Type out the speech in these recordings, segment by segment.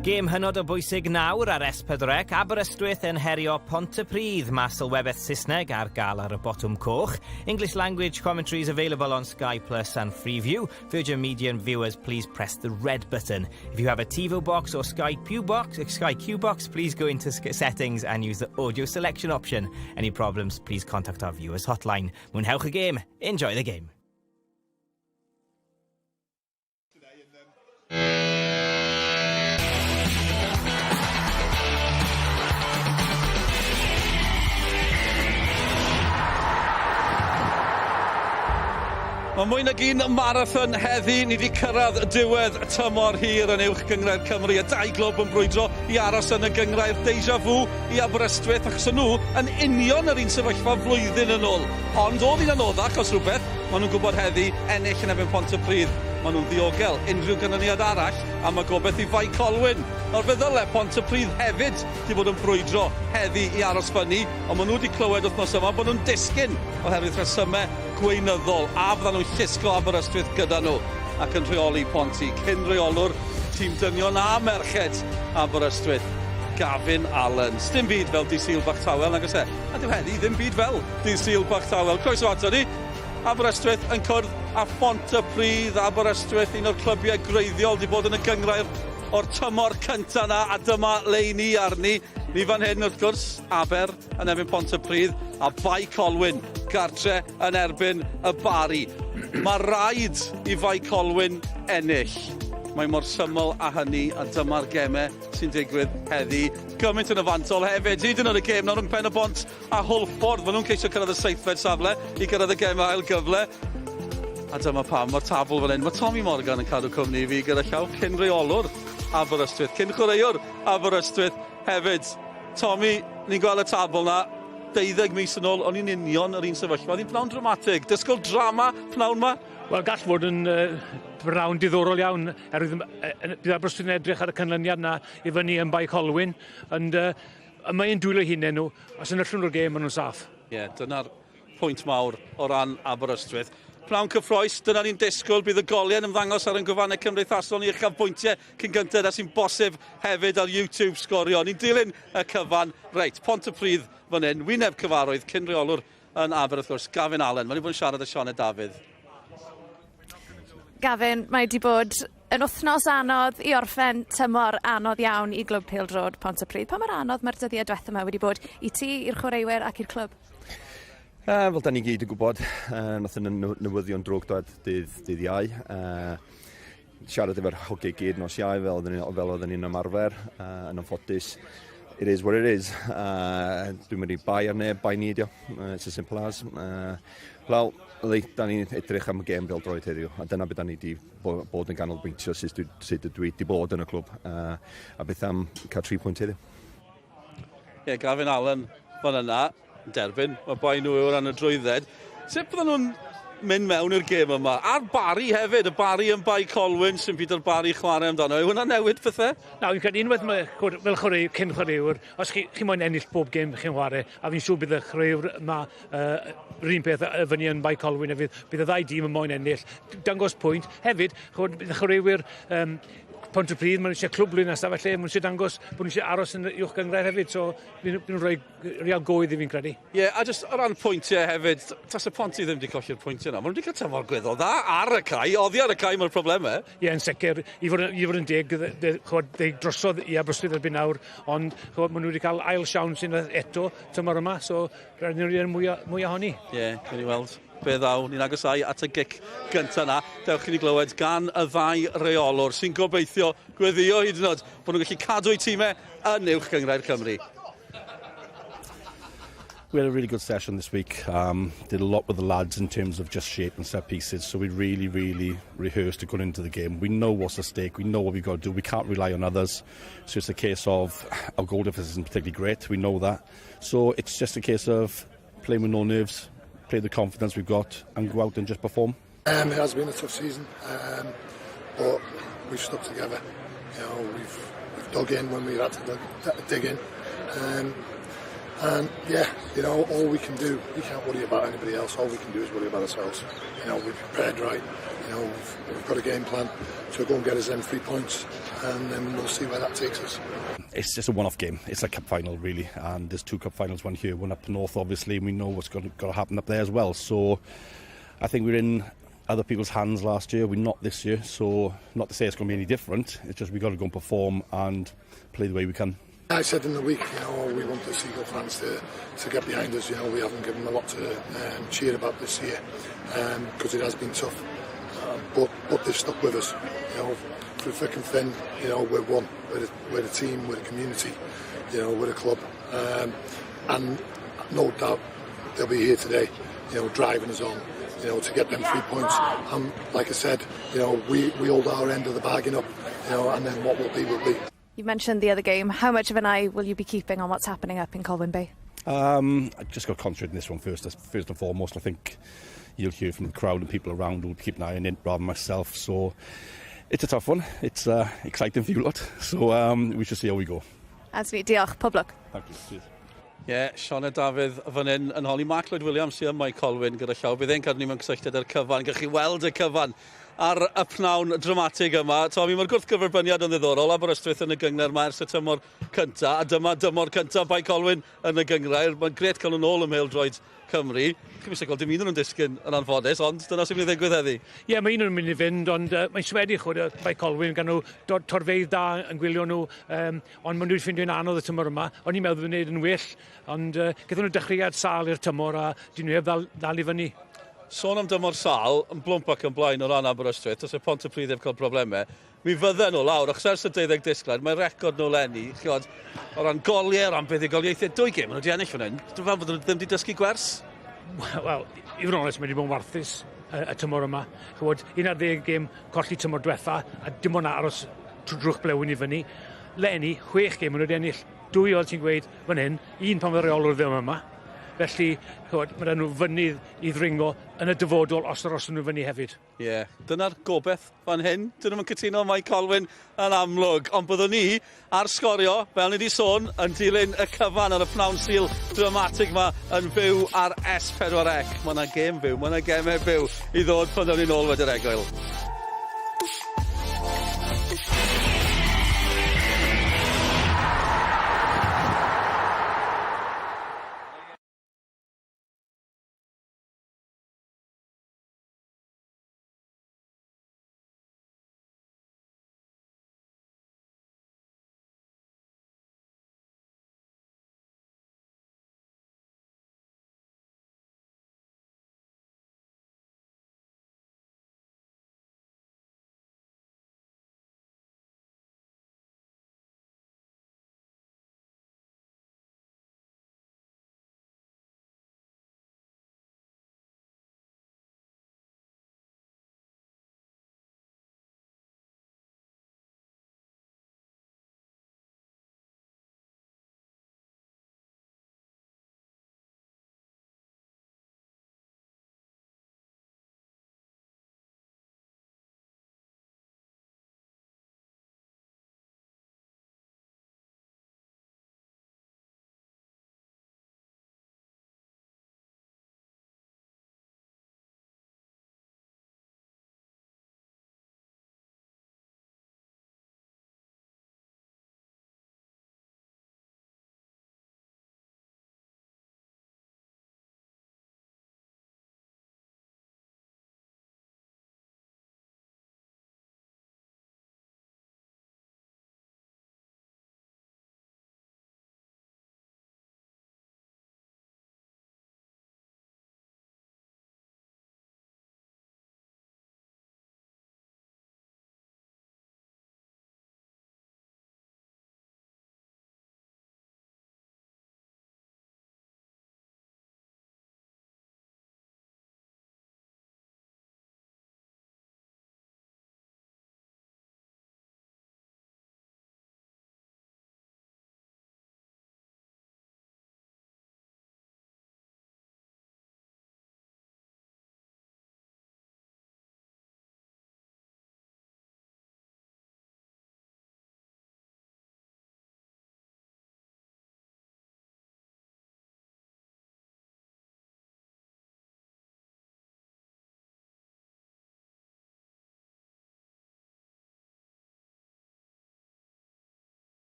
Gêm hynod o bwysig nawr ar S4C, Aberystwyth yn herio Pontypridd, mas sylwebeth Saesneg ar gael ar y botwm coch. English language commentaries available on Sky Plus and Freeview. Virgin Media viewers, please press the red button. If you have a TiVo box or Sky Q box, please go into settings and use the audio selection option. Any problems, please contact our viewers hotline. Mwynhewch y gêm. Enjoy the game. Mae mwy nag un marathon heddi, ni wedi cyrraedd diwedd tymor hir yn uwch gyngrair Cymru. Y dau glwb yn brwydro i aros yn y gyngrair deja vu i Aberystwyth, achos nhw yn union yr un sefyllfa flwyddyn yn ôl. Ond oedd hi'n anoddach os rhywbeth, maen nhw'n gwybod heddi ennill yn erbyn Pontypridd. Maen nhw'n ddiogel unrhyw gynlyniad arall, a mae gobeith i fai Colwyn. O'r feddyle, Pontypridd hefyd wedi bod yn brwydro heddi i aros fyny, ond maen nhw wedi clywed wythnos yma bod nhw'n disgyn oherwydd rhesymau gweinyddol, a fyddan nhw'n llusgo Aberystwyth gyda nhw ac yn rheoli Ponty. Cyn reolwr tîm dynion a merched Aberystwyth, Gavin Allen. Sdim byd fel dydd Sul Bach Tawel, nag oes e? A dyw heddi ddim byd fel dydd Sul Bach Tawel. Croeso ato ni. Aberystwyth yn cwrdd a Pontypridd. Aberystwyth, un o'r clybiau greiddiol, wedi bod yn y gyngrair o'r tymor cynta na, a dyma leini arni. Ni fan hyn wrth gwrs, Aber yn erbyn Pontypridd, a fai Colwyn, gartre yn erbyn y Bari. Mae rhaid i fai Colwyn ennill. Mae mor syml a hynny, a dyma'r gemau sy'n digwydd heddi. Gymaint yn y fantol hefyd, hyd yn oed y gêm nawr rhwng Pen-y-bont a Haverfordwest. Maen nhw'n ceisio cyrraedd y seithfed safle i cyrraedd y gemau ail gyfle. A dyma pam, mae'r tabl fan hyn. Mae Tommy Morgan yn cadw cwmni i fi gyda llaw cyn reolwr Aberystwyth, cyn chwaraewr Aberystwyth hefyd. Tommy, ni'n gweld y tabl na, 12 mis yn ôl, o'n i'n union yr un sefyllfa. Oedd hi'n pnawn dramatig. Disgwyl drama pnawn ma? Wel, gall fod yn pnawn diddorol iawn. Bydd Aberystwyth yn edrych ar y canlyniad na i fyny yn bai Colwyn. Ond mae'n dwylo hunain nhw. Os yn yllwn o'r gêm, maen nhw'n saff. Ie, dyna'r pwynt mawr o ran Aberystwyth. Pnawn cyffroes, dyna ni'n disgwyl, bydd y golien yn ddangos ar yn gyfannau cymdeithasol ni uchafbwyntiau cyn gyntaf a sy'n bosib hefyd ar YouTube sgorio. Ni'n dilyn y cyfan. Reit, Pontypridd fan hyn, wyneb cyfarwydd cyn reolwr yn Aber, wrth gwrs, Gavin Allen. Mae'n bod yn siarad â Sioned Dafydd. Gavin, mae wedi bod yn wythnos anodd i orffen tymor anodd iawn i glwb Pêl-drod Pontypridd. Pa mor anodd mae'r dyddiau diwethaf yma wedi bod i ti, i'r chwaraewyr ac i'r clwb? Fel da ni gyd yn gwybod, nath yn newyddion drwg dod dydd Iau. Siarad efo'r hogiau gyd nos Iau fel oedden ni'n ymarfer, yn anffodus. It is what it is. Dwi'n mynd i bai ar neb, bai nidio. It's as simple as. Wel, da ni'n edrych am y gêm bêl-droed heddiw, a dyna beth da ni wedi bod yn ganolbwyntio sut dwi wedi bod yn y clwb, a beth am cael 3 pwynt heddiw. Ie, Gavin Allen fan yna, derbyn, mae bai nhw yw'r an y drwydded. Sut bydden nhw'n mynd mewn i'r gêm yma? A'r Bari hefyd, y Bari yn bai Colwyn, sy'n byd o'r Bari chwarae amdano. Yw hwnna newid pethau? Na, fi'n credu unwaith fel chwaraewyr, cyn chwaraewyr, os chi moyn ennill bob gêm chi'n chwarae, a fi'n siŵr bydd y chwaraewyr yma yr un peth fyny yn bai Colwyn hefyd, bydd y ddau dîm yn moyn ennill. Dangos pwynt. Hefyd, bydd y chwaraewyr Pontypridd, maen nhw eisiau clwb blwyddyn nesaf, felly maen nhw eisiau dangos bod nhw eisiau aros yn uwch gyngrair hefyd, so bydd nhw'n rhoi real goedd i fi'n credu. Ie, a just o ran pwyntiau hefyd, tas y Ponty ddim wedi colli'r pwyntiau yna, maen nhw wedi cael tymor gweddol dda ar y cae, oddi ar y cae mae'r problemau. Ie, yn sicr, i fod yn deg, drosodd i Aberystwyth erbyn nawr, ond maen nhw wedi cael ail siawns unwaith eto tymor yma, so rhaid nhw'n mwy ohoni. Ie, gen i weld. Be ddaw, ni'n agosau at y gic gyntaf na. Dewch i ni glywed gan y ddau reolwr sy'n gobeithio gweddio hyd yn oed bod nhw'n gallu cadw eu tîmau yn uwch gyngrair Cymru. We had a really good session this week. Did a lot with the lads in terms of just shape and set pieces. So we really rehearsed to go into the game. We know what's at stake. We know what we've got to do. We can't rely on others. So it's a case of our goal difference isn't particularly great. We know that. So it's just a case of playing with no nerves, play the confidence we've got and go out and just perform. It has been a tough season, but we've stuck together. You know, we've dug in when we had to dig in. And yeah, you know, all we can do, we can't worry about anybody else. All we can do is worry about ourselves. You know, we've prepared right. You know, we've got a game plan to go and get us them 3 points, and then we'll see where that takes us. It's just a one-off game. It's a cup final, really, and there's 2 cup finals, one here, one up north, obviously, and we know what's got to happen up there as well. So I think we're in other people's hands last year. We're not this year, so not to say it's going to be any different. It's just we've got to go and perform and play the way we can. I said in the week, you know, we want the Seagull fans to get behind us. You know, we haven't given them a lot to cheer about this year because it has been tough. But they've stuck with us. You know, through thick and thin. You know, we're one. We're a team. We're a community. You know, we're a club. And no doubt they'll be here today. You know, driving us on. You know, to get them 3 points. And like I said, you know, we hold our end of the bargain up. You know, and then what will be will be. You mentioned the other game. How much of an eye will you be keeping on what's happening up in Colwyn Bay? I just got to concentrate on this one first and foremost. I think you'll hear from the crowd and people around who'll keep an eye on it rather than myself. So it's a tough one. It's exciting for you lot. So we should see how we go. Anthony, diolch. Pob lwc. Thank you. Cheers. Ie, Sione Dafydd fan hyn yn holi Mark Lloyd Williams sy'n Mike Colwyn gyda llaw. Bydd e'n cadw ni mewn cysylltiad â'r cyfan. Gallwch chi weld y cyfan ar y pnawn dramatig yma. Tommy, mae'r gwrthgyferbyniad yn ddiddorol. Aberystwyth yn y gyngor yma ers y tymor cynta. A dyma dymor cynta Mike Colwyn yn y gyngrair. Mae'n gret cael nhw'n ôl ym Mheldroed Cymru. Chi'n mysig dim un o'n disgyn yn anffodus, ond dyna sy'n mynd i ddigwydd heddi. Ie, mae un o'n mynd i fynd, ond mae'n swedig chwyd Mike Colwyn gan nhw torfeidd da yn gwylio nhw, ond maen nhw wedi ffindio'n anodd y tymor yma. O'n i'n meddwl bod yn gwneud yn well, ond gyda nhw dechreuad sal i'r tymor a dyn nhw heb ddal i fyny. Sôn am dymor sal, yn blwmp ac yn blaen o ran Aberystwyth, os y Pontypridd heb cael problemau, mi fydden nhw lawr, achos ers y 12 disgled, mae'r record nhw lenni, o ran goliau, o ran buddigoliaethau, 2 gêm, maen nhw wedi ennill fan hyn. Dwi'n fel bod nhw ddim wedi dysgu gwers? Wel, i fod yn onest, mae wedi bod yn warthus y tymor yma. Chywod, 11 gêm colli tymor diwetha, a dim ond aros trwy drwch blewyn i fyny. Lenni, 6 gêm maen nhw wedi ennill. 2 oedd ti'n gweud fan hyn, 1 pan fydde reolwr ddim yma. Felly, mae nhw fynydd i ddringo yn y dyfodol os nhw fyny hefyd. Ie, dyna'r gobeith fan hyn. Dyn nhw'n cytuno Mike Colwyn yn amlwg. Ond byddwn ni ar sgorio, fel ni wedi sôn, yn dilyn y cyfan ar y pnawn sil dramatig yma yn fyw ar S4C. Mae yna gêm fyw, mae yna gemau fyw i ddod pan ddawn ni'n ôl wedi'r egwyl.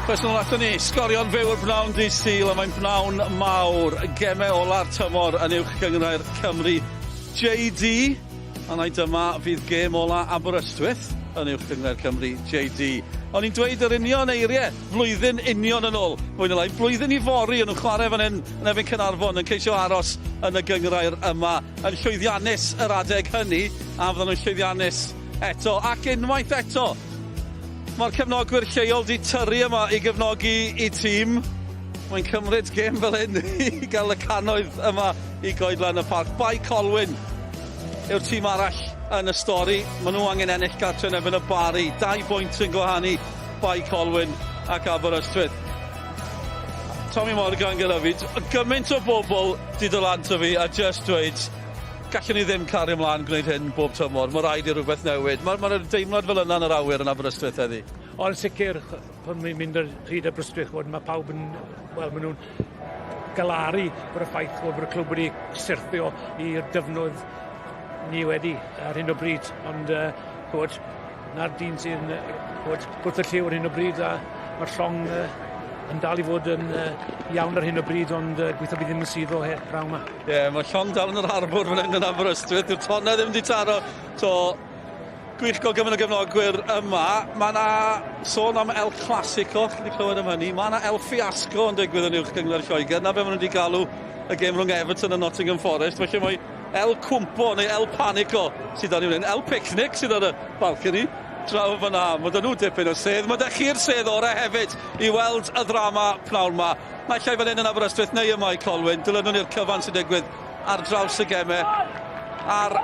Personol ato ni, sgorion fyw y bnawn dydd Sul, a mae'n bnawn mawr. Gemau ola'r tymor yn uwch gyngrair Cymru. JD, a na dyma fydd gêm ola Aberystwyth yn uwch gyngrair Cymru, JD. O'n i'n dweud yr union eiriau, flwyddyn union yn ôl. Fwy na lai, blwyddyn i fori yn nhw'n chwarae fan hyn yn efyn Cynarfon yn ceisio aros yn y gyngrair yma. Yn llwyddiannus yr adeg hynny, a fydden nhw'n llwyddiannus eto, ac unwaith eto. Mae'r cefnogwyr lleol di tyrru yma i gefnogi i tîm. Mae'n cymryd gêm fel hyn i gael y cannoedd yma i goedlan y parc. Bai Colwyn yw'r tîm arall yn y stori. Maen nhw angen ennill gartre yn erbyn y Bari. 2 bwynt yn gwahanu Bai Colwyn ac Aberystwyth. Tommy Morgan gyda fi. Gymaint o bobl di dolanto fi a just dweud gallwn ni ddim cario ymlaen gwneud hyn bob tymor. Mae rhaid i rhywbeth newid. Mae'r deimlad fel yna yn yr awyr yn Aberystwyth heddi. Ond sicr, pan mae'n mynd ar hyd Aberystwyth, mae pawb yn, maen nhw'n galaru bod y ffaith bod y clwb wedi syrthio i'r dyfnod ni wedi ar hyn o bryd. Ond, na'r dyn sy'n gwrth y lliw ar hyn o bryd, a mae'r llong yn dal i fod yn iawn ar hyn o bryd, ond gweithio fi ddim yn sydd o draw yma. Ie, mae llong dal yn yr harbwr fan hyn yn Aberystwyth. Yw'r tonna ddim wedi taro. So, gwyllgo gymaint o gefnogwyr yma. Mae yna sôn am El Clasico, chi wedi clywed am hynny. Mae yna El Fiasco yn digwydd yn uwch gyngor Lloegr. Na be maen nhw wedi galw y gêm rhwng Everton a Nottingham Forest. Felly mae El Cwmpo neu El Panico sydd ar hyn. El Picnic sydd ar y balcony. Draw fyna, mae nhw dipyn o sedd. Mae chi'r sedd orau hefyd i weld y ddrama pnawn yma. Mae llai fan hyn yn Aberystwyth neu yma i Colwyn. Dylen nhw'n i'r cyfan sy'n digwydd ar draws y gemau. Ar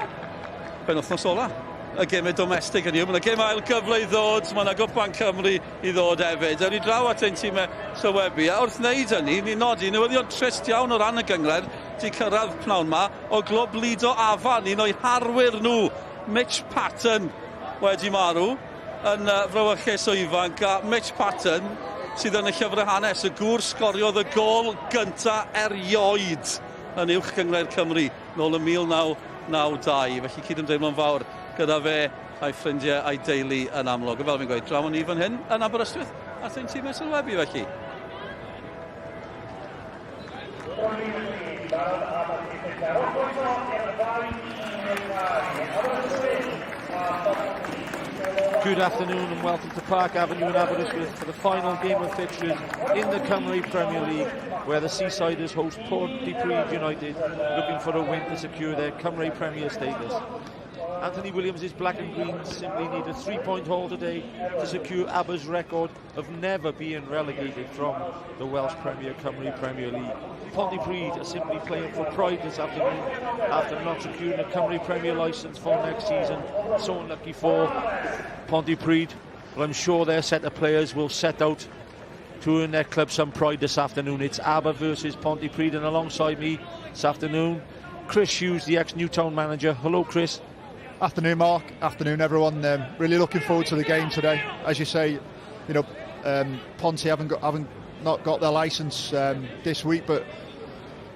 penwythnos ola. Y gemau domestig yn yw. Mae yna gem ail gyfle i ddod. Mae yna gwpan Cymru i ddod hefyd. Ewn ni draw at ein tîmau sylwebu. A wrth wneud hynny, ni'n nodi newyddion trist iawn o ran y gyngred di cyrraedd pnawn yma o glob Lido Afan. Un o'i harwyr nhw, Mitch Patton, wedi marw yn frywyrchus o ifanc, a Mitch Patton sydd yn y llyfrau hanes, y gŵr sgoriodd y gol gynta erioed yn uwch gyngrair Cymru nôl y 1992. Felly cydymdeimlo'n fawr gyda fe a'i ffrindiau a'i deulu yn amlwg. Fel fi'n gweud, draw ni fan hyn yn Aberystwyth a ein tîmau sylwebu felly. Good afternoon and welcome to Park Avenue in Aberystwyth for the final game of fixtures in the Cymru Premier League, where the Seasiders host Pontypridd United, looking for a win to secure their Cymru Premier status. Anthony Williams' black and green simply need a 3-point haul today to secure ABBA's record of never being relegated from the Welsh Premier Cymru Premier League. Pontypridd are simply playing for pride this afternoon after not securing a Cymru Premier licence for next season. So unlucky for Pontypridd, but I'm sure their set of players will set out to earn their club some pride this afternoon. It's ABBA versus Pontypridd, and alongside me this afternoon, Chris Hughes, the ex-Newtown manager. Hello, Chris. Afternoon, Mark. Afternoon, everyone. Really looking forward to the game today. As you say, you know, Ponty haven't not got their licence this week, but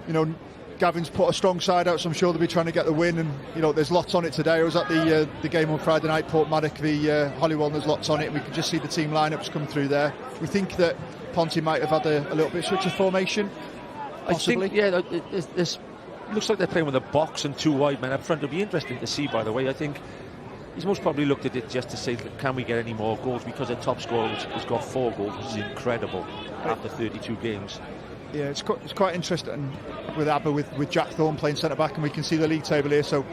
you know, Gavin's put a strong side out, so I'm sure they'll be trying to get the win. And you know, there's lots on it today. I was at the game on Friday night, Portmadoc v Holywell. And there's lots on it, and we can just see the team lineups come through there. We think that Ponty might have had a little bit of switch of formation, possibly. I think, yeah, this looks like they're playing with a box and 2 wide men up front. It'll be interesting to see, by the way. I think he's most probably looked at it just to say, can we get any more goals? Because their top scorer has got 4 goals, which is incredible after 32 games. Yeah, it's quite interesting with ABBA, with Jack Thorne playing centre-back, and we can see the league table here, so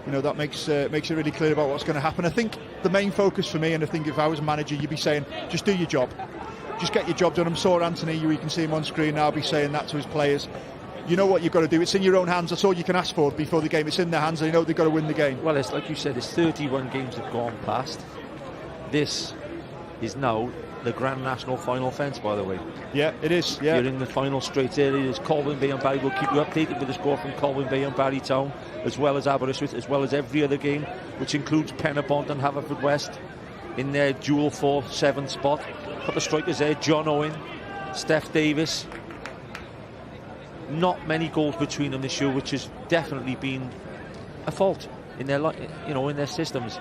you know that makes it really clear about what's going to happen. I think the main focus for me, and I think if I was a manager, you'd be saying, just do your job. Just get your job done. I'm sure Anthony, you can see him on screen now, be saying that to his players. You know what you've got to do. It's in your own hands. That's all you can ask for before the game. It's in their hands. They know they've got to win the game. Well, it's like you said, it's 31 games have gone past. This is now the Grand National final fence, by the way. Yeah, it is. Yeah. You're in the final straight area. There's Colwyn Bay and Barry. We'll keep you updated with the score from Colwyn Bay and Barry Town, as well as Aberystwyth, as well as every other game, which includes Pen-y-bont and Haverfordwest in their dual 4-7 spot. A couple of strikers there, John Owen, Steph Davis. Not many goals between them this year, which has definitely been a fault in their in their systems.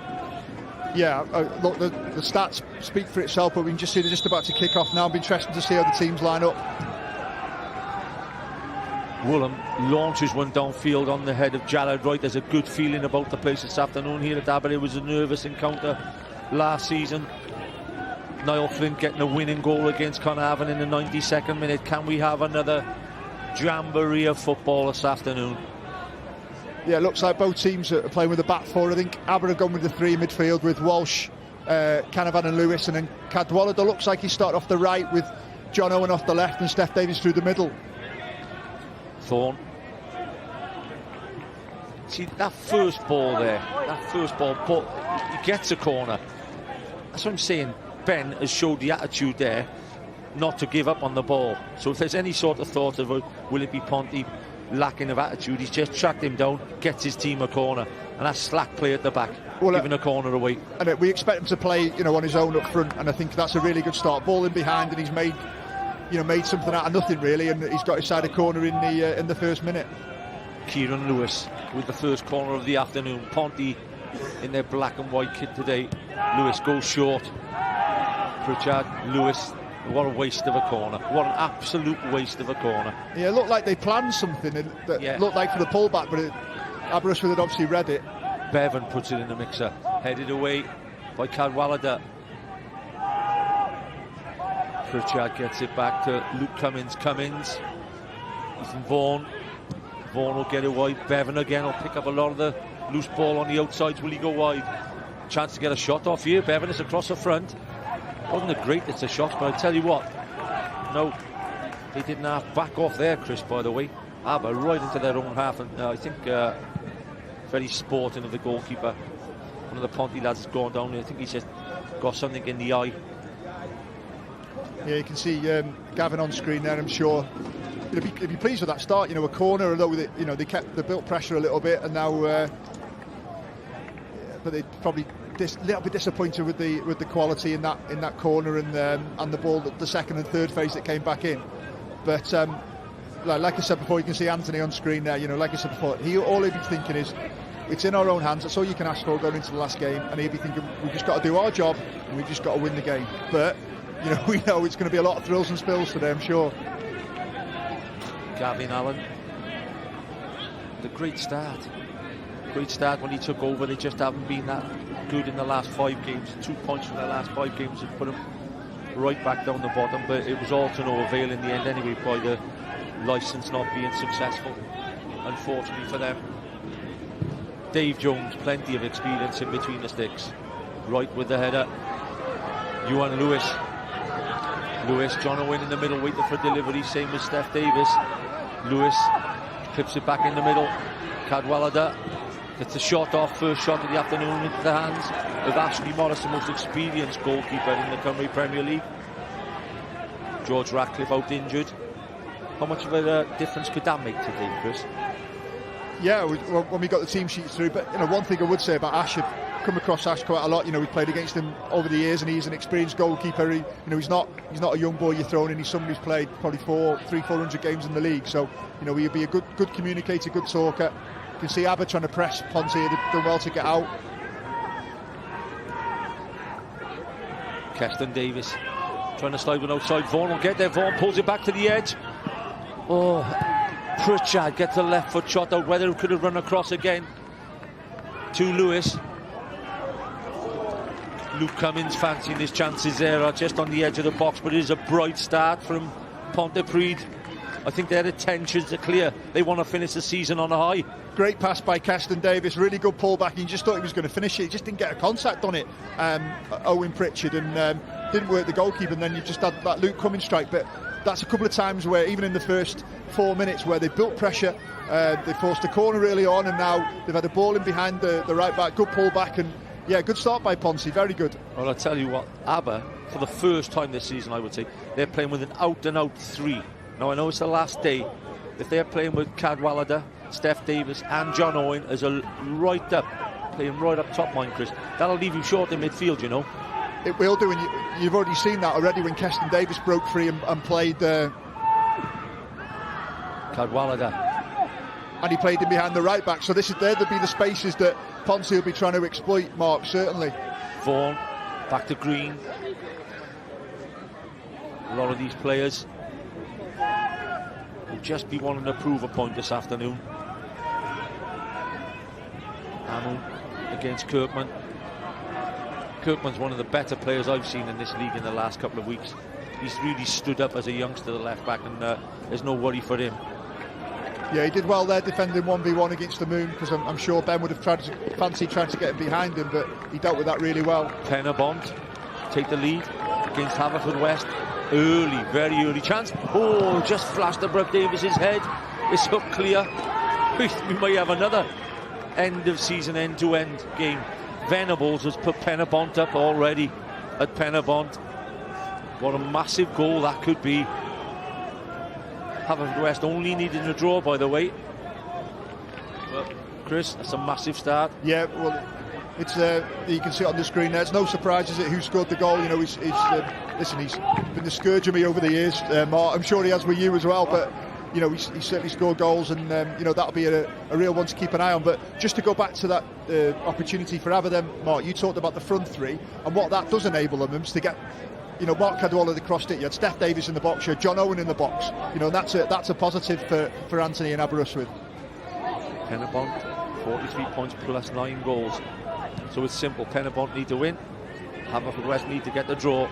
Yeah, look, the stats speak for itself, but we can just see they're just about to kick off now. It'll be interesting to see how the teams line up. Woolham launches one downfield on the head of Jared Wright. There's a good feeling about the place this afternoon here at Aberystwyth. It was a nervous encounter last season. Niall Flint getting a winning goal against Carnarvon in the 92nd minute. Can we have another jamboree of football this afternoon? Yeah, it looks like both teams are playing with a back four. I think Aber have gone with the three in midfield with Walsh, Canavan and Lewis, and then Cadwallader looks like he started off the right with John Owen off the left and Steph Davies through the middle. Thorne. See, that first ball, but he gets a corner. That's what I'm saying. Ben has showed the attitude there not to give up on the ball. So if there's any sort of thought of will it be Ponty lacking of attitude, he's just tracked him down, gets his team a corner, and that's slack play at the back, giving a corner away. And we expect him to play, on his own up front, and I think that's a really good start. Ball in behind, and he's made something out of nothing really, and he's got his side of corner in the first minute. Kieran Lewis with the first corner of the afternoon. Ponty in their black and white kit today. Lewis goes short. Pritchard, Lewis. What a waste of a corner. What an absolute waste of a corner. Yeah, it looked like they planned something that looked like for the pullback, but Aberystwyth had obviously read it. Bevan puts it in the mixer. Headed away by Cadwallader. Pritchard gets it back to Luke Cummins. Ethan Vaughan. Vaughan will get it wide. Bevan again will pick up a lot of the loose ball on the outsides. Will he go wide? Chance to get a shot off here. Bevan is across the front. Wasn't a greatest of shots, but I tell you what, no, they didn't have back off there, Chris, by the way. Aber right into their own half, and I think very sporting of the goalkeeper. One of the Ponty lads has gone down. I think he's just got something in the eye. Yeah, you can see Gavin on screen there. I'm sure he'll be pleased with that start. A corner, although they built pressure a little bit, and now, but they probably a little bit disappointed with the quality in that corner and the ball, the second and third phase that came back in. But like I said before, you can see Anthony on screen there. Like I said before, all he'll be thinking is, it's in our own hands. That's all you can ask for going into the last game. And he'll be thinking, we've just got to do our job and we've just got to win the game. But we know it's going to be a lot of thrills and spills today, I'm sure. Gavin Allen, the great start when he took over. They just haven't been that good in the last 5 games. 2 points from the last 5 games have put him right back down the bottom, but it was all to no avail in the end anyway, by the licence not being successful, unfortunately for them. Dave Jones, plenty of experience in between the sticks. Right with the header. Ewan Lewis, John Owen in the middle, waiting for delivery, same as Steph Davis. Lewis clips it back in the middle. Cadwallader gets a shot off, first shot of the afternoon into the hands of Ashley Morris, the most experienced goalkeeper in the Cymru Premier League. George Ratcliffe out injured. How much of a difference could that make today, Chris? Yeah, when we got the team sheets through, but one thing I would say about Ash, I've come across Ash quite a lot. We played against him over the years, and he's an experienced goalkeeper. He's not a young boy you're throwing in. He's somebody who's played probably 400 games in the league. So he'll be a good communicator, good talker. You can see Aber trying to press Ponty. They've done well to get out. Keston Davis trying to slide one outside. Vaughan will get there. Vaughan pulls it back to the edge. Oh, Pritchard gets a left foot shot out. Whether it could have run across again to Lewis. Luke Cummins fancying his chances there, just on the edge of the box, but it is a bright start from Pontypridd. I think their intentions are clear. They want to finish the season on a high. Great pass by Keston Davis, really good pullback. He just thought he was going to finish it. He just didn't get a contact on it, Owen Pritchard, and didn't work the goalkeeper. And then you just had that Luke Cummins strike. But that's a couple of times where, even in the first 4 minutes, where they built pressure, they forced a corner early on, and now they've had a ball in behind the right back. Good pullback, and good start by Ponty, very good. Well, I'll tell you what, Aber, for the first time this season, I would say, they're playing with an out-and-out 3. Now, I know it's the last day. If they're playing with Cadwallader, Steph Davis and John Owen as a playing right up top, mind, Chris, that'll leave you short in midfield, It will do, and you've already seen that already when Keston Davis broke free and played Cadwallader. And he played in behind the right back. So there'll be the spaces that Ponce will be trying to exploit, Mark, certainly. Vaughan, back to Green. A lot of these players will just be wanting to prove a point this afternoon. Amun against Kirkman. Kirkman's one of the better players I've seen in this league in the last couple of weeks. He's really stood up as a youngster, the left back, and there's no worry for him. Yeah, he did well there defending 1v1 against the Moon, because I'm sure Ben would have fancied trying to get behind him, but he dealt with that really well. Pen-y-bont take the lead against Haverfordwest. Early, very early chance. Oh, just flashed above Davis's head. It's up clear. We might have another end of season end-to-end game. Venables has put Pen-y-bont up already at Pen-y-bont. What a massive goal that could be. Haverfordwest only needed a draw, by the way. But Chris, that's a massive start. Yeah, well, it's you can see it on the screen there. It's no surprise, is it, who scored the goal? You know, listen, he's been the scourge of me over the years, Mark. I'm sure he has with you as well, but you know, he certainly scored goals, and you know, that'll be a real one to keep an eye on. But just to go back to that opportunity for Aber, then, Mark, you talked about the front three, and what that does enable them is to get, you know, Mark Cadwallader crossed it. You had Steph Davies in the box, you had John Owen in the box. You know, that's a positive for Anthony and Aberystwyth. Pen-y-bont, 43 points plus 9 goals. So it's simple. Pen-y-bont need to win. Haverfordwest need to get the draw.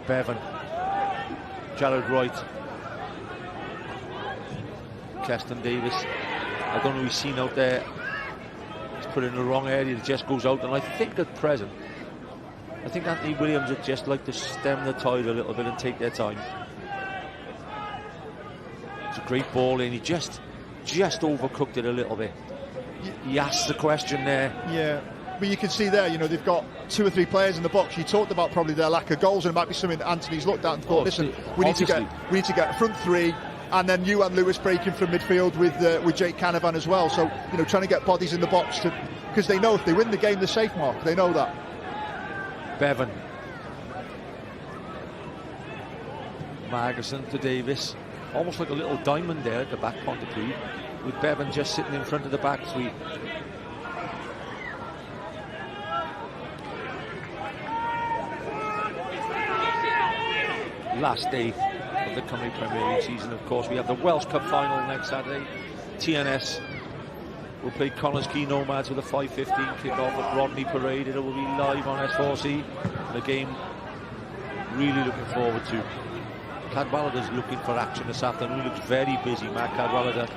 Bevan, Jared Wright, Keston Davis. I don't know who he's seen out there. He's put in the wrong area. It just goes out. And I think at present, I think Anthony Williams would just like to stem the tide a little bit and take their time. It's a great ball in. He just overcooked it a little bit. He asked the question there. Yeah. But you can see there, you know, they've got 2 or 3 players in the box. You talked about probably their lack of goals, and it might be something that Anthony's looked at and thought, listen, we need to get front 3, and then you and Lewis breaking from midfield with Jake Canavan as well. So, you know, trying to get bodies in the box because they know if they win the game, they're safe, Mark. They know that. Bevan, Margerson to Davis, almost like a little diamond there at the back, Pontypridd, with Bevan just sitting in front of the back 3. Last day of the Cymru Premier League season, of course. We have the Welsh Cup final next Saturday. TNS will play Connors Quay Nomads with a 5:15 kick-off at Rodney Parade. It will be live on S4C. The game really looking forward to. Cadwallader's looking for action this afternoon. He looks very busy, Mark Cadwallader.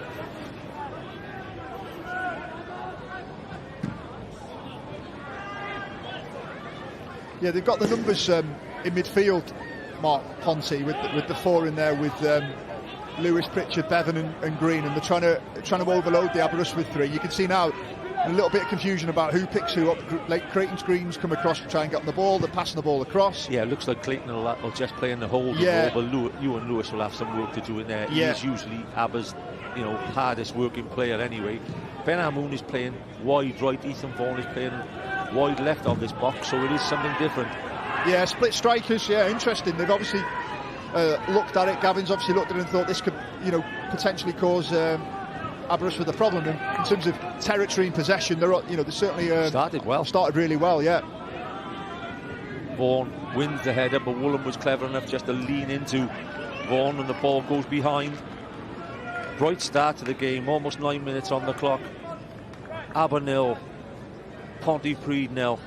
Yeah, they've got the numbers in midfield, Mark, Ponce, with the 4 in there with Lewis, Pritchard, Bevan and Green, and they're trying to overload the Aberystwyth 3. You can see now a little bit of confusion about who picks who up. Like Creighton's Greens come across to try and get on the ball, they're passing the ball across. Yeah, it looks like Clayton will just play in the hold, yeah. But you and Lewis will have some work to do in there. Yeah. He's usually Aber's, you know, hardest working player anyway. Ben Amun is playing wide right, Ethan Vaughan is playing wide left of this box, so it is something different. Yeah, split strikers, yeah, interesting. They've obviously looked at it. Gavin's obviously looked at it and thought this could, you know, potentially cause Aberystwyth a problem. And in terms of territory and possession, they're, you know, they certainly started really well, yeah. Vaughan wins the header, but Woolen was clever enough just to lean into Vaughan, and the ball goes behind. Bright start to the game, almost 9 minutes on the clock. Aber 0, Pontypridd 0.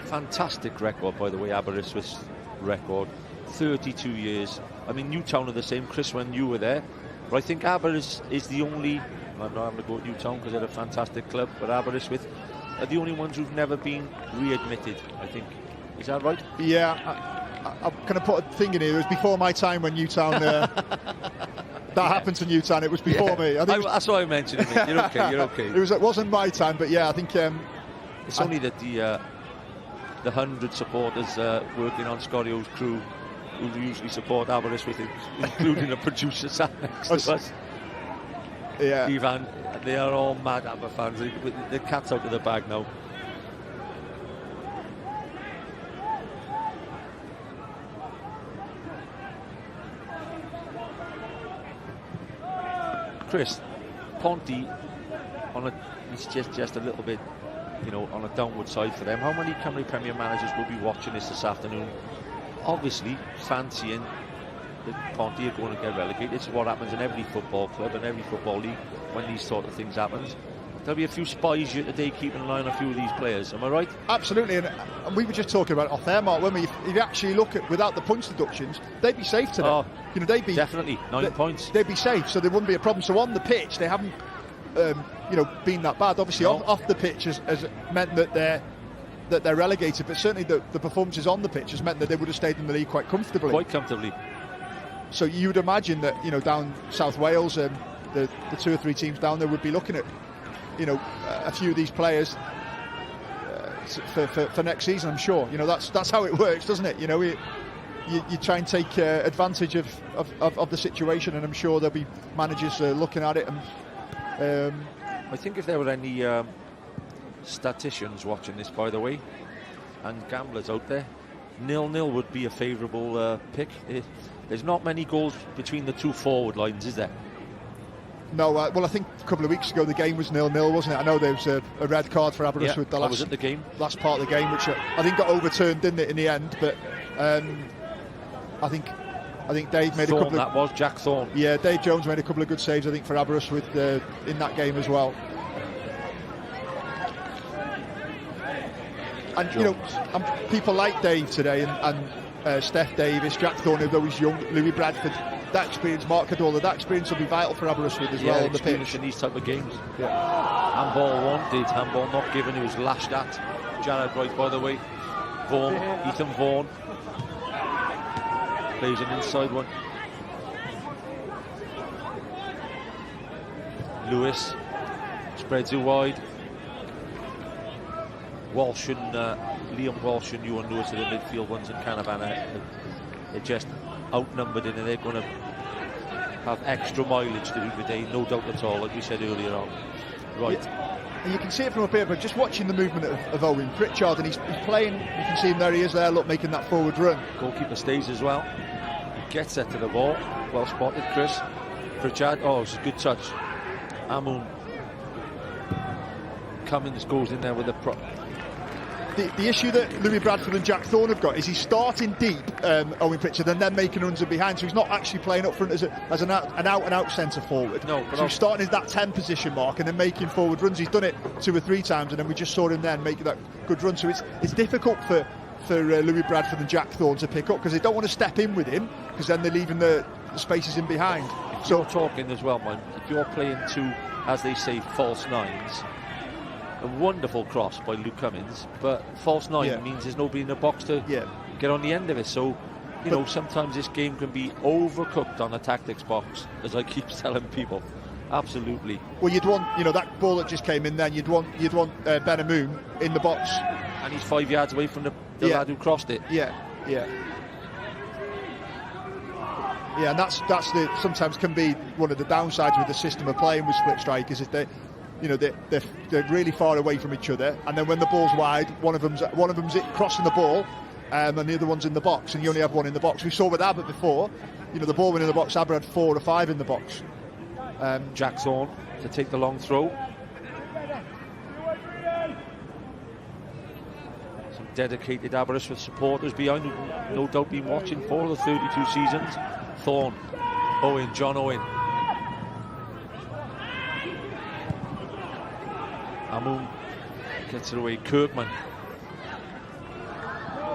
Fantastic record, by the way, Aberystwyth's record. 32 years. I mean, Newtown are the same, Chris, when you were there. But I think Aber is the only, I'm not having to go at Newtown because they're a fantastic club, but Aberystwyth are the only ones who've never been readmitted, I think. Is that right? Yeah, I'm going to put a thing in here. It was before my time when Newtown... that happened to Newtown. It was before me. I think that's why I mentioned it. You're okay, you're okay. It wasn't my time, but yeah, I think... it's only that the 100 supporters working on Scorio's crew who usually support Aberystwyth, including a producer sat next to us. Yeah. Ivan, they are all mad Aber fans. The cat's out of the bag now. Chris, Ponty it's just a little bit, on a downward side for them. How many Cymru Premier managers will be watching this afternoon? Obviously, fancying that Ponty are going to get relegated. It's what happens in every football club and every football league when these sort of things happen. There'll be a few spies here today keeping an eye on a few of these players. Am I right? Absolutely, and we were just talking about it off there, Mark, weren't we? If you actually look at without the points deductions, they'd be safe today. Oh, they'd be definitely 9 points. They'd be safe, so there wouldn't be a problem. So on the pitch, they haven't, been that bad. Obviously, No. off the pitch has meant that they're relegated, but certainly the performances on the pitch has meant that they would have stayed in the league quite comfortably. Quite comfortably. So you would imagine that down South Wales, the 2 or 3 teams down there would be looking at a few of these players for next season. I'm sure that's how it works, doesn't it? You try and take advantage of the situation, and I'm sure there'll be managers looking at it. And I think if there were any statisticians watching this, by the way, and gamblers out there, 0-0 would be a favourable pick. There's not many goals between the two forward lines, is there? No, well, I think a couple of weeks ago the game was 0-0, wasn't it? I know there was a red card for Aberystwyth. I was at the game. Last part of the game, which I think got overturned, didn't it, in the end? But I think Dave made Thorne, a couple of... That was Jack Thorne. Yeah, Dave Jones made a couple of good saves, I think, for Aberystwyth in that game as well. And and people like Dave today, and Steph Davis, Jack Thorne, although he's young, Louis Bradford, that experience, Mark Cadorla, that experience will be vital for Aberystwyth as well on the pitch. In these type of games. Yeah. Handball wanted, handball not given. He was lashed at. Jared Wright, by the way. Vaughan, Ethan Vaughan plays an inside one. Lewis spreads it wide. Walsh and Liam Walsh and Ewan Lewis are the midfield ones, and Canavan they're just outnumbered in, and they're going to have extra mileage to do today, no doubt at all, like we said earlier on. Right. And you can see it from up here, but just watching the movement of Owen Pritchard, and he's playing, you can see him there, he is there, look, making that forward run. Goalkeeper stays as well. He gets set to the ball. Well spotted, Chris. Pritchard, it's a good touch. Amun. Cummins goes in there with a The issue that Louis Bradford and Jack Thorne have got is he's starting deep, Owen Pritchard, and then making runs in behind, so he's not actually playing up front as an out-and-out centre forward. No, so he's starting in that 10 position, Mark, and then making forward runs. He's done it 2 or 3 times, and then we just saw him then making that good run. So it's difficult for Louis Bradford and Jack Thorne to pick up, because they don't want to step in with him, because then they're leaving the spaces in behind. So you're talking as well, man, if you're playing 2, as they say, false nines, a wonderful cross by Luke Cummins, but false 9 means there's nobody in the box to get on the end of it. So, sometimes this game can be overcooked on the tactics box, as I keep telling people. Absolutely. Well, you'd want, that ball that just came in then, you'd want Ben-Amoun in the box. And he's 5 yards away from the lad who crossed it. Yeah, and that's sometimes can be one of the downsides with the system of playing with split strikers, is they're really far away from each other, and then when the ball's wide, one of them's crossing the ball, and the other one's in the box, and you only have one in the box. We saw with Aber before, the ball went in the box. Aber had 4 or 5 in the box. Jack Thorne to take the long throw. Some dedicated Aberystwyth supporters behind, who've no doubt been watching for the 32 seasons. Thorne, Owen, John Owen. Amun gets it away. Kirkman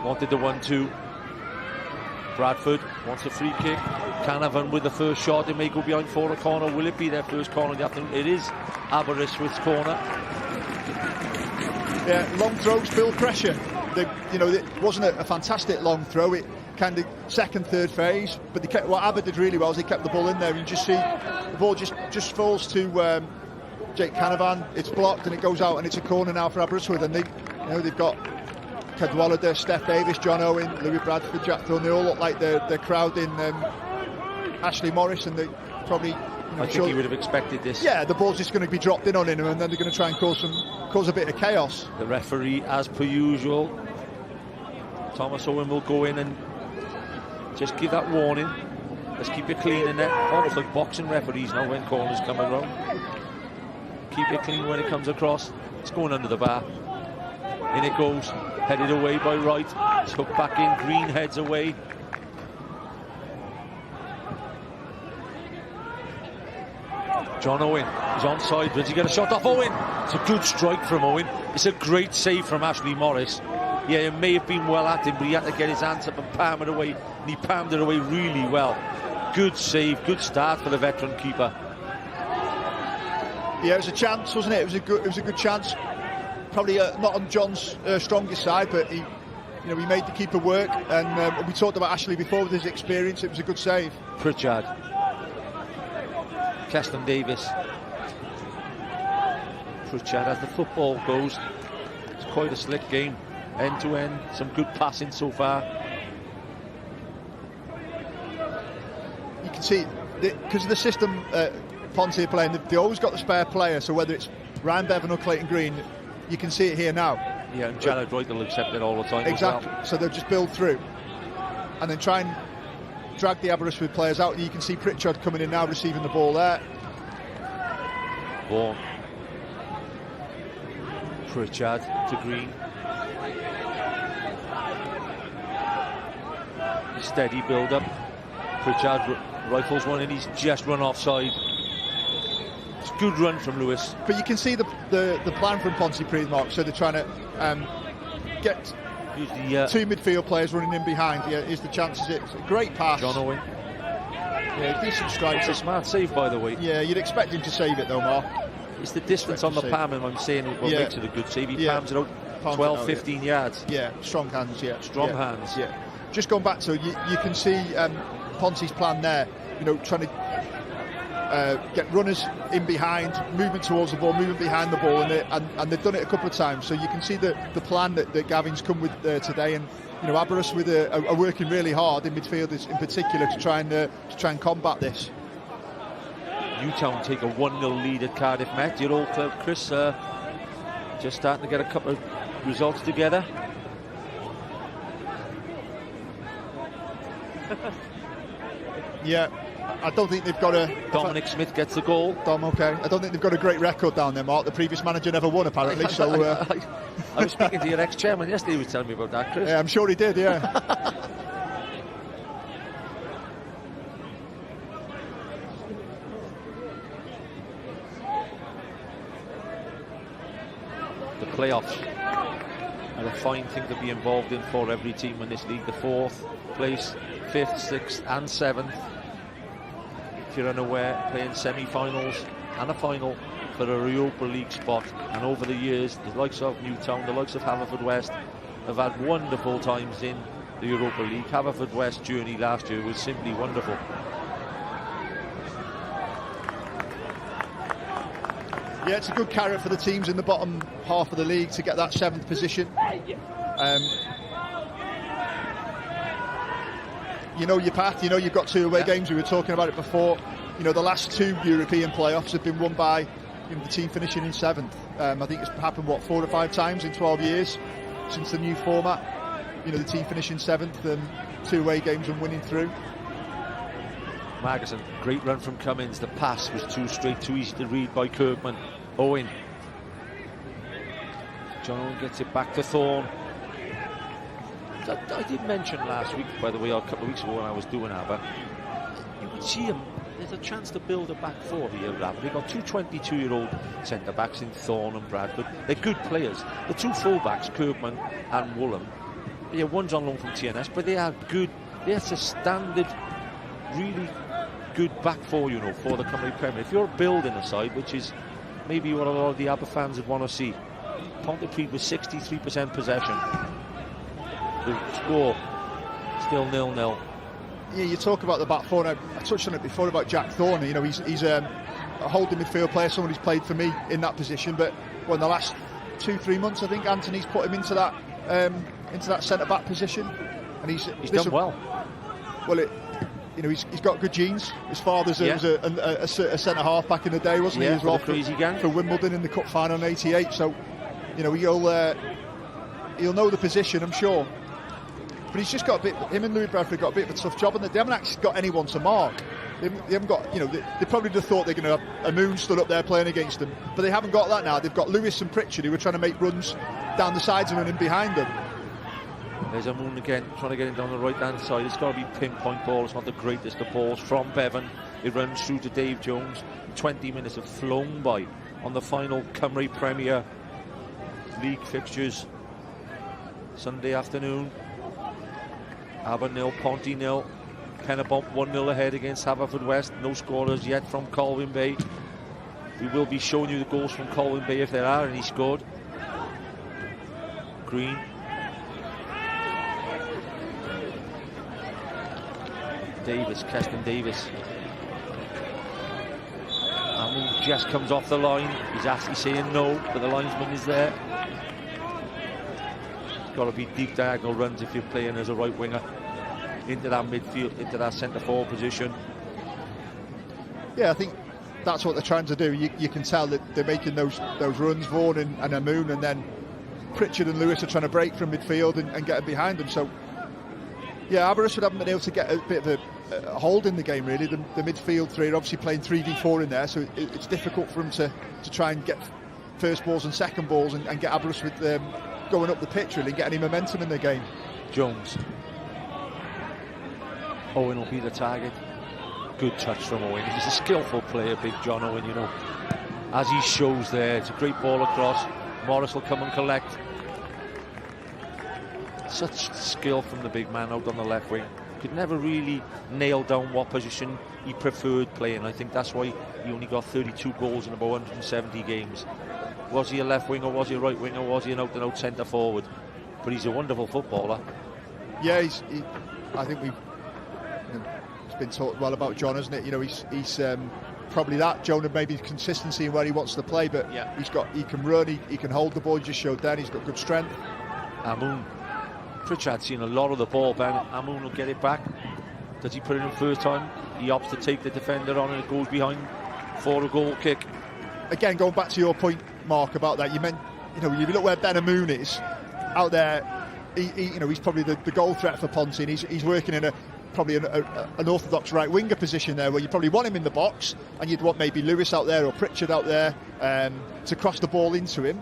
wanted the 1-2. Bradford wants a free kick. Canavan with the first shot. They may go behind for a corner. Will it be their first corner of the afternoon? It is Aberystwyth's corner. Yeah, long throws build pressure. It wasn't a fantastic long throw. It kind of second, third phase, but what Aber did really well is they kept the ball in there. You just see the ball just falls to Jake Canavan. It's blocked and it goes out, and it's a corner now for Aberystwyth. And they've got Cadwallader, Steph Davis, John Owen, Louis Bradford, Jack Thorne. They all look like they're crowding Ashley Morris, and they probably. I think he would have expected this. Yeah, the ball's just going to be dropped in on him, and then they're going to try and cause a bit of chaos. The referee, as per usual, Thomas Owen, will go in and just give that warning. Let's keep it clean in there. Almost like boxing referees now when corners come around. Keep it clean when it comes across. It's going under the bar. In it goes. Headed away by Wright. It's hooked back in. Green heads away. John Owen is onside. Does he get a shot off Owen? It's a good strike from Owen. It's a great save from Ashley Morris. Yeah, it may have been well at him, but he had to get his hands up and palm it away. And he palmed it away really well. Good save, good start for the veteran keeper. Yeah, it was a chance, wasn't it? It was a good chance. Probably not on John's strongest side, but he made the keeper work. And we talked about Ashley before with his experience. It was a good save. Pritchard. Keston Davis. Pritchard, as the football goes, it's quite a slick game, end to end. Some good passing so far. You can see because of the system Ponty are playing, they always got the spare player. So whether it's Ryan Bevan or Clayton Green, you can see it here now. Yeah, and Jared Wright will accept it all the time. Exactly. As well. So they'll just build through and then try and drag the Aberystwyth players out. And you can see Pritchard coming in now, receiving the ball there. Vaughan. Pritchard to Green. Steady build up. Pritchard rifles one and he's just run offside. It's a good run from Lewis. But you can see the plan from Pontypridd, Mark. So they're trying to get two midfield players running in behind. Yeah, is the chances. It's a great pass. John Owen. Yeah, decent strike. It's a smart save, by the way. Yeah, you'd expect him to save it though, Mark. It's the distance on the palm, and I'm saying what makes it a good save. He palms it out 12, 15 yards. Yeah, strong hands, Strong hands. Yeah. Just going back to you can see Ponty's plan there, trying to get runners in behind, movement towards the ball, movement behind the ball, and they've done it a couple of times. So you can see the plan that Gavin's come with today, and Aberystwyth are working really hard in midfield in particular to try and combat this. Newtown take a 1-0 lead at Cardiff Met. Your old club, Chris, just starting to get a couple of results together. Yeah, I don't think they've got a... Dominic Smith gets the goal. Okay. I don't think they've got a great record down there, Mark. The previous manager never won, apparently. I was speaking to your ex-chairman yesterday. He was telling me about that, Chris. Yeah, I'm sure he did, yeah. The playoffs are a fine thing to be involved in for every team in this league. The 4th place, 5th, 6th and 7th, if you're unaware, playing semi-finals and a final for a Europa League spot. And over the years, the likes of Newtown, the likes of Haverfordwest have had wonderful times in the Europa League. Haverfordwest journey last year was simply wonderful. Yeah, it's a good carrot for the teams in the bottom half of the league to get that 7th position. You know your path, you've got 2 away games. We were talking about it before. The last 2 European playoffs have been won by the team finishing in 7th. I think it's happened, 4 or 5 times in 12 years since the new format. The team finishing 7th and 2 away games and winning through. Magnuson, great run from Cummins. The pass was too straight, too easy to read by Kirkman. Owen. John Owen gets it back to Thorne. I did mention last week, by the way, or a couple of weeks ago when I was doing Aber, you could see him. There's a chance to build a back 4 here at Aber. They've got 2 22-year-old centre-backs in Thorne and Bradford. They're good players. The 2 full-backs, Kirkman and Woolham, one's on loan from TNS, but they are good. That's a standard, really good back 4, for the Cymru Premier. If you're building a side, which is maybe what a lot of the Aber fans would want to see, Pontypridd with 63% possession. The score still 0-0. Yeah, you talk about the back 4. I touched on it before about Jack Thorne. He's a holding midfield player, someone who's played for me in that position. But in the last 2-3 months, I think Anthony's put him into that centre back position, and he's done well. Well, he's got good genes. His father's was a centre half back in the day, wasn't he? As well, crazy gang for Wimbledon in the cup final in '88. So, he'll know the position, I'm sure. but he's just got a bit. Him and Louis Bradford got a bit of a tough job, and they haven't actually got anyone to mark. They haven't got, they probably just thought they're going to have a Moon stood up there playing against them, but they haven't got that now. They've got Lewis and Pritchard who are trying to make runs down the sides and running behind them. There's a Moon again, trying to get him down the right-hand side. It's got to be pinpoint ball. It's not the greatest of balls from Bevan. It runs through to Dave Jones. 20 minutes have flown by on the final Cymru Premier League fixtures. Sunday afternoon. Aber 0, Ponty 0. Pen-y-bont 1-0 ahead against Haverfordwest. No scorers yet from Colwyn Bay. We will be showing you the goals from Colwyn Bay if there are any scored. Green. Davis, Keston Davis. Amun just comes off the line. He's actually saying no, but the linesman is there. It's got to be deep diagonal runs if you're playing as a right winger into that midfield, into that centre forward position. Yeah, I think that's what they're trying to do. You can tell that they're making those runs, Vaughan and Amun, and then Pritchard and Lewis are trying to break from midfield and get behind them. So yeah, Aberystwyth haven't been able to get a bit of a hold in the game, really. The midfield three are obviously playing 3v4 in there, so it's difficult for them to try and get first balls and second balls and get Aberystwyth going up the pitch, really, and get any momentum in the game. Jones. Owen will be the target. Good touch from Owen. He's a skillful player, Big John Owen, as he shows there. It's a great ball across. Morris will come and collect. Such skill from the big man out on the left wing. Could never really nail down what position he preferred playing. I think that's why he only got 32 goals in about 170 games. Was he a left wing or was he a right wing or was he an out-and-out centre forward? But he's a wonderful footballer. Yeah, I think it's been talked well about John, hasn't it? He's probably that. John had maybe consistency in where he wants to play, but yeah, he can run, he can hold the ball. He just showed then he's got good strength. Amun. Pritchard's seen a lot of the ball, Ben. Amun will get it back. Does he put it in first time? He opts to take the defender on and it goes behind for a goal kick. Again, going back to your point, Mark, about that, you you look where Ben Amun is out there. He's probably the goal threat for Ponty, and he's working in probably an orthodox right winger position there, where you probably want him in the box, and you'd want maybe Lewis out there or Pritchard out there to cross the ball into him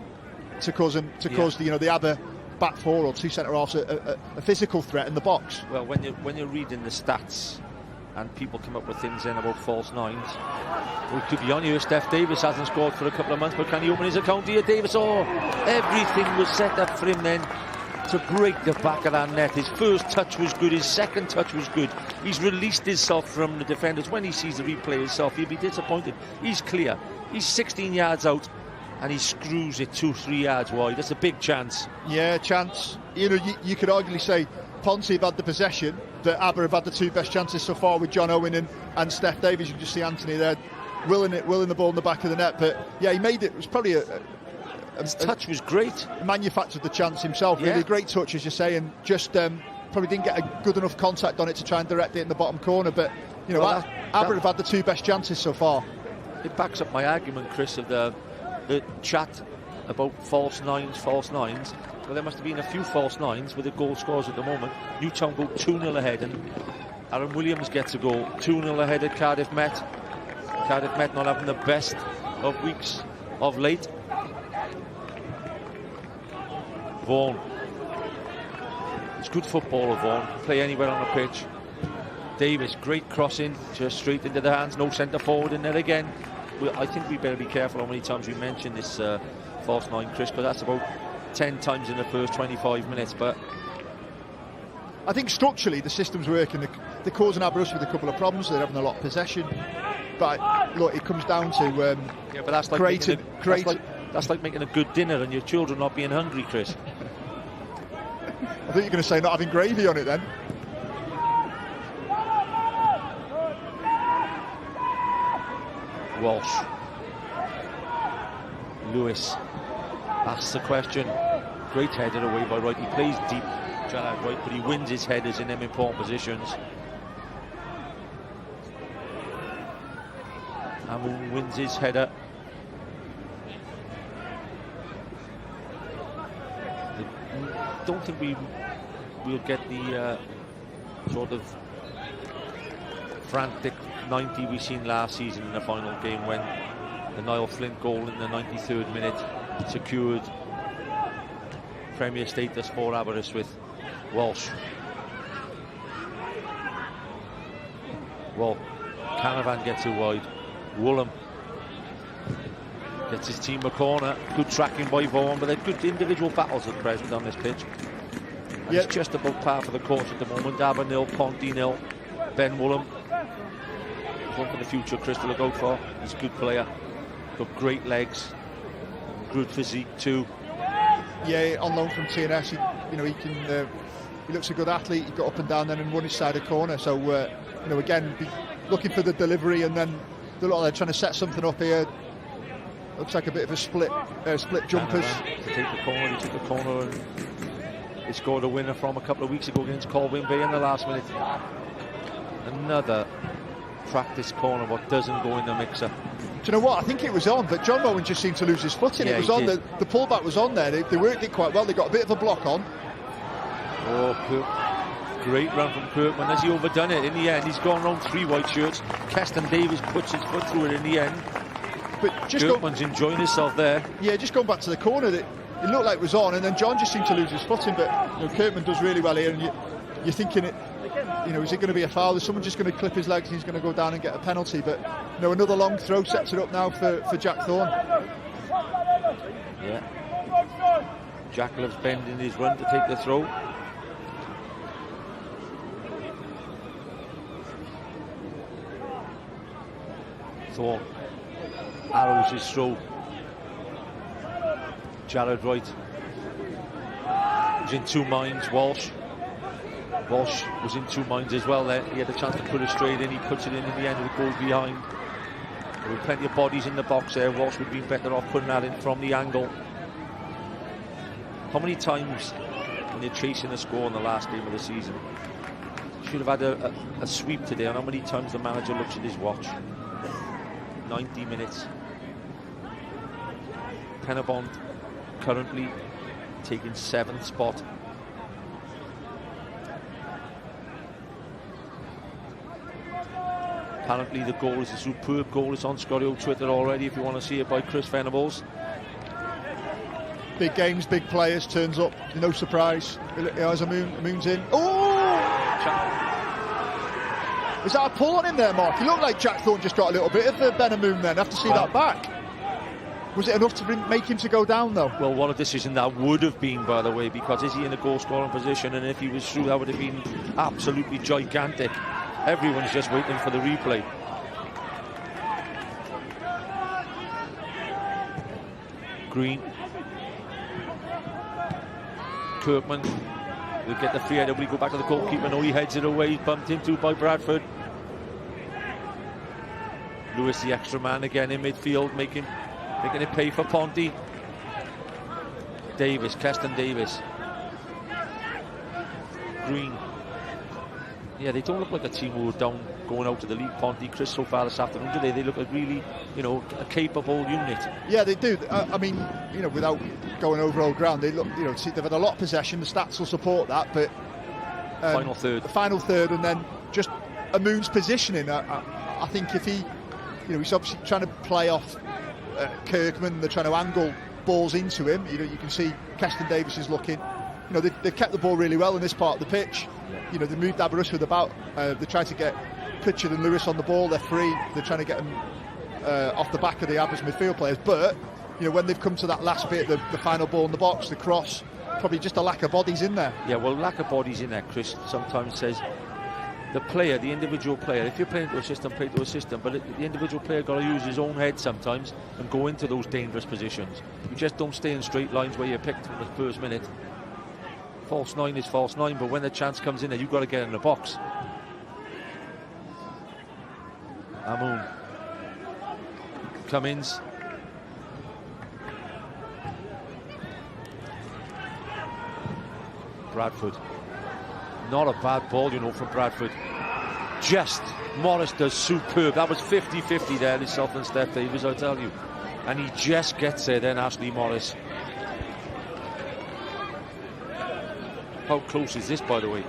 to cause the other back four or two centre-halves a physical threat in the box. Well, when you're reading the stats and people come up with things then about false nines, we could be on here. Steph Davis hasn't scored for a couple of months, but can he open his account here, Davis? Oh, everything was set up for him then to break the back of that net. His first touch was good, his second touch was good. He's released himself from the defenders. When he sees the replay himself, he'll be disappointed. He's clear. He's 16 yards out and he screws it 2-3 yards wide. That's a big chance. Yeah, chance. You could arguably say Ponty have had the possession, that Aber have had the two best chances so far with John Owen and Steph Davis. You can just see Anthony there willing the ball in the back of the net. But yeah, he made it. It was probably his touch was great. Manufactured the chance himself. Yeah. Really great touch, as you say, and just probably didn't get a good enough contact on it to try and direct it in the bottom corner. But Aber have had the two best chances so far. It backs up my argument, Chris, of the chat about false nines. Well, there must have been a few false nines with the goal scorers at the moment. Newtown go 2-0 ahead, and Aaron Williams gets a goal. 2-0 ahead at Cardiff Met. Cardiff Met not having the best of weeks of late. Vaughan. It's good football of Vaughan. Play anywhere on the pitch. Davis, great crossing, just straight into the hands. No centre forward in there again. I think we better be careful how many times we mention this false nine, Chris, because that's about 10 times in the first 25 minutes. But I think structurally the system's working. They're causing Aberystwyth with a couple of problems. They're having a lot of possession. But look, it comes down to but that's like creating. That's like making a good dinner and your children not being hungry, Chris. I think you're going to say not having gravy on it then. Walsh. Lewis asks the question. Great header away by Wright. He plays deep, Jalad Wright, but he wins his headers in them important positions. Amun wins his header. I don't think we we'll get the sort of frantic 90 we seen last season in the final game, when the Niall Flint goal in the 93rd minute secured Premier status for Aberystwyth. Walsh. Well, Canavan gets it wide. Woolham gets his team a corner. Good tracking by Vaughan, but they're good individual battles at present on this pitch. And it's just about par for the course at the moment. Aber 0, Ponty 0. Ben Woolham, one for the future, Chris to look out for. He's a good player, got great legs, good physique too. Yeah, on loan from TNS, he looks a good athlete. He got up and down then and won his side of corner. So again, looking for the delivery, and then they look like they're trying to set something up here. Looks like a bit of a split jumpers. He took the corner and he scored a winner from a couple of weeks ago against Colwyn Bay in the last minute. Another practice corner, what doesn't go in the mixer. Do you know what? I think it was on, but John Mowen just seemed to lose his footing. It was on. The pullback was on there. They worked it quite well. They got a bit of a block on. Oh, great run from Kirkman. Has he overdone it in the end? He's gone around 3 white shirts. Keston Davis puts his foot through it in the end. But just Kirkman's enjoying himself there. Yeah, just going back to the corner, it looked like it was on, and then John just seemed to lose his footing. But Kirkman does really well here, and you're thinking it. Is it going to be a foul? Is someone just going to clip his legs and he's going to go down and get a penalty? But another long throw sets it up now for Jack Thorne. Yeah. Jack loves bending his run to take the throw. Thorne arrows his throw. Jared Wright was in 2 minds. Walsh was in 2 minds as well there. He had a chance to put it straight in. He puts it in the end, it goes behind. There were plenty of bodies in the box there. Walsh would have been better off putting that in from the angle. How many times when you're chasing a score in the last game of the season, should have had a sweep today, and how many times the manager looks at his watch? 90 minutes. Pen-y-bont currently taking 7th spot. Apparently the goal is a superb goal. It's on Scorio Twitter already if you want to see it, by Chris Venables. Big games, big players, turns up, no surprise. As Moon's in. Oh! Is that a pull on him there, Mark? He looked like Jack Thorne just got a little bit of the Benamoon then. Have to see that back. Was it enough to make him to go down though? Well, what a decision that would have been, by the way, because is he in a goal scoring position, and if he was through, that would have been absolutely gigantic. Everyone's just waiting for the replay. Green. Kirkman will get the free header. We go back to the goalkeeper. No, he heads it away. He's bumped into by Bradford. Lewis, the extra man again in midfield, making it pay for Ponty. Davis, Keston Davis. Green. Yeah, they don't look like a team who are down going out to the league. Ponty, Chris, so far this afternoon, do they? They look like really, a capable unit. Yeah, they do. I mean, without going over old ground, they look, they've had a lot of possession. The stats will support that, but final third. The final third, and then just a Moon's positioning. I think if he, he's obviously trying to play off Kirkman. They're trying to angle balls into him. You can see Keston Davis is looking. They've kept the ball really well in this part of the pitch. They moved Aberystwyth about. They tried to get Pritchard and Lewis on the ball. They're free. They're trying to get them off the back of the Aberystwyth midfield players. But when they've come to that last bit, the final ball in the box, the cross, probably just a lack of bodies in there. Yeah, well, lack of bodies in there, Chris, sometimes says the player, the individual player. If you're playing to a system, play to a system. But the individual player got to use his own head sometimes and go into those dangerous positions. You just don't stay in straight lines where you're picked from the first minute. False 9 is false 9, but when the chance comes in there, you've got to get in the box. Amoon. Cummins. Bradford. Not a bad ball, from Bradford. Just, Morris does superb. That was 50-50 there, himself and Steph Davis, I'll tell you. And he just gets there then, Ashley Morris. How close is this, by the way?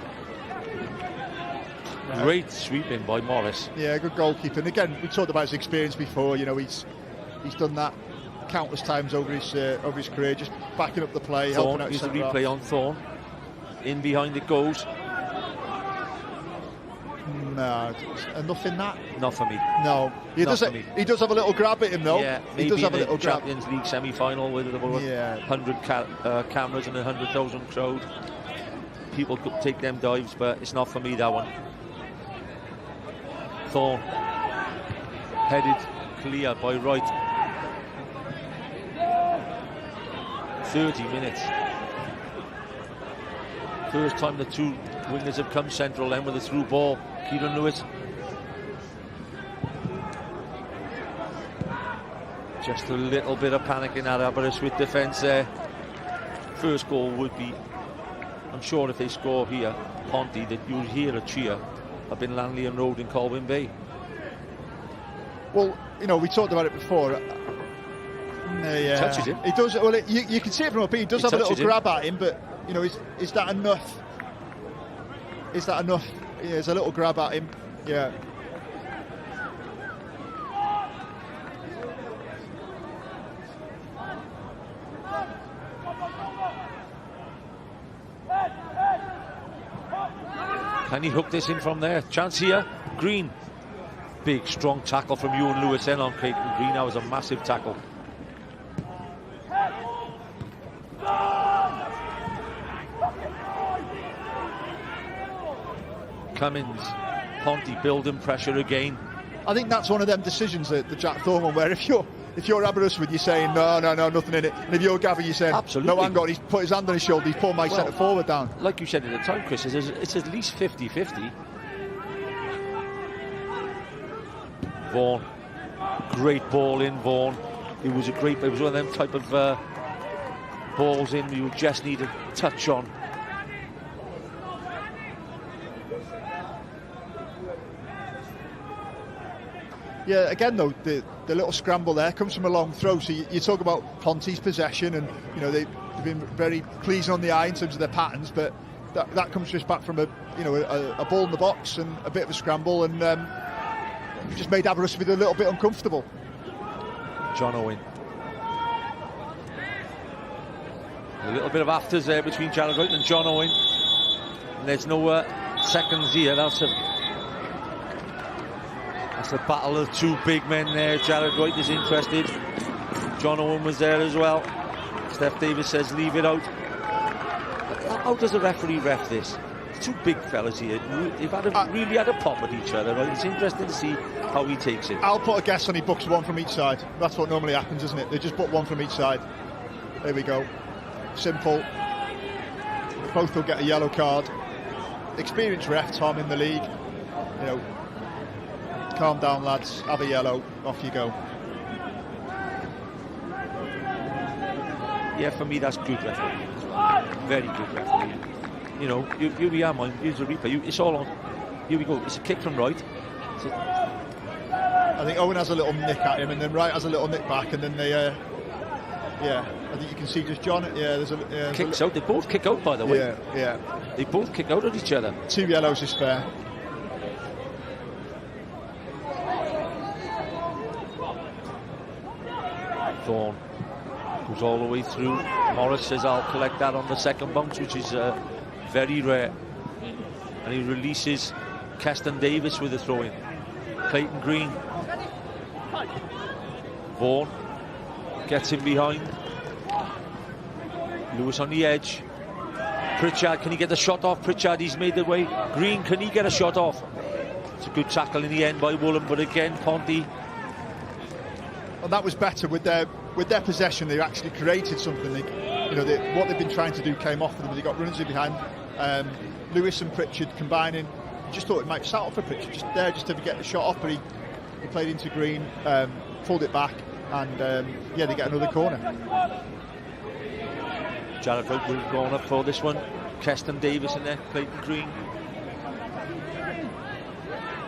Great sweeping by Morris. Yeah, good goalkeeper. And again, we talked about his experience before. You know, he's done that countless times over his career, just backing up the play, helping out. Here's the replay on Thorne. In behind it goes. No, enough in that. Not for me. No, he does have a little grab at him though. Yeah, he does have a little grab. Champions League semi-final with about 100 cameras and 100,000 crowd. People could take them dives, but it's not for me, that one. Thorne headed clear by Wright. 30 minutes. First time the two wingers have come central then with a through ball. Kieran Lewis. Just a little bit of panic in that Aberystwyth defence there. First goal would be, I'm sure if they score here, Ponty, that you'll hear a cheer up in Lanley Road in Colwyn Bay. Well, you know, we talked about it before. Touches him. He does. Well, you can see it from up here. He does have a little grab at him, but you know, is that enough? Is that enough? Yeah, there's a little grab at him. Yeah. Can he hook this in from there? Chance here. Green. Big, strong tackle from Ewan Lewis then on Clayton Green. That was a massive tackle. Cummins, Ponty building pressure again. I think that's one of them decisions that the Jack Thorne one, where if you're Aberystwyth, you're saying no, nothing in it, and if you're Gavin, you're saying absolutely. No, hang on, he's put his hand on his shoulder, he's pulled my centre forward down. Like you said at the time, Chris, it's at least 50-50. Vaughan, great ball in Vaughan. It was one of them type of balls in you just need a touch on. Yeah, again though, the little scramble there comes from a long throw. So you talk about Ponty's possession, and you know they've been very pleasing on the eye in terms of their patterns, but that comes just back from a ball in the box and a bit of a scramble, and just made Aberystwyth a little bit uncomfortable. John Owen. A little bit of afters there between Jared Wright and John Owen. And there's no seconds here. That's a battle of two big men there. Jared Wright is interested. John Owen was there as well. Steph Davis says leave it out. How does the referee ref this? Two big fellas here. They've really had a pop at each other. Right? It's interesting to see how he takes it. I'll put a guess on he books one from each side. That's what normally happens, isn't it? They just book one from each side. There we go. Simple. Both will get a yellow card. Experienced ref, Tom, in the league. You know, calm down, lads. Have a yellow. Off you go. Yeah, for me, that's good refereeing. Very good refereeing. You know, here we are, man. Here's a replay. It's all on. Here we go. It's a kick from Wright. I think Owen has a little nick at him, and then Wright has a little nick back, and then they, I think you can see just John. Yeah, there's a kicks out. They both kick out, by the way. Yeah. They both kick out at each other. 2 yellows is fair. Thorne goes all the way through. Morris says I'll collect that on the second bounce, which is very rare. And he releases Keston Davis with a throw-in. Clayton Green. Vaughan gets him behind. Lewis on the edge. Pritchard, can he get the shot off? Pritchard, he's made the way. Green, can he get a shot off? It's a good tackle in the end by Woolham, but again, Ponty. Well, that was better with their possession. They actually created something. What they've been trying to do came off them. They got runners in behind. Lewis and Pritchard combining. Just thought it might settle for Pritchard just to get the shot off, but he played into Green, pulled it back, and they get another corner. Jared Wright will go up for this one. Keston Davis in there, Clayton Green.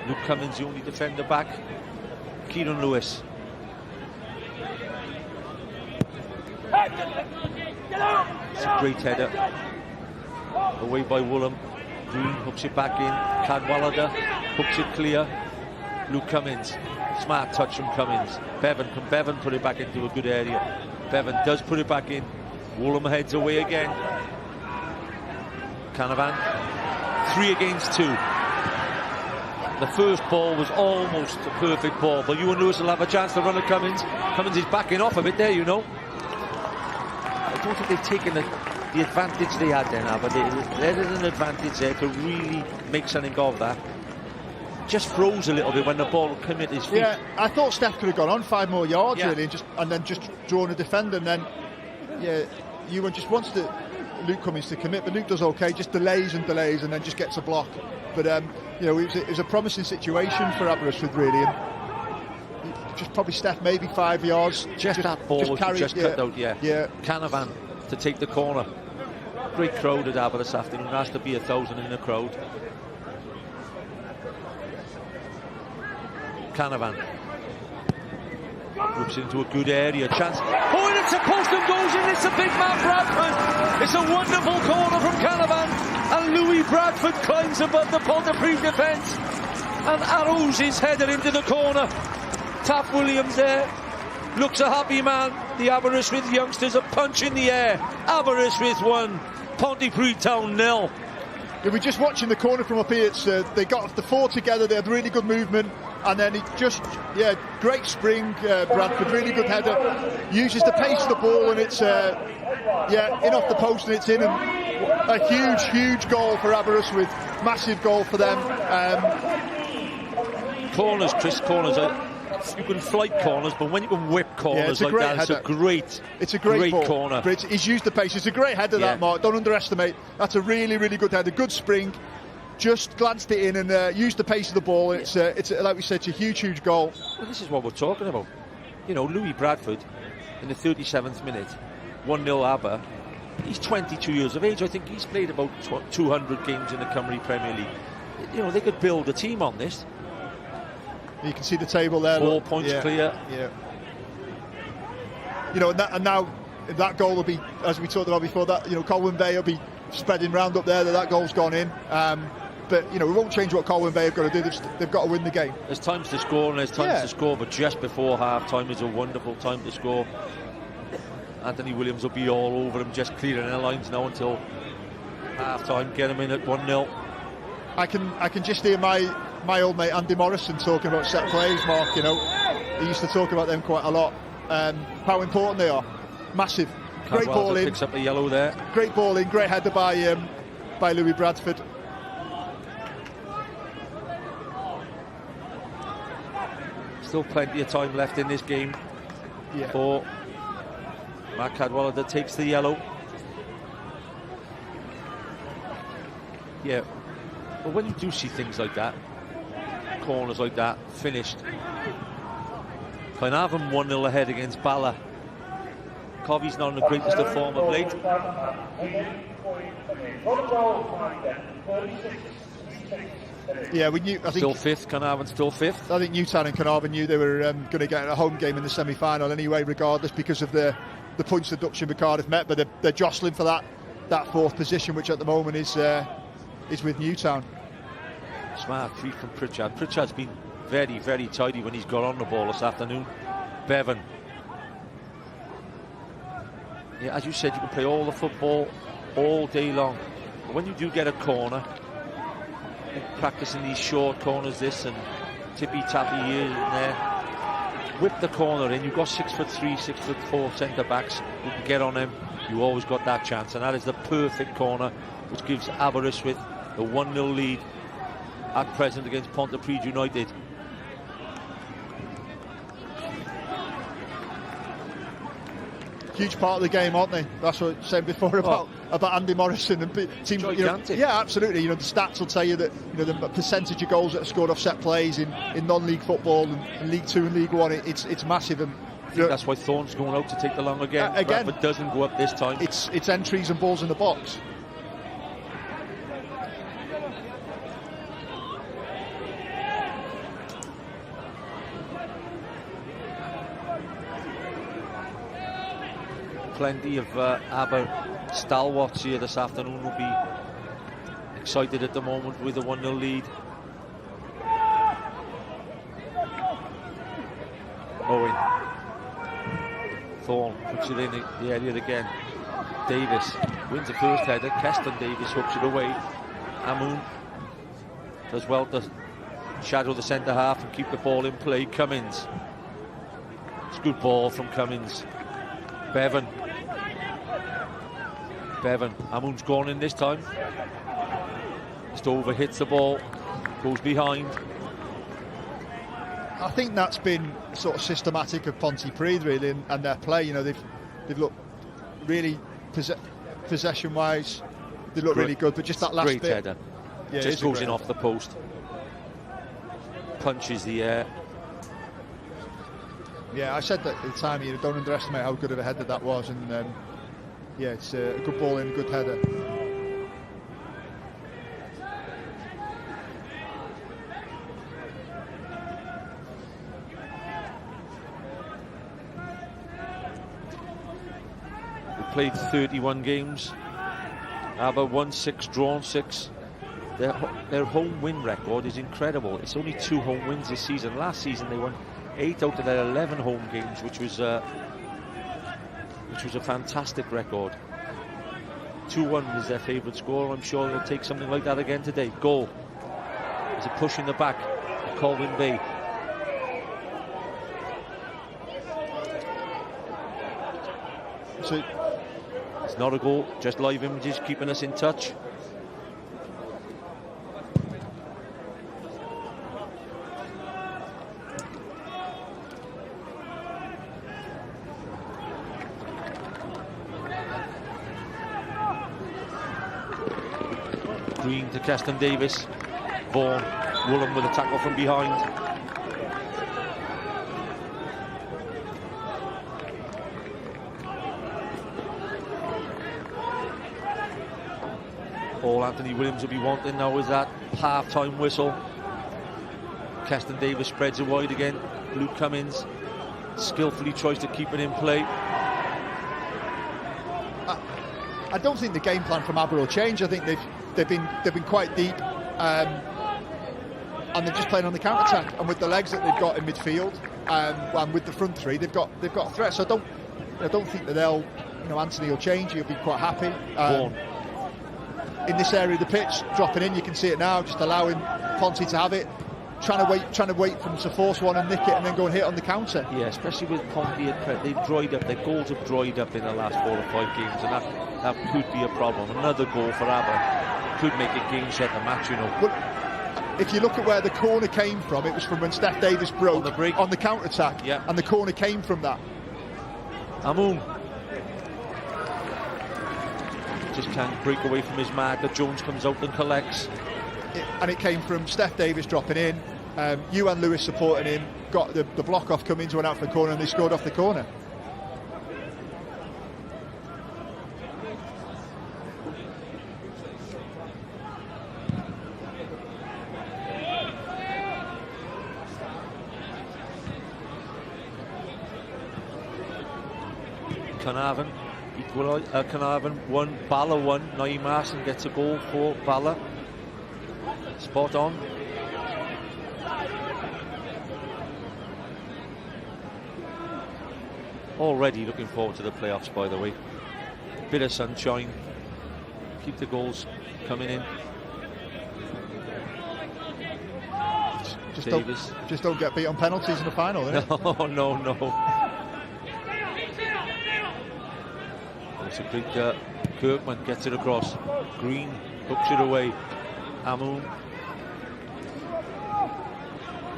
Luke Cummins, the only defender back. Kieran Lewis. It's a great header. away by Woolham. Green hooks it back in. Cadwallader hooks it clear. Luke Cummins, smart touch from Cummins. Bevan, can Bevan put it back into a good area? Bevan does put it back in. Woolham heads away again. Canavan, 3 against 2. The first ball was almost a perfect ball, but Ewan Lewis will have a chance to run at Cummins. Cummins is backing off a bit there, you know. I don't think they've taken the advantage they had there now, but there is an advantage there to really make something of that. Just froze a little bit when the ball came at his feet. Yeah, I thought Steph could have gone on 5 more yards really, and then just drawn a defender, and then Ewan just wants Luke Cummins to commit, but Luke does okay, just delays and then just gets a block. But you know, it was a promising situation for Aberystwyth really, and just probably Steph maybe 5 yards. Just that ball was just cut out. Yeah. Canavan to take the corner. Great crowd at Aber this afternoon. There has to be 1,000 in the crowd. Canavan looks into a good area, chance. Oh, and it's a post and goes in. It's a big man, Bradford. It's a wonderful corner from Canavan, and Louis Bradford climbs above the Pontypridd defence and arrows his header into the corner. Taff Williams there looks a happy man. The Aberystwyth youngsters are punching the air. Aberystwyth 1, Pontypridd Town 0. Yeah, we're just watching the corner from up here. It's, they got the 4 together, they had really good movement, and then he just, great spring, Bradford, really good header, uses the pace of the ball, and it's, in off the post, and it's in, and a huge goal for Aberystwyth, massive goal for them. Corners, Chris, corners, you can flight corners, but when you can whip corners like that, it's a great corner. But he's used the pace. It's a great header, that, Mark. Don't underestimate. That's a really good header. Good spring. Just glanced it in and used the pace of the ball. It's like we said, it's a huge goal. Well, this is what we're talking about. You know, Louis Bradford in the 37th minute, 1-0 Aber. He's 22 years of age. I think he's played about 200 games in the Cymru Premier League. You know, they could build a team on this. You can see the table there. 4 points clear. Yeah. You know, and now that goal will be, as we talked about before, that, you know, Colwyn Bay will be spreading round up there that goal's gone in. But, you know, we won't change what Colwyn Bay have got to do. They've got to win the game. There's times to score and there's times to score, but just before half-time is a wonderful time to score. Anthony Williams will be all over him, just clearing their lines now until half-time. Get him in at 1-0. I can just hear my old mate Andy Morrison talking about set plays, Mark. You know, he used to talk about them quite a lot. How important they are. Massive. Great ball in. Picks up the yellow there. Great ball in. Great header by Louis Bradford. Still plenty of time left in this game for Matt Cadwallader takes the yellow. Yeah, but when you do see things like that, corners like that, finished. Clynavon 1-0 ahead against Bala. Covey's not in the greatest of form of late. Yeah, we knew. I think still fifth. Carnarvon still fifth. I think Newtown and Carnarvon knew they were going to get a home game in the semi-final anyway, regardless, because of the points deduction with Cardiff Met. But they're jostling for that fourth position, which at the moment is with Newtown. Smart free from Pritchard. Pritchard's been very tidy when he's got on the ball this afternoon. Bevan. Yeah, as you said, you can play all the football all day long. But when you do get a corner, practicing these short corners, this and tippy-tappy here and there, whip the corner in. You've got 6'3", 6'4" centre backs who can get on them. You always got that chance, and that is the perfect corner, which gives Aberystwyth the 1-0 lead at present against Pontypridd United. Huge part of the game, aren't they? That's what I was saying before about Andy Morrison and teams. You know, yeah, absolutely. You know, the stats will tell you that, you know, the percentage of goals that are scored off set plays in non-league football and League 2 and League 1, it's massive. And I think that's why Thorne's going out to take the long again. Bradford doesn't go up this time. It's entries and balls in the box. Plenty of Aber stalwarts here this afternoon will be excited at the moment with a 1-0 lead. Owen. Thorne puts it in the area again. Davis wins the first header. Keston Davis hooks it away. Amoun does well to shadow the centre half and keep the ball in play. Cummins. It's a good ball from Cummins. Bevan. Amoun's gone in this time. Stover hits the ball, goes behind. I think that's been sort of systematic of Pontypridd really, and their play. You know, they've looked really possession-wise. They look really good, but just that last great bit. Header. Yeah, just goes in off the post. Punches the air. Yeah, I said that at the time. You don't underestimate how good of a header that was, and yeah, it's a good ball in, good header. Played 31 games. Aber won 6, drawn 6. Their home win record is incredible. It's only 2 home wins this season. Last season they won 8 out of their 11 home games, which was a fantastic record. 2-1 is their favourite score. I'm sure they'll take something like that again today. Goal. There's a push in the back. Colwyn Bay. So it's not a goal, just live images keeping us in touch. Green to Keston Davis. Vaughan, Woolen with a tackle from behind. All Anthony Williams will be wanting now is that half-time whistle. Keston Davis spreads it wide again. Luke Cummins skillfully tries to keep it in play. I don't think the game plan from Aber will change. I think they've been quite deep, and they're just playing on the counter attack. And with the legs that they've got in midfield, and with the front three, they've got a threat. So I don't think that they'll, Anthony will change. He'll be quite happy. In this area of the pitch, dropping in, you can see it now, just allowing Ponty to have it, trying to wait for them to force one and nick it and then go and hit on the counter. Yeah, especially with Ponty and Pret, they've dried up, their goals have dried up in the last 4 or 5 games, and that could be a problem. Another goal for Aber could make it game set the match, Well, if you look at where the corner came from, it was from when Steph Davis broke on the counter attack, and the corner came from that. Amoun just can't break away from his marker. Jones comes out and collects. And it came from Steph Davis dropping in, Ewan Lewis supporting him, got the block off, Cummins went out for the corner, and they scored off the corner. Carnarvon Carnarvon 1, Bala 1. Naeem Marson gets a goal for Bala. Spot on. Already looking forward to the playoffs, by the way. Bit of sunshine. Keep the goals coming in. Just don't get beat on penalties in the final, innit? No. It's a great Kirkman gets it across. Green hooks it away. Amoun.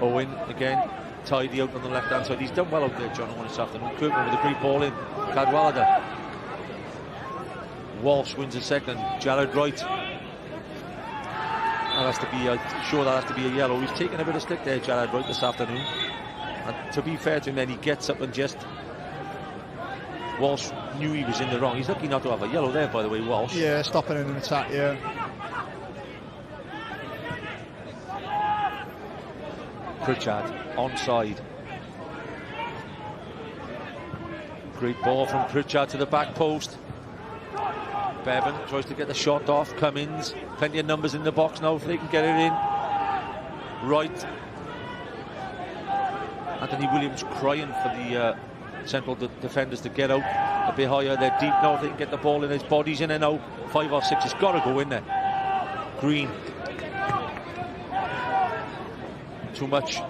Owen again, tidy out on the left hand side. He's done well out there, John, this afternoon. Kirkman with a great ball in. Cadwallader. Walsh wins a second. Jared Wright. That has to be, sure that has to be a yellow. He's taken a bit of stick there, Jared Wright, this afternoon. And to be fair to him, then he gets up and just. Walsh knew he was in the wrong. He's lucky not to have a yellow there, by the way, Walsh. Yeah, stopping in an attack, yeah. Pritchard onside. Great ball from Pritchard to the back post. Bevan tries to get the shot off. Cummins, plenty of numbers in the box now if they can get it in. Right. Anthony Williams crying for the central defenders to get out a bit higher. They're deep now. If they can get the ball in, his body's in and out. 5 or 6 has got to go in there. Green. Too much.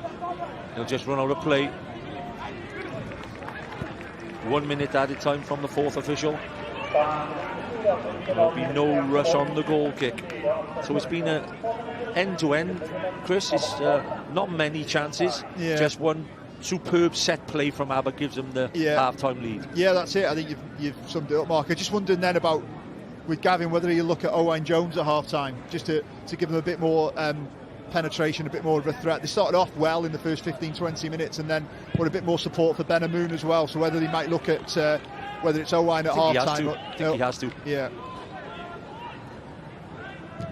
He'll just run out of play. 1 minute added time from the 4th official. There'll be no rush on the goal kick. So it's been a end-to-end. Chris, it's not many chances. Yeah. Just one superb set play from Aber gives them the half-time lead. Yeah, that's it. I think you've summed it up, Mark. I just wondered then about, with Gavin, whether you look at Owain Jones at half-time, just to give them a bit more penetration, a bit more of a threat. They started off well in the first 15-20 minutes and then want a bit more support for Ben Amoun as well. So whether they might look at whether it's Owain at half-time. I think he has to. Yeah.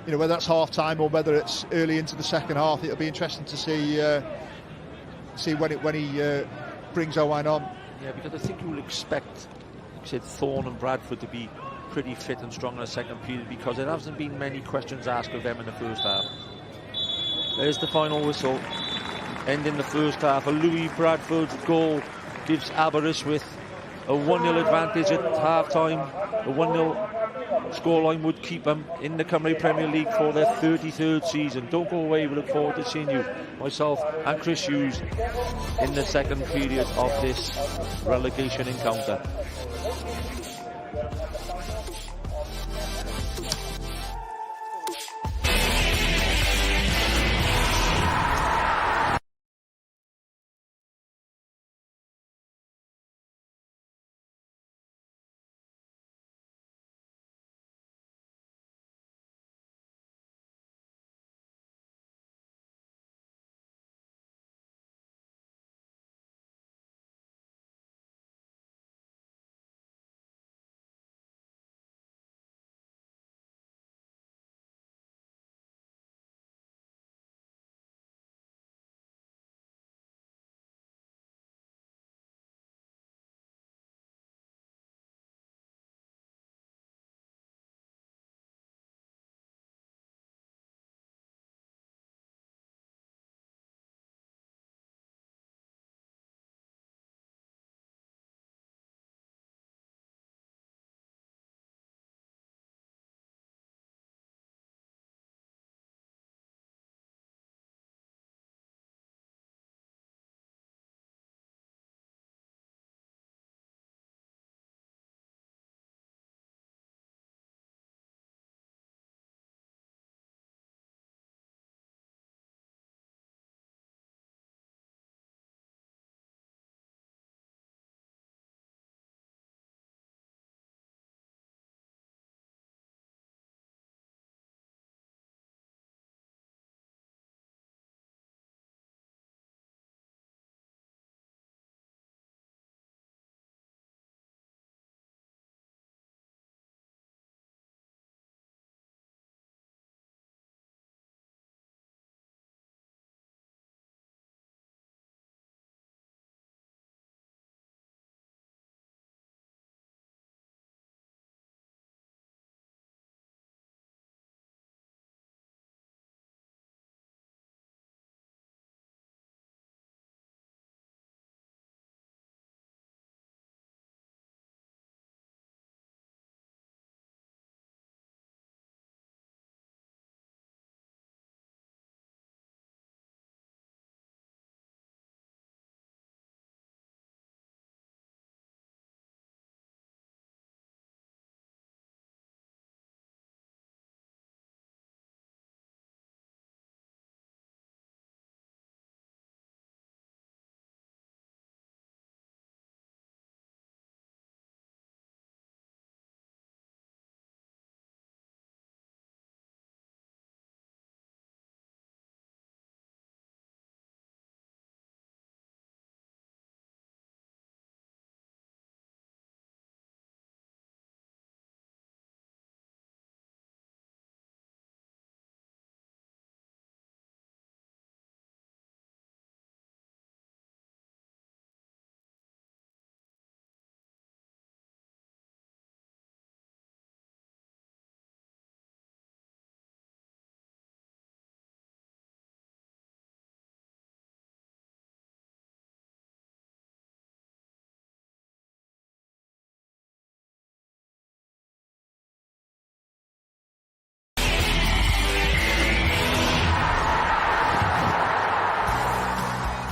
You know, whether that's half-time or whether it's early into the second half, it'll be interesting to see when he brings Owain on. Yeah, because I think you will expect, like I said, Thorne and Bradford to be pretty fit and strong in the second period, because there hasn't been many questions asked of them in the first half. There's the final whistle, ending the first half. A Louis Bradford goal gives Aberystwyth a 1-0 advantage at half-time. The 1-0 scoreline would keep them in the Cymru Premier League for their 33rd season. Don't go away, we look forward to seeing you, myself and Chris Hughes, in the second period of this relegation encounter.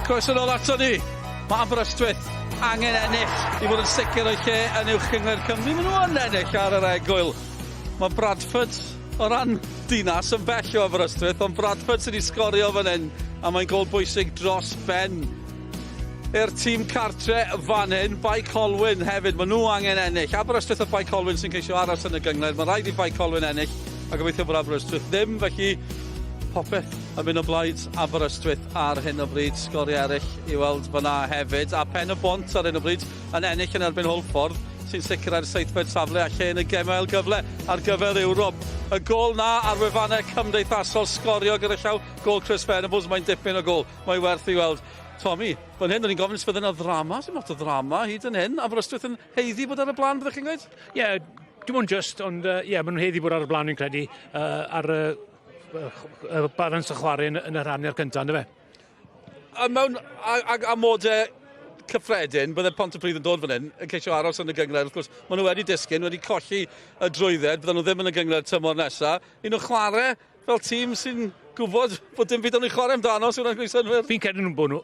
Croeso nôl ato ni. Mae Aberystwyth angen ennill i fod yn sicr o'i lle yn uwch gyngor Cymru. Maen nhw yn ennill ar yr egwyl. Mae Bradford o ran dinas yn bell o Aberystwyth, ond Bradford sydd wedi sgorio fan hyn, a mae'n gol bwysig dros ben i'r tîm cartre fan hyn. Bai Colwyn hefyd, maen nhw angen ennill. Aberystwyth a Bai Colwyn sy'n ceisio aros yn y gyngor. Mae'n rhaid i Bai Colwyn ennill, a gobeithio bod Aberystwyth ddim, felly popeth yn mynd o blaid Aberystwyth ar hyn o bryd. Sgori eraill i weld fyna hefyd, a Pen-y-bont ar hyn o bryd yn ennill yn erbyn Holffordd, sy'n sicrhau'r seithfed safle a lle yn y gemau gyfle ar gyfer Ewrop. Y gol na ar wefannau cymdeithasol, sgorio gyda llaw gol Chris Venables, mae'n dipyn o gol, mae'n werth i weld. Tommy, fan hyn, o'n i'n gofyn fydd yna ddrama, sy'n lot o ddrama hyd yn hyn. Aberystwyth yn heiddi bod ar y blaen, byddwch chi'n gweud? Ie, dim ond just, ond ie, maen nhw'n heiddi bod ar y blaen, fi'n credu, ar y balans y chwarae yn y rhannu'r cyntaf, ynddo fe? Mewn amodau cyffredin, bydde Pontypridd yn dod fan hyn, yn ceisio aros yn y gyngor. Wrth gwrs, maen nhw wedi disgyn, wedi colli y drwydded, bydden nhw ddim yn y gyngor tymor nesaf. Un nhw chwarae fel tîm sy'n gwybod bod dim byd o'n i chwarae amdano, sy'n rhaid i synwyr. Fi'n credu nhw'n bod nhw.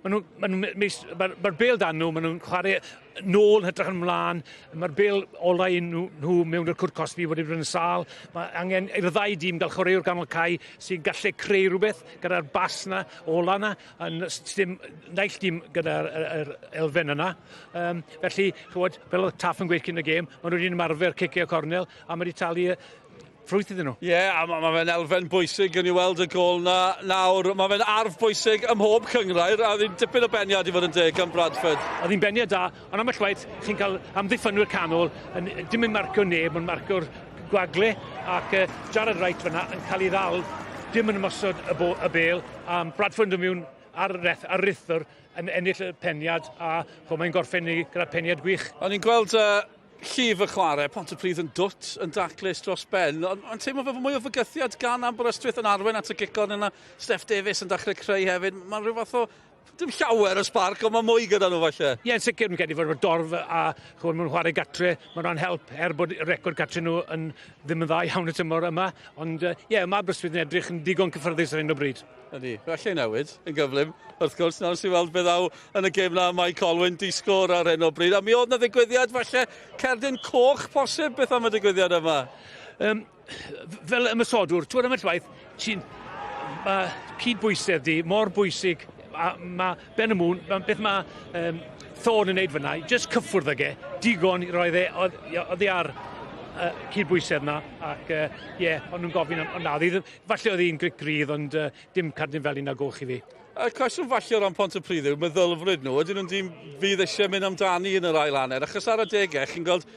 Mae'r bêl dan nhw, maen nhw'n chwarae nôl hytrach yn ymlaen. Mae'r bêl olau nhw mewn i'r cwrt Cosby wedi bod yn sâl. Mae angen i'r ddau dîm gael chwaraewr ganol cae sy'n gallu creu rhywbeth gyda'r bas na, ola na, naill dîm gyda'r elfen yna. Felly, chwod, fel oedd Taff yn gweud cyn y gêm, maen nhw wedi'n ymarfer cicio cornel, a mae wedi talu ffrwyth iddyn nhw. Ie, a mae fe'n elfen bwysig yn i weld y gol na nawr. Mae fe'n arf bwysig ym mhob cyngrair, a ddim dipyn o beniad i fod yn deg am Bradford. Oedd hi'n beniad da, ond am y llwaith, chi'n cael amddiffynwyr canol, dim yn marcio neb, ond marcio'r gwagle, ac Jared Wright fyna yn cael ei ddal, dim yn ymosod y bêl, a Bradford yn mewn ar rythwr yn ennill y peniad, a mae'n gorffen ni gyda peniad gwych. O'n i'n gweld llif y chwarae, Pontypridd yn dwt, yn daclus dros ben, ond teimlo fe mwy o fygythiad gan Aberystwyth yn arwen at y gicon yna. Steph Davies yn dechrau creu hefyd. Mae'n rhyw fath o, dim llawer o sbarc, ond mae mwy gyda nhw falle. Ie, yn sicr yn credu fod y dorf a mae'n chwarae gatre, mae'n rhan help bod y record gatre nhw yn ddim yn dda iawn y tymor yma, ond ie, mae Aberystwyth yn edrych yn digon cyffyrddus ar hyn o bryd. Ydy, falle newid yn gyflym, wrth gwrs, nawr sy'n weld beth aw yn y gêm na mae Colwyn di sgôr ar hyn o bryd. A mi oedd na ddigwyddiad falle cerdyn coch posib beth am y digwyddiad yma? Fel ymysodwr, twyd am y llwaith, mae cydbwysedd di, mor bwysig, mae Ben y Mwn, beth mae Thorn yn neud fyna, just cyffwrdd ag digon i roedd oedd ar cydbwysedd yna, ac ie, ond nhw'n gofyn am nawr. Falle oedd hi'n grydd, ond dim cardyn fel un a goch i fi. Y cwestiwn falle o ran Pontypridd yw, meddylfryd nhw, ydyn nhw'n dim fydd eisiau mynd amdani yn yr ail hanner, achos ar y degau, chi'n gweld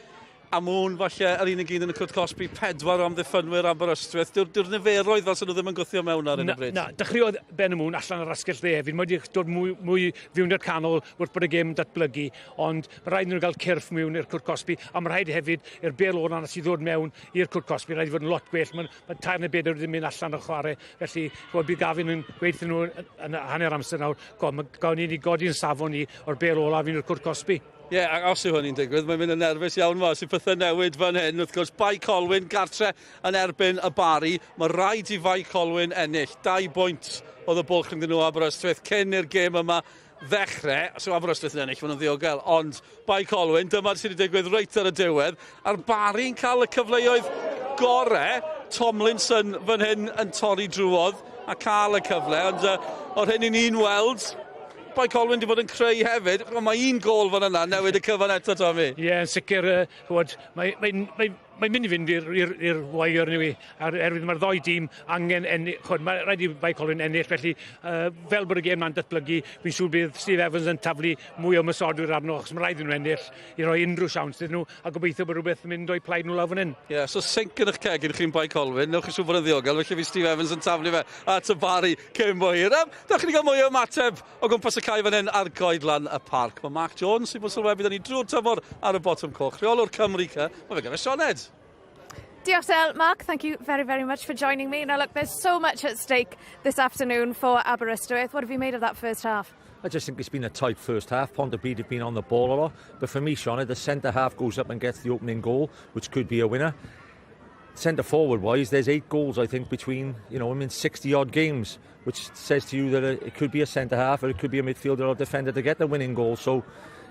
Amwn falle yr unig un yn y cwrt Cosby, 4 am ddiffynwyr Aberystwyth. Dyw'r niferoedd fel sy'n nhw ddim yn gwythio mewn ar hyn o bryd. Na, dechreuodd Ben y Mwn allan ar asgell dde. Fi'n wedi dod mwy fiwnio'r canol wrth bod y gêm datblygu, ond mae rhaid nhw'n cael cyrff mewn i'r cwrt Cosby, a mae rhaid hefyd i'r bêl o'r sydd ddod mewn i'r cwrt Cosby. Rhaid i fod yn lot gwell. Mae 2 neu 4 wedi mynd allan o'r chwarae, felly bydd Gafin yn gweithio nhw yn hanner amser nawr. Gawn ni godi'n safon ni o'r bêl olaf i'r cwrt Cosby. Ie, os yw hynny'n digwydd, mae'n mynd yn nerfus iawn fo, sy'n pethau newid fan hyn. Wrth gwrs, Bai Colwyn, gartre yn erbyn y Bari. Mae rhaid i Bai Colwyn ennill. 2 bwynt oedd y bwlch yn nhw Aberystwyth cyn i'r gêm yma ddechrau. So Aberystwyth yn ennill, maen nhw'n ddiogel. Ond Bai Colwyn, dyma sydd wedi digwydd reit ar y diwedd. A'r Bari'n cael y cyfleoedd gorau. Tomlinson fan hyn yn torri drwodd a cael y cyfle. Ond o'r hyn i ni'n weld, Bai Colwyn wedi bod yn creu hefyd, ond mae un gol fan yna, newid y cyfan eto, Tommy. Ie, yn sicr, mae'n mynd i fynd i'r wair ni, erwydd mae'r ddoi dîm angen ennill, mae rhaid i Bai Colwyn ennill, felly fel bod y gêm na'n datblygu, fi'n siŵr bydd Steve Evans yn taflu mwy o ymysodwyr arno, achos mae rhaid i nhw ennill i roi unrhyw siawns iddyn nhw, a gobeithio bod rhywbeth yn mynd o'i plaid nhw lawr fan hyn. Ie, so sync yn eich cegin chi'n Bai Colwyn, newch chi siŵr bod yn ddiogel, felly fi Steve Evans yn taflu fe at y Bari cyn bo hir. Da chi wedi cael mwy o ymateb o gwmpas y cae fan hyn ar goedlan y parc. Mae Mark Jones sy'n bod sylwebu da ni drwy'r tymor ar y bottom coch. Rheolwr Cymru, mae fe gyda Sioned. Diolch, Mark. Thank you very, very much for joining me. Now, look, there's so much at stake this afternoon for Aberystwyth. What have you made of that first half? I just think it's been a tight first half. Pontypridd have been on the ball a lot. But for me, Shauna, the centre half goes up and gets the opening goal, which could be a winner. centre forward wise, there's 8 goals I think between 60 odd games, which says to you that it could be a centre half or it could be a midfielder or defender to get the winning goal. So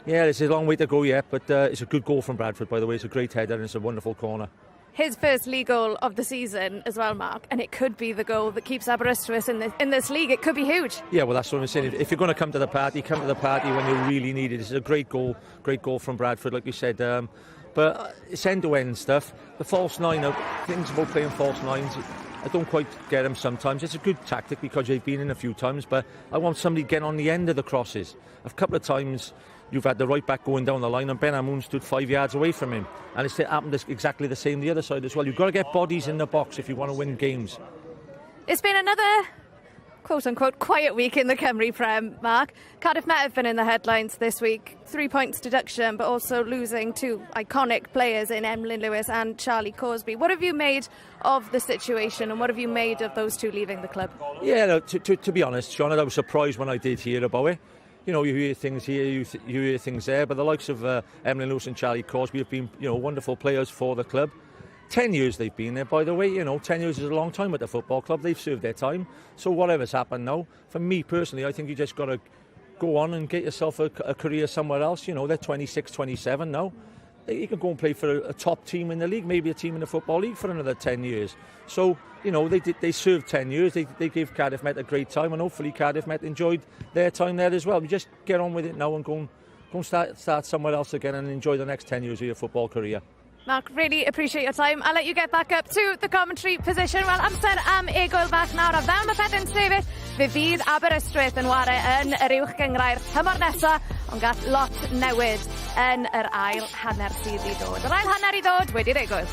yeah, it's a long way to go yet, but it's a good goal from Bradford, by the way. It's a great header and it's a wonderful corner. His first league goal of the season as well, Mark, and it could be the goal that keeps Aberystwyth in this league. It could be huge. Yeah, well, that's what I'm saying. If you're going to come to the party when you really need it. It's a great goal from Bradford, like you said. But it's end-to-end stuff. The false nine, things about playing false nines, I don't quite get them sometimes. It's a good tactic because you've been in a few times, but I want somebody to get on the end of the crosses. A couple of times you've had the right back going down the line and Ben Amoun stood 5 yards away from him. And it's happened exactly the same the other side as well. You've got to get bodies in the box if you want to win games. It's been another quote-unquote quiet week in the Cymru Prem, Mark. Cardiff Met have been in the headlines this week. 3 points deduction, but also losing 2 iconic players in Emlyn Lewis and Charlie Cosby. What have you made of the situation and what have you made of those 2 leaving the club? Yeah, no, to be honest, Sean, I was surprised when I did hear about it. You hear things here, you hear things there, but the likes of Emlyn Lewis and Charlie Cosby have been, wonderful players for the club. 10 years they've been there, by the way. 10 years is a long time at the football club. They've served their time. So whatever's happened now, for me personally, I think you just got to go on and get yourself a career somewhere else. They're 26, 27 now. You can go and play for a top team in the league, maybe a team in the Football League for another 10 years. So, they served 10 years. They gave Cardiff Met a great time, and hopefully Cardiff Met enjoyed their time there as well. You just get on with it now and go and start somewhere else again and enjoy the next 10 years of your football career. Mark, really appreciate your time. I'll let you get back up to the commentary position. Wel, amser am egwyl bach nawr, a fel mae pethau'n sefyll, fe fydd Aberystwyth yn ware yn yr uwch gyngrair tymor nesa, ond gall lot newid yn yr ail hanner sydd i ddod. Yr ail hanner i ddod wedi ddigwydd.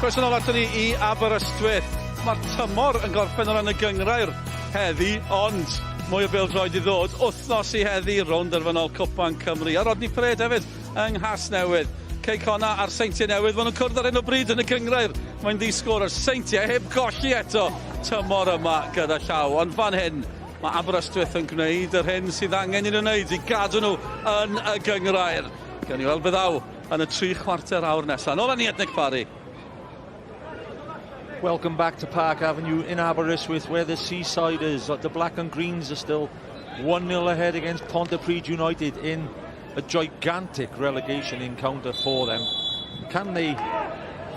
Croeso nôl ato ni I Aberystwyth. Mae'r tymor yn gorffen o ran y gyngrair heddi, ond mwy o bêl-droed I ddod. Wythnos I heddi rownd derfynol Cwpan Cymru. A Rodney Pred hefyd yng Nghas Newydd. Cei Conna a'r Seintiau Newydd, maen nhw'n cwrdd ar hyn o bryd yn y gyngrair. Mae'n ddisgwr y Seintiau heb golli eto tymor yma gyda llaw. Ond fan hyn, mae Aberystwyth yn gwneud yr hyn sydd angen I nhw wneud I gadw nhw yn y gyngrair. Gan I weld byddaw yn y 3 chwarter awr nesaf. Nôl â ni Ednic Parry. Welcome back to Park Avenue in Aberystwyth, where the Seasiders, the black and greens, are still 1-0 ahead against Pontypridd United in a gigantic relegation encounter for them. Can they,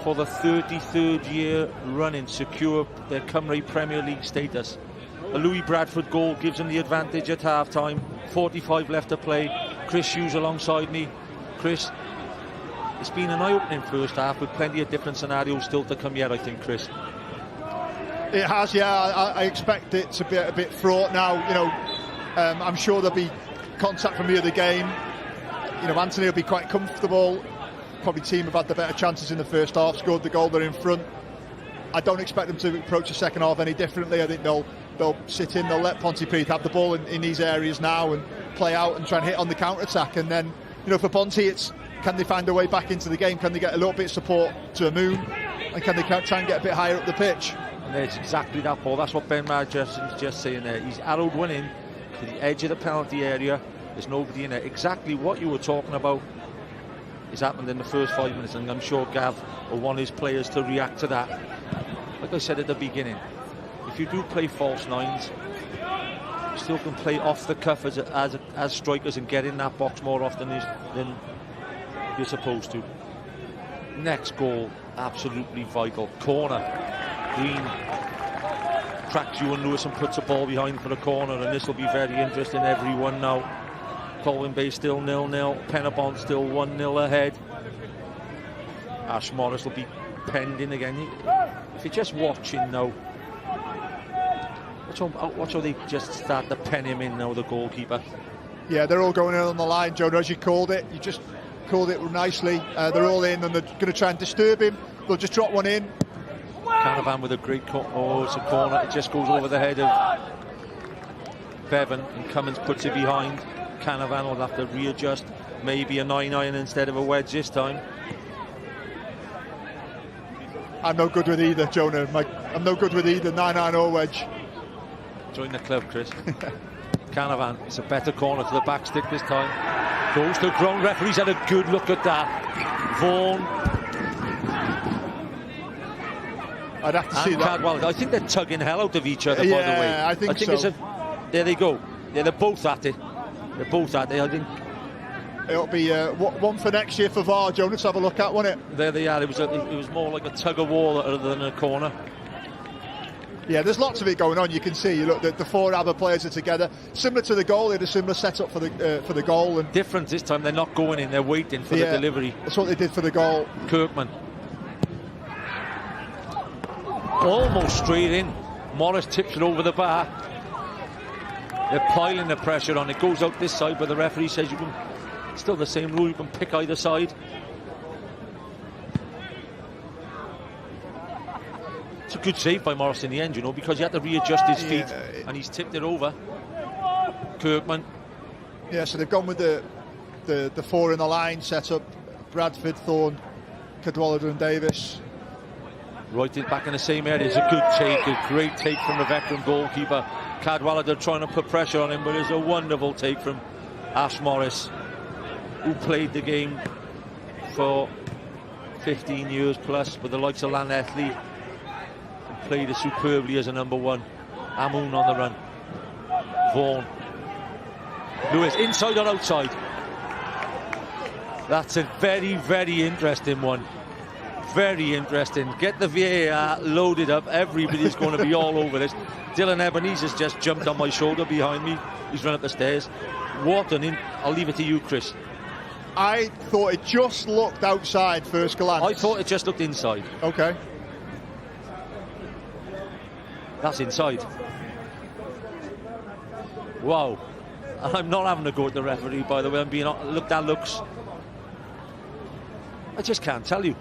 for the 33rd year running, secure their Cymru Premier League status? A Louis Bradford goal gives them the advantage at half-time. 45 left to play. Chris Hughes alongside me. Chris, it's been an eye-opening first half with plenty of different scenarios still to come yet, I think, Chris. It has, yeah. I expect it to be a bit fraught now. You know, I'm sure there'll be contact from the other game. You know, Anthony will be quite comfortable. Probably team have had the better chances in the first half, scored the goal, they're in front. I don't expect them to approach the second half any differently. I think they'll sit in, they'll let Pontypridd have the ball in these areas now and play out and try and hit on the counter-attack. And then, you know, for Ponty, it's can they find a way back into the game? Can they get a little bit of support to a moon? And can they try and get a bit higher up the pitch? And it's exactly that, Paul. That's what Ben Madgerson's just saying there. He's arrowed one in to the edge of the penalty area. There's nobody in there. Exactly what you were talking about has happened in the first 5 minutes, and I'm sure Gav will want his players to react to that. Like I said at the beginning, if you do play false nines, you still can play off the cuff as strikers and get in that box more often than you're supposed to. Next goal, absolutely vital. Corner. Green tracks you and Lewis and puts the ball behind for the corner, and this will be very interesting. Everyone now. Colwyn Bay still 0-0. Pen-y-bont still 1-0 ahead. Ash Morris will be penned in again. If you're just watching now, watch how they just start to pen him in now, the goalkeeper. Yeah, they're all going in on the line, Joe, as you called it. You just called it nicely. They're all in and they're going to try and disturb him. They'll just drop one in. Canavan with a great it's a corner. It just goes over the head of Bevan, and Cummins puts it behind. Canavan will have to readjust. Maybe a 9-iron instead of a wedge this time. I'm no good with either, Jonah. I'm no good with either 9-iron or wedge. Join the club, Chris. Canavan, it's a better corner to the back stick this time. Goes to the ground. Referee's had a good look at that. Vaughan. I'd have to see that. Cadwell. I think they're tugging hell out of each other, by the way. I think so. There they go. Yeah, they're both at it. They're both at it, I think. It'll be one for next year for VAR, Joe. Let's have a look at, won't it? There they are. It was more like a tug-of-war rather than a corner. Yeah, there's lots of it going on. You can see. You look, the 4 other players are together. Similar to the goal, they had a similar setup for the goal. And different this time. They're not going in. They're waiting for the delivery. That's what they did for the goal. Kirkman. Almost straight in. Morris tips it over the bar. They're piling the pressure on. It goes out this side, but the referee says you can. Still the same rule. You can pick either side. It's a good save by Morris in the end, you know, because he had to readjust his feet, and he's tipped it over. Kirkman. Yeah, so they've gone with the 4 in the line setup. Bradford, Thorne, Cadwallader and Davis. Right back in the same area. It's a good take, a great take from the veteran goalkeeper. Cadwallader trying to put pressure on him, but it's a wonderful take from Ash Morris, who played the game for 15 years plus with the likes of Llanelli, and played it superbly as a number 1. Amoun on the run. Vaughan. Lewis, inside or outside? That's a very, very interesting one. Very interesting. Get the VAR loaded up. Everybody's going to be all over this. Dylan Ebenezer's just jumped on my shoulder behind me. He's run up the stairs. What an I'll leave it to you, Chris. I thought it just looked outside first glance. I thought it just looked inside. Okay. That's inside. Wow. I'm not having a go at the referee, by the way. I'm being look. That looks. I just can't tell you.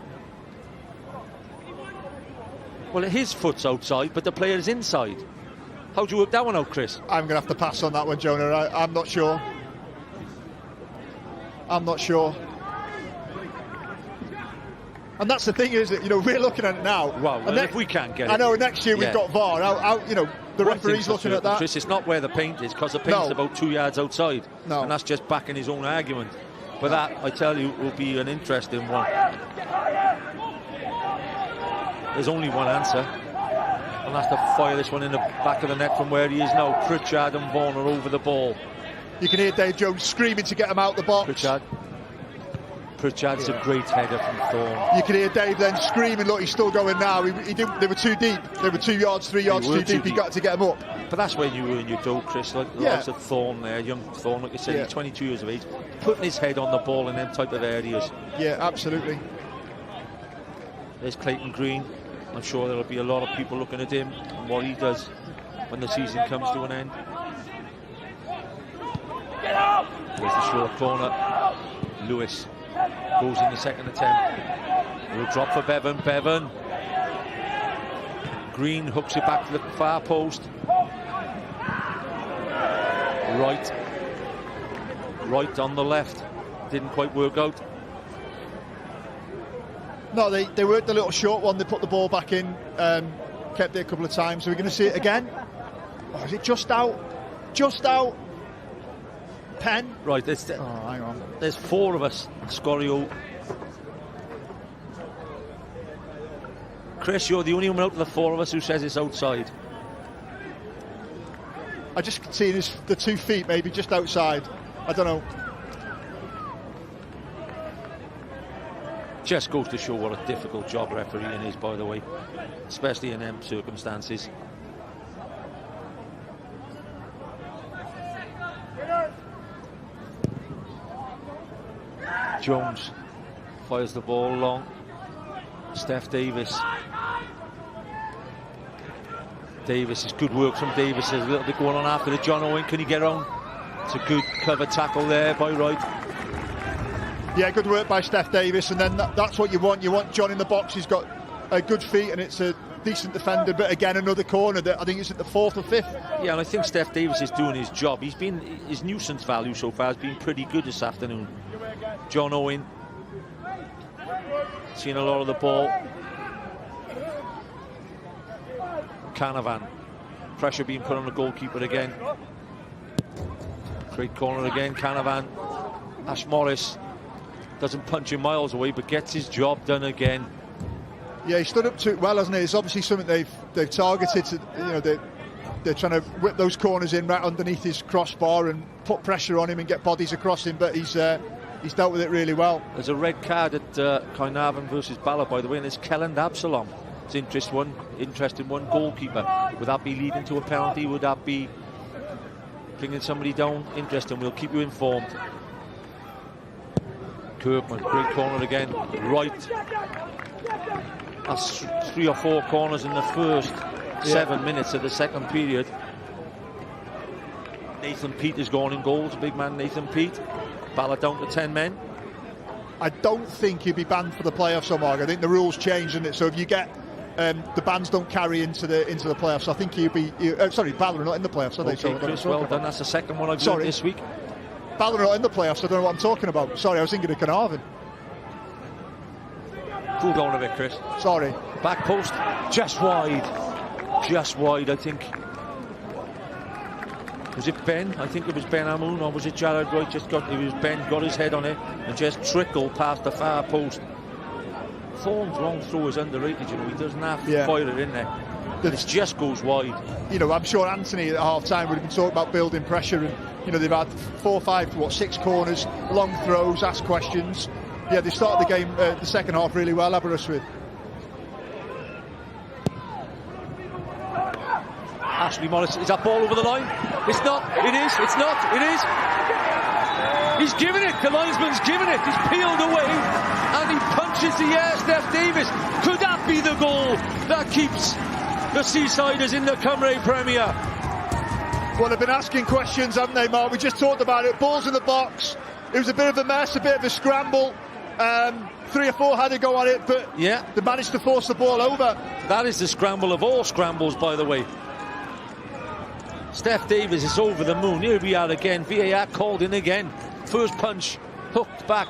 Well, his foot's outside, but the player's inside. How do you work that one out, Chris? I'm going to have to pass on that one, Jonah. I'm not sure. I'm not sure. And that's the thing, is that, you know, we're looking at it now. Well, and if we can't get it. I know, next year we've got VAR. You know, the referee's looking at that. Chris, it's not where the paint is, because the paint's about 2 yards outside. No. And that's just backing his own argument. But that, I tell you, will be an interesting one. There's only one answer, and that's to fire this one in the back of the net from where he is now. Pritchard and Vaughan are over the ball. You can hear Dave Jones screaming to get him out the box. Pritchard's a great header from Thorne. You can hear Dave then screaming, look, he's still going now. He didn't, they were too deep. They were 2 yards, 3 yards too deep. He got to get him up. But that's where you earn your dough, Chris. Like the likes of Thorne there, young Thorne, like you said, he's 22 years of age, putting his head on the ball in them type of areas. Yeah, absolutely. There's Clayton Green. I'm sure there'll be a lot of people looking at him and what he does when the season comes to an end. There's the short corner. Lewis goes in the second attempt. He'll drop for Bevan. Bevan. Green hooks it back to the far post. Right on the left. Didn't quite work out. No, they worked the little short one. They put the ball back in, kept it a couple of times. Are we going to see it again? Or is it just out? Just out. Pen. Right, hang on. There's 4 of us. Scorio. Chris, you're the only one out of the 4 of us who says it's outside. I just see the 2 feet maybe just outside. I don't know. Just goes to show what a difficult job refereeing is, by the way, especially in them circumstances. Jones fires the ball long. Steph Davis. Davis is good work from Davis. There's a little bit going on after the John Owen. Can he get on? It's a good cover tackle there by Wright. Yeah, good work by Steph Davis, and then that's what you want. You want John in the box. He's got good feet, and it's a decent defender. But again, another corner that I think is at the 4th or 5th. Yeah, and I think Steph Davis is doing his job. His nuisance value so far has been pretty good this afternoon. John Owen seeing a lot of the ball. Canavan, pressure being put on the goalkeeper again. Great corner again. Canavan. Ash Morris doesn't punch him miles away, but gets his job done again. Yeah, he stood up to it well, hasn't he? It's obviously something they've targeted. To, you know, they're trying to whip those corners in right underneath his crossbar and put pressure on him and get bodies across him. But he's dealt with it really well. There's a red card at Carnarvon versus Bala, by the way, and it's Kelland Absalom. It's interesting one. Goalkeeper. Would that be leading to a penalty? Would that be bringing somebody down? Interesting. We'll keep you informed. Kirkman, great corner again. Right. That's 3 or 4 corners in the first 7 minutes of the second period. Nathan Peat is going in goals. Big man Nathan Peat. Balla down to 10 men. I don't think he'll be banned for the playoffs, Mark. I think the rules changed, and so if you get the bans don't carry into the playoffs. I think he'll be. Sorry, Balla are not in the playoffs, are they? Okay, Chris, well done. That's the second one I've learned this week. Balla are not in the playoffs. I don't know what I'm talking about. Sorry, I was thinking of Carnarvon. Cool down a bit, Chris. Sorry. Back post, just wide. Just wide, I think. Was it Ben? I think it was Ben Amoun, or was it Jared Wright? It was Ben, got his head on it and just trickled past the far post. Thorne's long throw is underrated, you know. He doesn't have to fire it in there. It just goes wide. You know, I'm sure Anthony at half-time would have been talking about building pressure, and you know, they've had 4, 5, 6 corners, long throws, asked questions. Yeah, they started the game, the second half really well, Aberystwyth. Ashley Morris, is that ball over the line? It's not, it is, it's not, it is. He's given it, the linesman's given it, he's peeled away, and he punches the air, Steph Davis. Could that be the goal that keeps the Seasiders in the Cymru Premier? Well, they've been asking questions, haven't they, Mark? We just talked about it, balls in the box. It was a bit of a mess, a bit of a scramble. 3 or 4 had to go on it, but yeah, they managed to force the ball over. That is the scramble of all scrambles, by the way. Steph Davis is over the moon. Here we are again. VAR called in again. First punch, hooked back.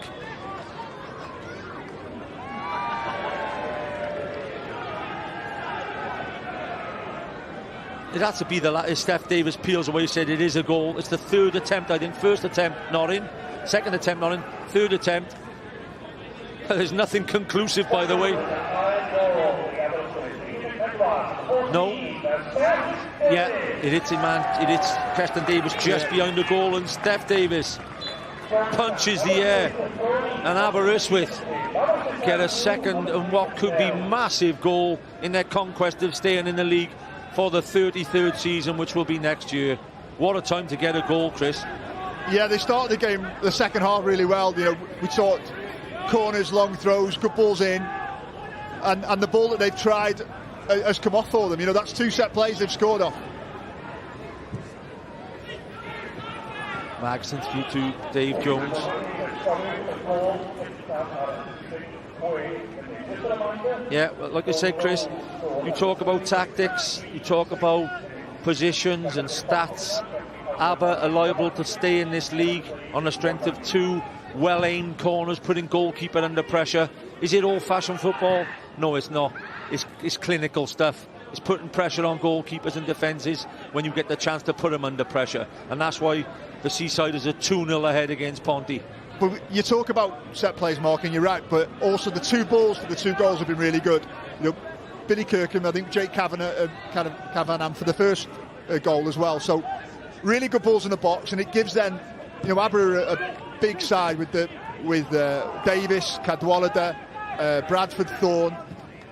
It had to be the Steph Davis peels away, said it is a goal. It's the 3rd attempt, I think. First attempt, not in. Second attempt, not in. 3rd attempt. There's nothing conclusive, by the way. No. Yeah, it hits him, man. It hits Preston Davis just behind the goal, and Steph Davis punches the air. And Aberystwyth get a second and what could be massive goal in their conquest of staying in the league for the 33rd season, which will be next year. What a time to get a goal, Chris. Yeah, they started the game, the second half, really well. You know, we thought corners, long throws, good balls in, and the ball that they've tried has come off for them. You know, that's 2 set plays they've scored off. Magson through to Dave Jones. Yeah, well, like I said, Chris, you talk about tactics, you talk about positions and stats. Aber are liable to stay in this league on the strength of 2 well-aimed corners, putting goalkeeper under pressure. Is it old-fashioned football? No, it's not. It's clinical stuff. It's putting pressure on goalkeepers and defences when you get the chance to put them under pressure. And that's why the Seasiders are 2-0 ahead against Ponty. But you talk about set plays, Mark, and you're right, but also the 2 balls for the 2 goals have been really good. You know, Billy Kirkham, I think Jake Kavanagh for the first goal as well. So really good balls in the box, and it gives them, you know, Aber a big side with Davis, Cadwallader, Bradford, Thorne.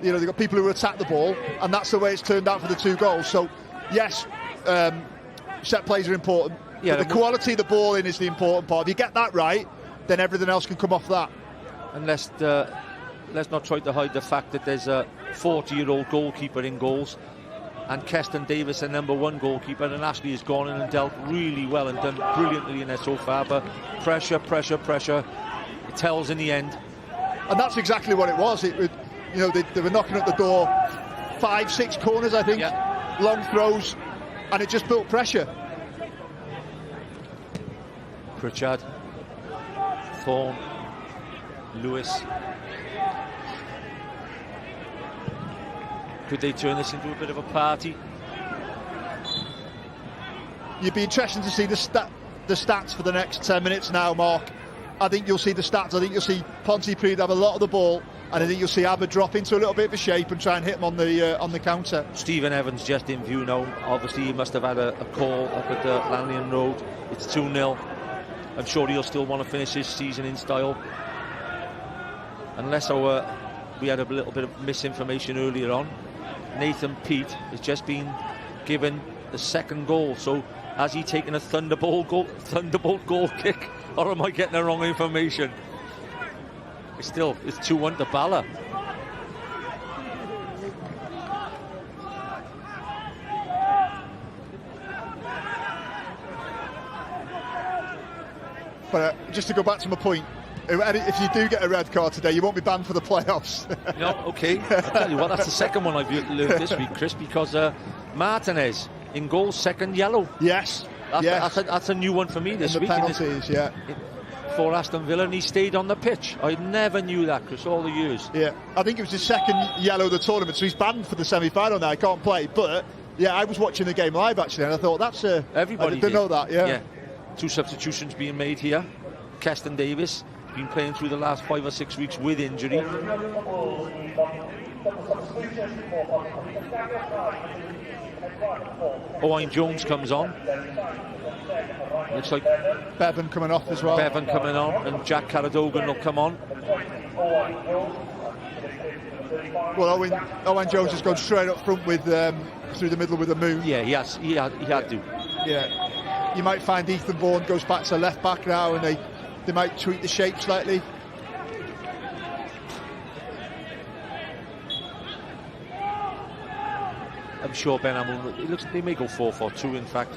You know, they've got people who attack the ball, and that's the way it's turned out for the 2 goals. So yes, set plays are important, but the quality of the ball in is the important part. If you get that right, then everything else can come off that. And let's not try to hide the fact that there's a 40-year-old goalkeeper in goals, and Keston Davis, the #1 goalkeeper, and Ashley has gone in and dealt really well and done brilliantly in there so far. But pressure, it tells in the end. And that's exactly what it was. You know, they were knocking at the door, 5-6 corners, I think, long throws, and it just built pressure. Pritchard, Thorne, Lewis. Could they turn this into a bit of a party? You'd be interested to see the stats for the next 10 minutes now, Mark. I think you'll see the stats. I think you'll see Pontypridd have a lot of the ball, and I think you'll see Aber drop into a little bit of a shape and try and hit him on the counter. Stephen Evans just in view now. Obviously he must have had a call up at the Lannion Road. It's 2-0. I'm sure he'll still want to finish his season in style. Unless we had a little bit of misinformation earlier on. Nathan Pete has just been given the second goal. So has he taken a Thunderbolt goal kick, or am I getting the wrong information? It's 2-1 to Bala. But just to go back to my point, if you do get a red card today, you won't be banned for the playoffs. No, okay. I'll tell you what, that's the second one I've learned this week, Chris, because Martinez in goal, second yellow. Yes. That's a new one for me this week. Penalties, For Aston Villa, and he stayed on the pitch. I never knew that, Chris, all the years. Yeah, I think it was his second yellow of the tournament, so he's banned for the semi-final now. He can't play, but yeah, I was watching the game live actually, and I thought that's everybody I didn't know that. Yeah. 2 substitutions being made here. Keston Davis been playing through the last 5 or 6 weeks with injury. Owain Jones comes on. Looks like Bevan coming off as well. Bevan coming on, and Jack Caradogan will come on. Well, Owain Jones has gone straight up front with through the middle with a move. Yeah, he had to. Yeah, you might find Ethan Vaughan goes back to left back now, and they might tweak the shape slightly. I'm sure Ben Hamill, it looks like they may go 4-4-2 in fact.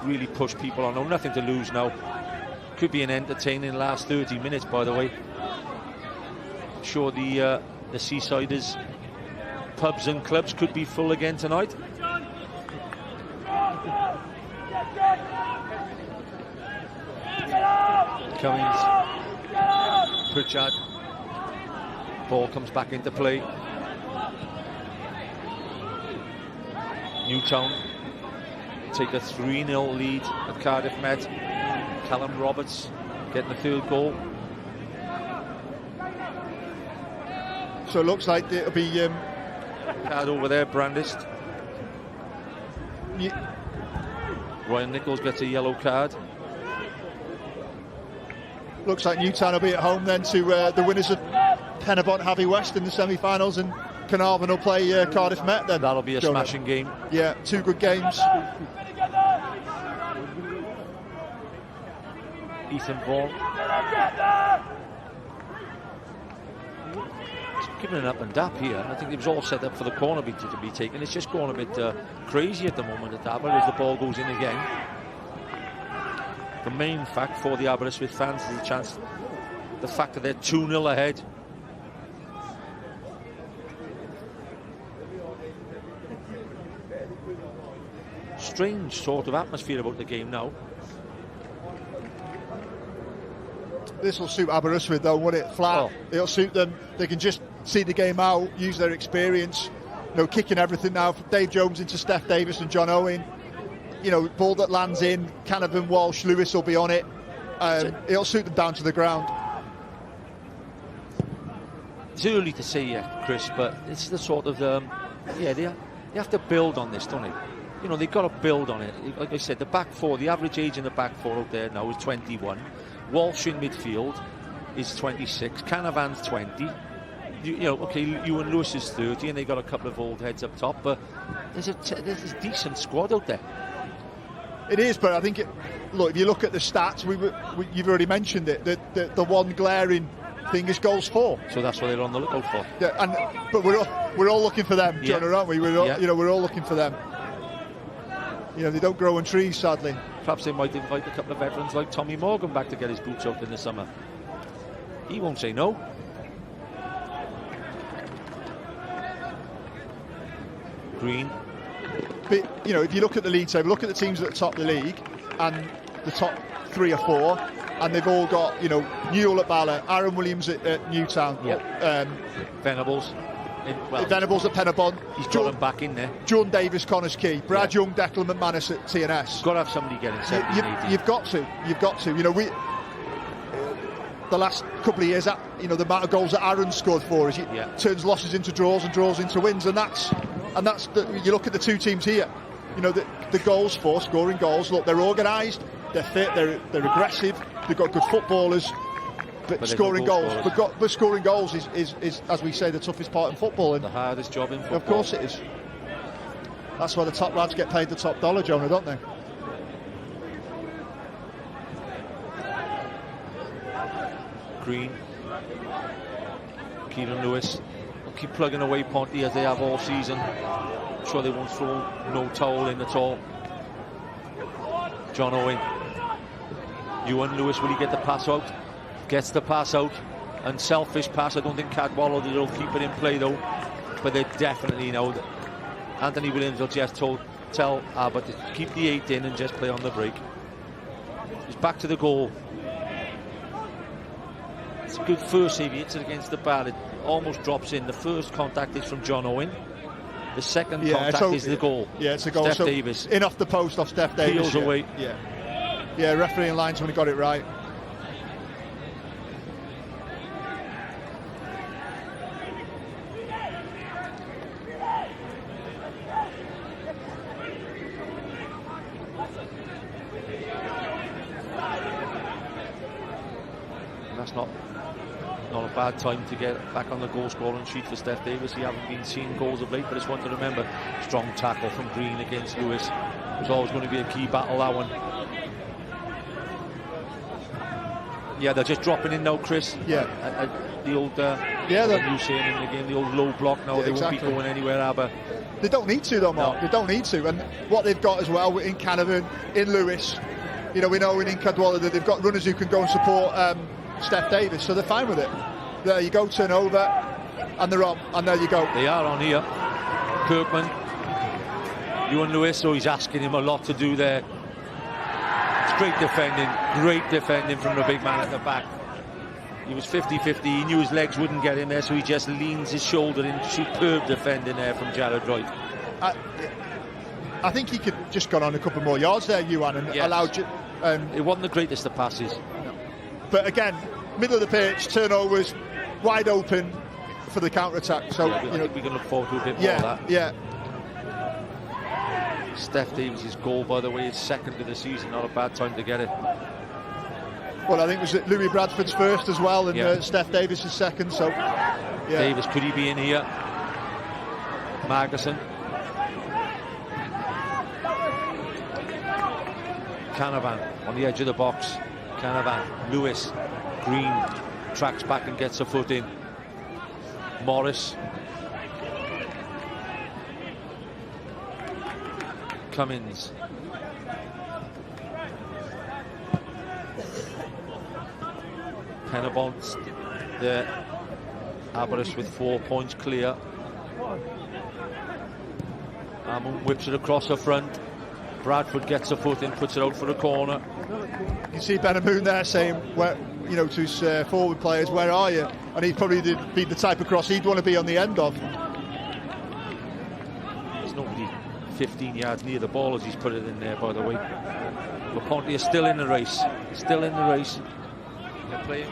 Really push people on. No, nothing to lose now. Could be an entertaining last 30 minutes, by the way. I'm sure the Seasiders pubs and clubs could be full again tonight. Cummings, Pritchard, ball comes back into play. Newtown take a 3-0 lead at Cardiff Met. Callum Roberts getting the third goal. So it looks like it'll be card over there brandished. Ryan Nichols gets a yellow card. Looks like Newtown will be at home then to the winners of Pen-y-bont Haverfordwest in the semi-finals, and Carnarvon will play Cardiff Met then. That'll be a smashing game. Yeah, two good games. Ethan Vaughan. Giving an up and dap here. I think it was all set up for the corner to be taken. It's just going a bit crazy at the moment at Aber as the ball goes in again. The main fact for the Aberystwyth fans is the chance, the fact that they're 2-0 ahead. Strange sort of atmosphere about the game now. This will suit Aberystwyth though, won't it? Flat. It'll suit them. They can just see the game out, use their experience. You know, kicking everything now from Dave Jones into Steph Davis and John Owen. You know, ball that lands in, Canavan, Walsh, Lewis will be on it. It'll suit them down to the ground. It's early to say yet, Chris, but it's the sort of they have to build on this, don't they? You know, they've got to build on it. Like I said, the back four, the average age in the back four out there now is 21. Walsh in midfield is 26. Canavan's 20. You know, okay, Ewan Lewis is 30, and they got a couple of old heads up top, but there's a decent squad out there. It is, but I think look, if you look at the stats, you've already mentioned it. The one glaring thing is goals for. So that's what they're on the lookout for. Yeah, but we're all looking for them, John, aren't we? You know, we're all looking for them. You know, they don't grow on trees, sadly. Perhaps they might invite a couple of veterans like Tommy Morgan back to get his boots out in the summer. He won't say no. Green. But, you know, if you look at the league table, look at the teams at the top of the league and the top 3 or 4, and they've all got, you know, Newell at Bala, Aaron Williams at Newtown, Venables. Venables at Pen-y-bont. He's got him back in there. John Davis, Connors Key, Brad Young, Declan McManus at TNS. Got to have somebody getting 70, You've got to. You know, the last couple of years, you know, the amount of goals that Aaron scored for us, turns losses into draws and draws into wins, and that's you look at the two teams here. You know, the goals for scoring goals. Look, they're organised, they're fit, they're aggressive, they've got good footballers. But scoring goals, but scoring goals is, as we say, the toughest part in football, and the hardest job in football. Of course it is. That's why the top lads get paid the top dollar, Jonah, don't they? Green, Kieran Lewis will keep plugging away Ponty as they have all season. I'm sure they won't throw no towel in at all. John Owen, Ewan Lewis, will he get the pass out? Gets the pass out, and selfish pass. I don't think Cadwallow will keep it in play though, but they definitely know that Anthony Williams will just tell Abbott to keep the 8 in and just play on the break. He's back to the goal. It's a good first save. He hits it against the bar. It almost drops in. The first contact is from John Owen. The second contact is the goal. Yeah, it's a goal. Steph Davis in off the post off Steph Davis. Peels away. Yeah, referee and linesman got it right. That's not a bad time to get back on the goal scoring sheet for Steph Davis. He hasn't been seeing goals of late, but it's one to remember. Strong tackle from Green against Lewis. It was always going to be a key battle, that one. Yeah, they're just dropping in now, Chris. Yeah. The old, you saying in the game, the old low block now. They won't be going anywhere, Aber. They don't need to though, Mark. No. They don't need to. And what they've got as well in Canavan, in Lewis, you know, we know in Cadwallow that they've got runners who can go and support Steph Davis, so they're fine with it. there you go, turnover, and they're on, and there you go. They are on here. Kirkman, Ewan Lewis, so he's asking him a lot to do there. It's great defending from the big man at the back. He was 50-50, he knew his legs wouldn't get in there, so he just leans his shoulder in. Superb defending there from Jared Wright. I think he could just gone on a couple more yards there, Ewan, and allowed you. It wasn't the greatest of passes. No. But again, middle of the pitch, turnovers, wide open for the counter-attack. So I think we can look forward to a bit more of that. Yeah. Steph Davis' goal, by the way, is second of the season. Not a bad time to get it. Well, I think it was Louis Bradford's first as well, and Steph Davis' second. So, yeah. Davis, could he be in here? Margerson. Canavan on the edge of the box. Canavan, Lewis, Green tracks back and gets a foot in. Morris. Cummins. Pen-y-bont there. Aberystwyth with 4 points clear. Amun whips it across the front. Bradford gets a foot in, puts it out for a corner. You can see Ben Amun there saying, "Where, you know, to his forward players, where are you?" And he'd probably be the type of cross he'd want to be on the end of. There's nobody 15 yards near the ball as he's put it in there, by the way. But Ponty is still in the race. Still in the race. They're playing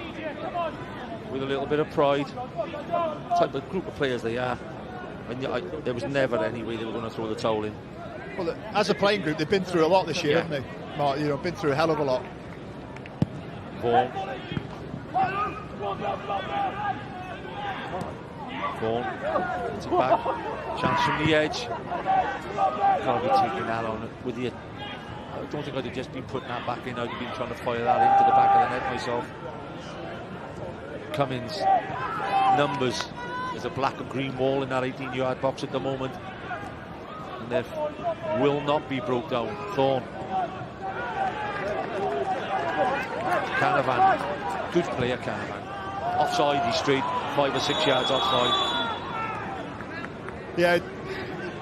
with a little bit of pride. The type of group of players they are. And there was never any way they were going to throw the towel in. Well, as a playing group, they've been through a lot this year, haven't they? Mark, you know, been through a hell of a lot. Vaughan. It's back. Chance from the edge. Can't be taking that on with you. I don't think I'd have just been putting that back in. I'd have been trying to fire that into the back of the net myself. Cummins. Numbers. There's a black and green wall in that 18-yard box at the moment. And there will not be broke down. Thorne. Canavan. Good player, Canavan. Offside, he's straight 5 or 6 yards offside. Yeah,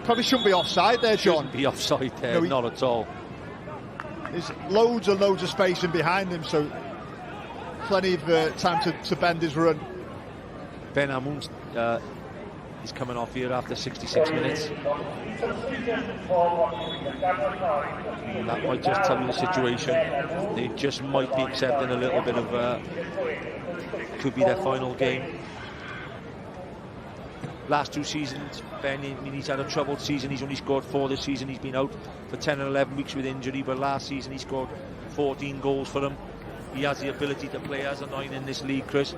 probably shouldn't be offside there, John. Shouldn't be offside there, not at all. There's loads and loads of space in behind him, so plenty of time to bend his run. Ben Amun is coming off here after 66 minutes. That might just tell you the situation. They just might be accepting a little bit of could be their final game. Last 2 seasons, Ben, I mean, he's had a troubled season. He's only scored 4 this season. He's been out for 10 and 11 weeks with injury, but last season he scored 14 goals for them. He has the ability to play as a 9 in this league, Chris.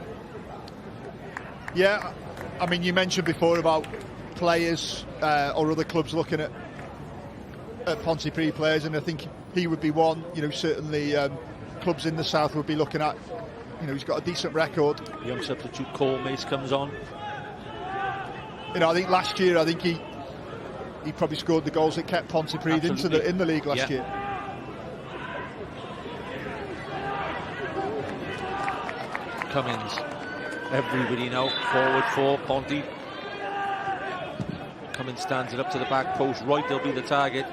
Yeah, I mean, you mentioned before about players or other clubs looking at Pontypridd players, and I think he would be one. You know, certainly clubs in the south would be looking at. You know, he's got a decent record. Young substitute Cole Mace comes on. You know, I think last year, I think he probably scored the goals that kept Pontypridd in the league last year. Cummins. Everybody now forward for Ponty. Cummins stands it up to the back post. Right, they'll be the target.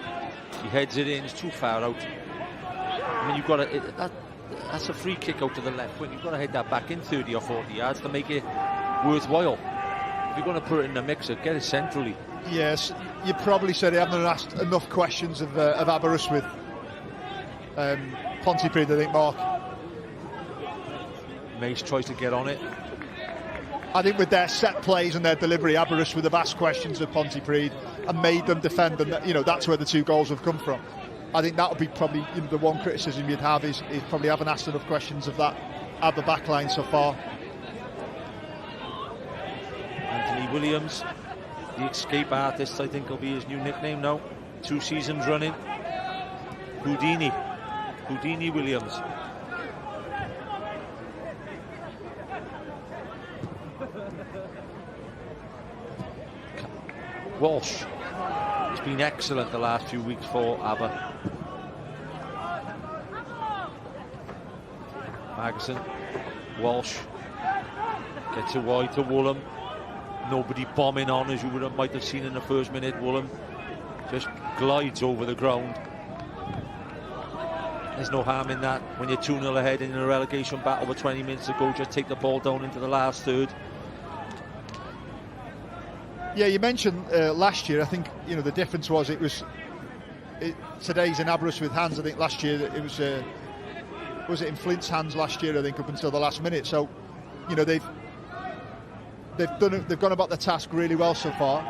He heads it in. It's too far out. I mean, you've got to. That's a free kick out to the left wing. You've got to head that back in 30 or 40 yards to make it worthwhile. If you're going to put it in the mixer, get it centrally. Yes, you probably said he haven't asked enough questions of Aberystwyth. Pontypridd, I think, Mark. Mace tries to get on it. I think with their set plays and their delivery, Aberystwyth have asked questions of Pontypridd and made them defend, and you know that's where the 2 goals have come from. I think that would be probably the one criticism you'd have is probably haven't asked enough questions of that at the back line so far. Anthony Williams, the escape artist, I think will be his new nickname now. 2 seasons running. Houdini Williams. Walsh has been excellent the last few weeks for Aber. Margerson, Walsh, Gets it wide to Woolham. Nobody bombing on, as you might have seen in the first minute. Woolham just glides over the ground. There's no harm in that. When you're 2-0 ahead in a relegation battle with 20 minutes to go, just take the ball down into the last third. Yeah, you mentioned last year. I think the difference was today's in Aberystwyth hands. I think last year it was it in Flint's hands last year? I think up until the last minute. So they've gone about the task really well so far.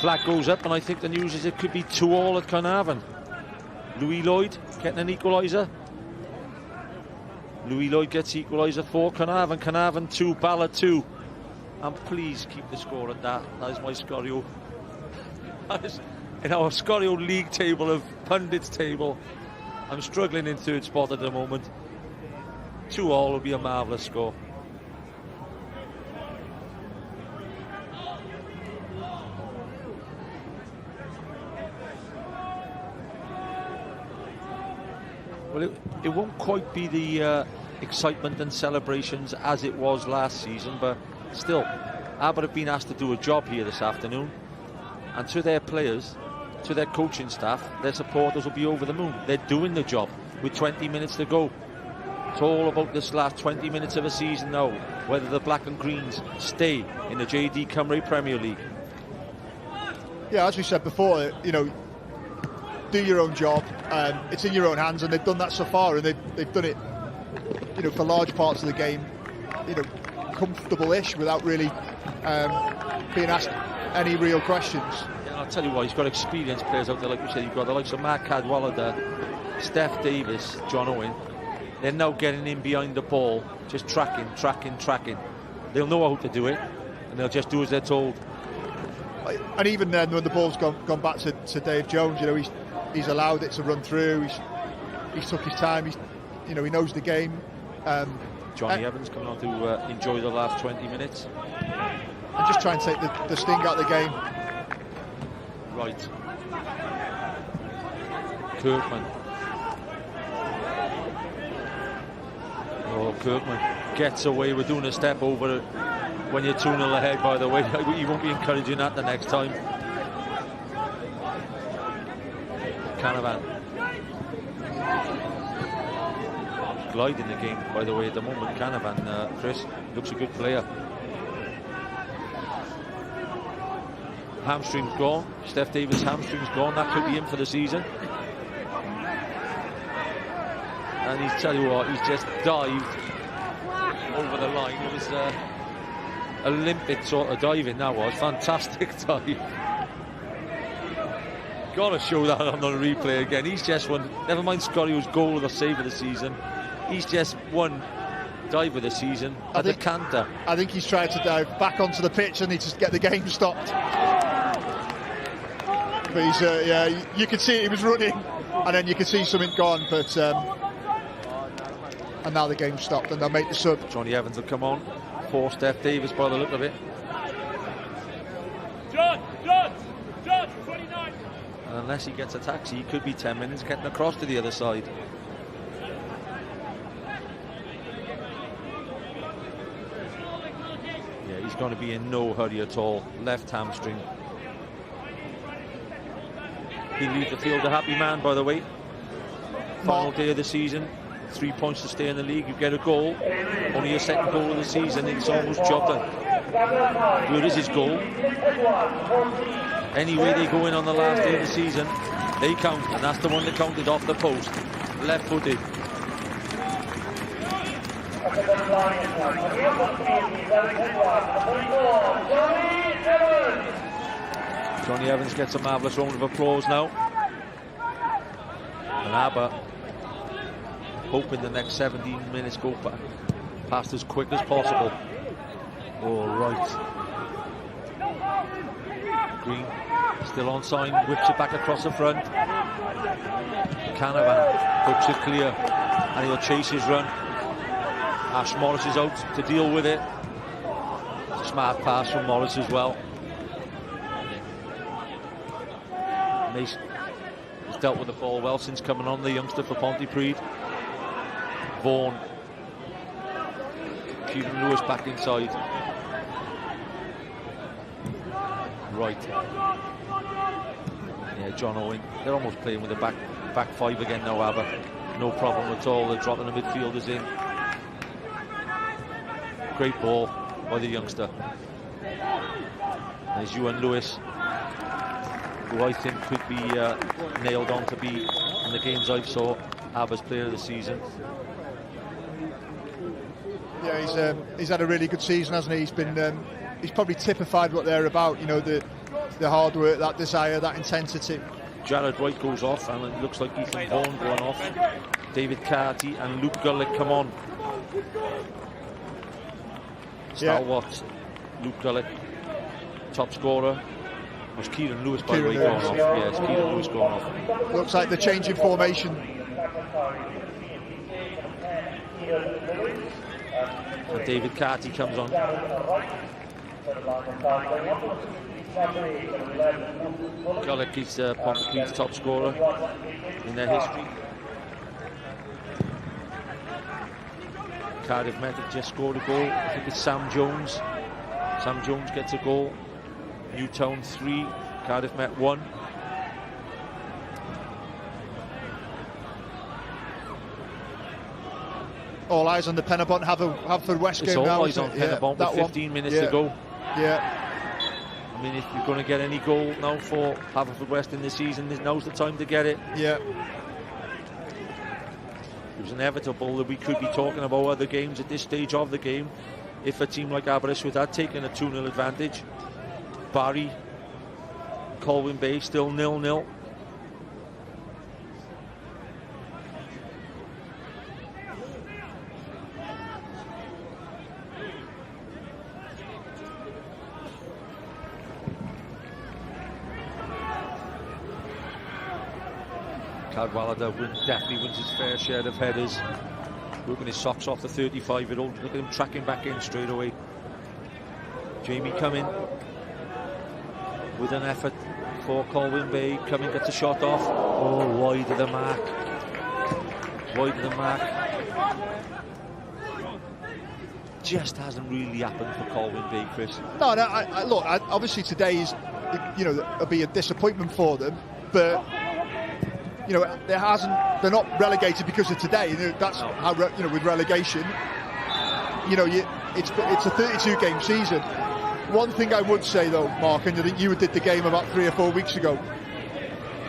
Flag goes up, and I think the news is it could be 2-2 at Carnarvon. Louis Lloyd getting an equaliser. Louis Lloyd gets equaliser for Carnarvon. Carnarvon 2, Bala 2. And please keep the score at that. That is my Scorio. That is in our Scorio League table of pundits table. I'm struggling in third spot at the moment. 2-2 will be a marvellous score. Well, it won't quite be the excitement and celebrations as it was last season, but still, Aber have been asked to do a job here this afternoon, and to their players, to their coaching staff, their supporters will be over the moon. They're doing the job with 20 minutes to go. It's all about this last 20 minutes of a season now, whether the Black and Greens stay in the JD Cymru Premier League. Yeah, as we said before, do your own job. It's in your own hands, and they've done that so far, and they've done it, for large parts of the game, comfortable-ish without really being asked any real questions. Yeah, I'll tell you what, he's got experienced players out there, like we said. You've got the likes of Mark Cadwallader, Steph Davis, John Owen. They're now getting in behind the ball, just tracking. They'll know how to do it, and they'll just do as they're told. And even then, when the ball's gone back to Dave Jones, he's allowed it to run through. He's took his time. He knows the game. Johnny Evans coming on to enjoy the last 20 minutes. And just try and take the sting out of the game. Right. Kirkman. Oh, Kirkman gets away with doing a step over it when you're 2-0 ahead, by the way. You won't be encouraging that the next time. Canavan. Gliding the game, by the way, at the moment. Canavan, Chris, looks a good player. Hamstring's gone. Steph Davis' hamstring's gone. That could be him for the season. And he's, tell you what, he's just dived over the line. It was Olympic sort of diving, that was. Fantastic dive. Gotta show that on the replay again. He's just won, never mind Scorio's goal or the save of the season, he's just won dive of the season at the canter. I think he's tried to dive back onto the pitch and he just get the game stopped. But he's, yeah, you could see it, he was running, and then you could see something gone, but and now the game's stopped and they'll make the sub. Johnny Evans will come on for Steph Davis by the look of it. John, 29. And unless he gets a taxi, he could be 10 minutes getting across to the other side. Yeah, he's going to be in no hurry at all. Left hamstring. He'll leave the field a happy man, by the way. Final day of the season. 3 points to stay in the league. You get a goal. Only a second goal of the season. It's almost job done. Where is his goal? Anyway, they go in on the last day of the season, they count, and that's the one that counted off the post. Left-footed. Johnny Evans gets a marvellous round of applause now. And Aber hoping the next 17 minutes go past as quick as possible. All right. Green still on sign, whips it back across the front. Canavan hooks it clear, and he'll chase his run. Ash Morris is out to deal with it. Smart pass from Morris as well. Mason has dealt with the ball well since coming on, the youngster for Pontypridd. Vaughan Kieran Lewis back inside. Right. Yeah, John Owen. They're almost playing with a back five again now, Aber. No problem at all. They're dropping the midfielders in. Great ball by the youngster. There's Ewan Lewis, who I think could be nailed on to be, in the games I've saw, Aber's player of the season. Yeah, he's had a really good season, hasn't he? He's probably typified what they're about. You know, the hard work, that desire, that intensity. Jared Wright goes off, and it looks like Ethan Vaughan going off. David Carty and Luke Gullick come on. Stalwart, Luke Gullick, top scorer. Was Kieran Lewis by the way going off? Yeah, it's Kieran Lewis going off. Looks like they're changing formation. And David Carty comes on. Gullick is Pontypridd's top scorer in their history. Cardiff Met have just scored a goal. I think it's Sam Jones. Sam Jones gets a goal. Newtown 3, Cardiff Met 1. All eyes on the Pen-y-bont Haverfordwest game now. It's all eyes on Pen-y-bont with 15 minutes to go. Yeah. I mean, if you're going to get any goal now for Haverfordwest in this season, now's the time to get it. Yeah. It was inevitable that we could be talking about other games at this stage of the game if a team like Aberystwyth had taken a 2-0 advantage. Barry, Colwyn Bay still 0-0. Cadwallader definitely wins his fair share of headers. Working his socks off the 35-year-old. Look at him tracking back in straight away. Jamie coming with an effort for Colwyn Bay. Coming, gets a shot off. Oh, wide of the mark. Wide of the mark. Just hasn't really happened for Colwyn Bay, Chris. No, look, obviously today is, you know, it'll be a disappointment for them, but you know, they're not relegated because of today. That's how, you know, with relegation, you know, it's a 32-game season. One thing I would say though, Mark, and I think you did the game about 3 or 4 weeks ago,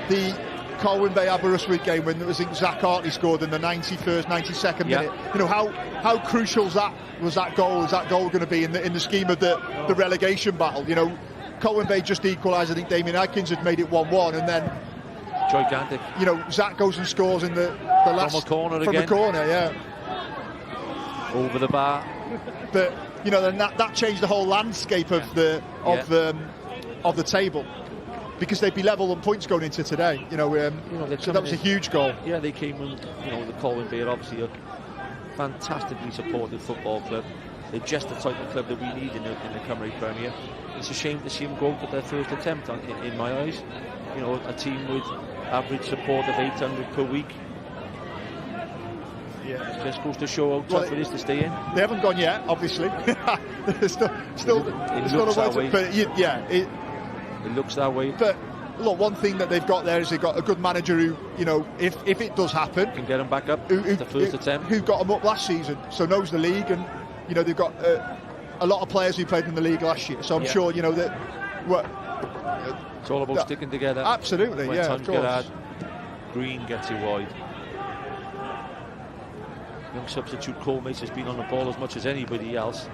the Colwyn Bay Aberystwyth game when there was Zach Hartley scored in the 91st, 92nd minute. You know, how crucial was that goal? Is that goal going to be in the scheme of the relegation battle? You know, Colwyn Bay just equalised. I think Damien Adkins had made it 1-1, and then gigantic. You know, Zach goes and scores in the last from a corner from again. the corner, yeah, over the bar. But you know, then that changed the whole landscape of the table, because they'd be level on points going into today. You know, so that was a huge goal. Yeah, they came in. You know, the Colwyn Bay are obviously a fantastically supported football club. They're just the type of club that we need in the Cymru Premier. It's a shame to see them go to their first attempt in my eyes. You know, a team with average support of 800 per week. Yeah, it just goes to show how tough it is to stay in. They haven't gone yet, obviously. There's still a way. But yeah, it looks that way. But look, one thing that they've got there is they've got a good manager who, you know, if it does happen, can get them back up. The first attempt. Who got them up last season, so knows the league, and you know they've got a lot of players who played in the league last year. So I'm sure you know that. It's all about sticking together. Absolutely, when yeah. Times get hard, Green gets it wide. Young substitute Coleman has been on the ball as much as anybody else.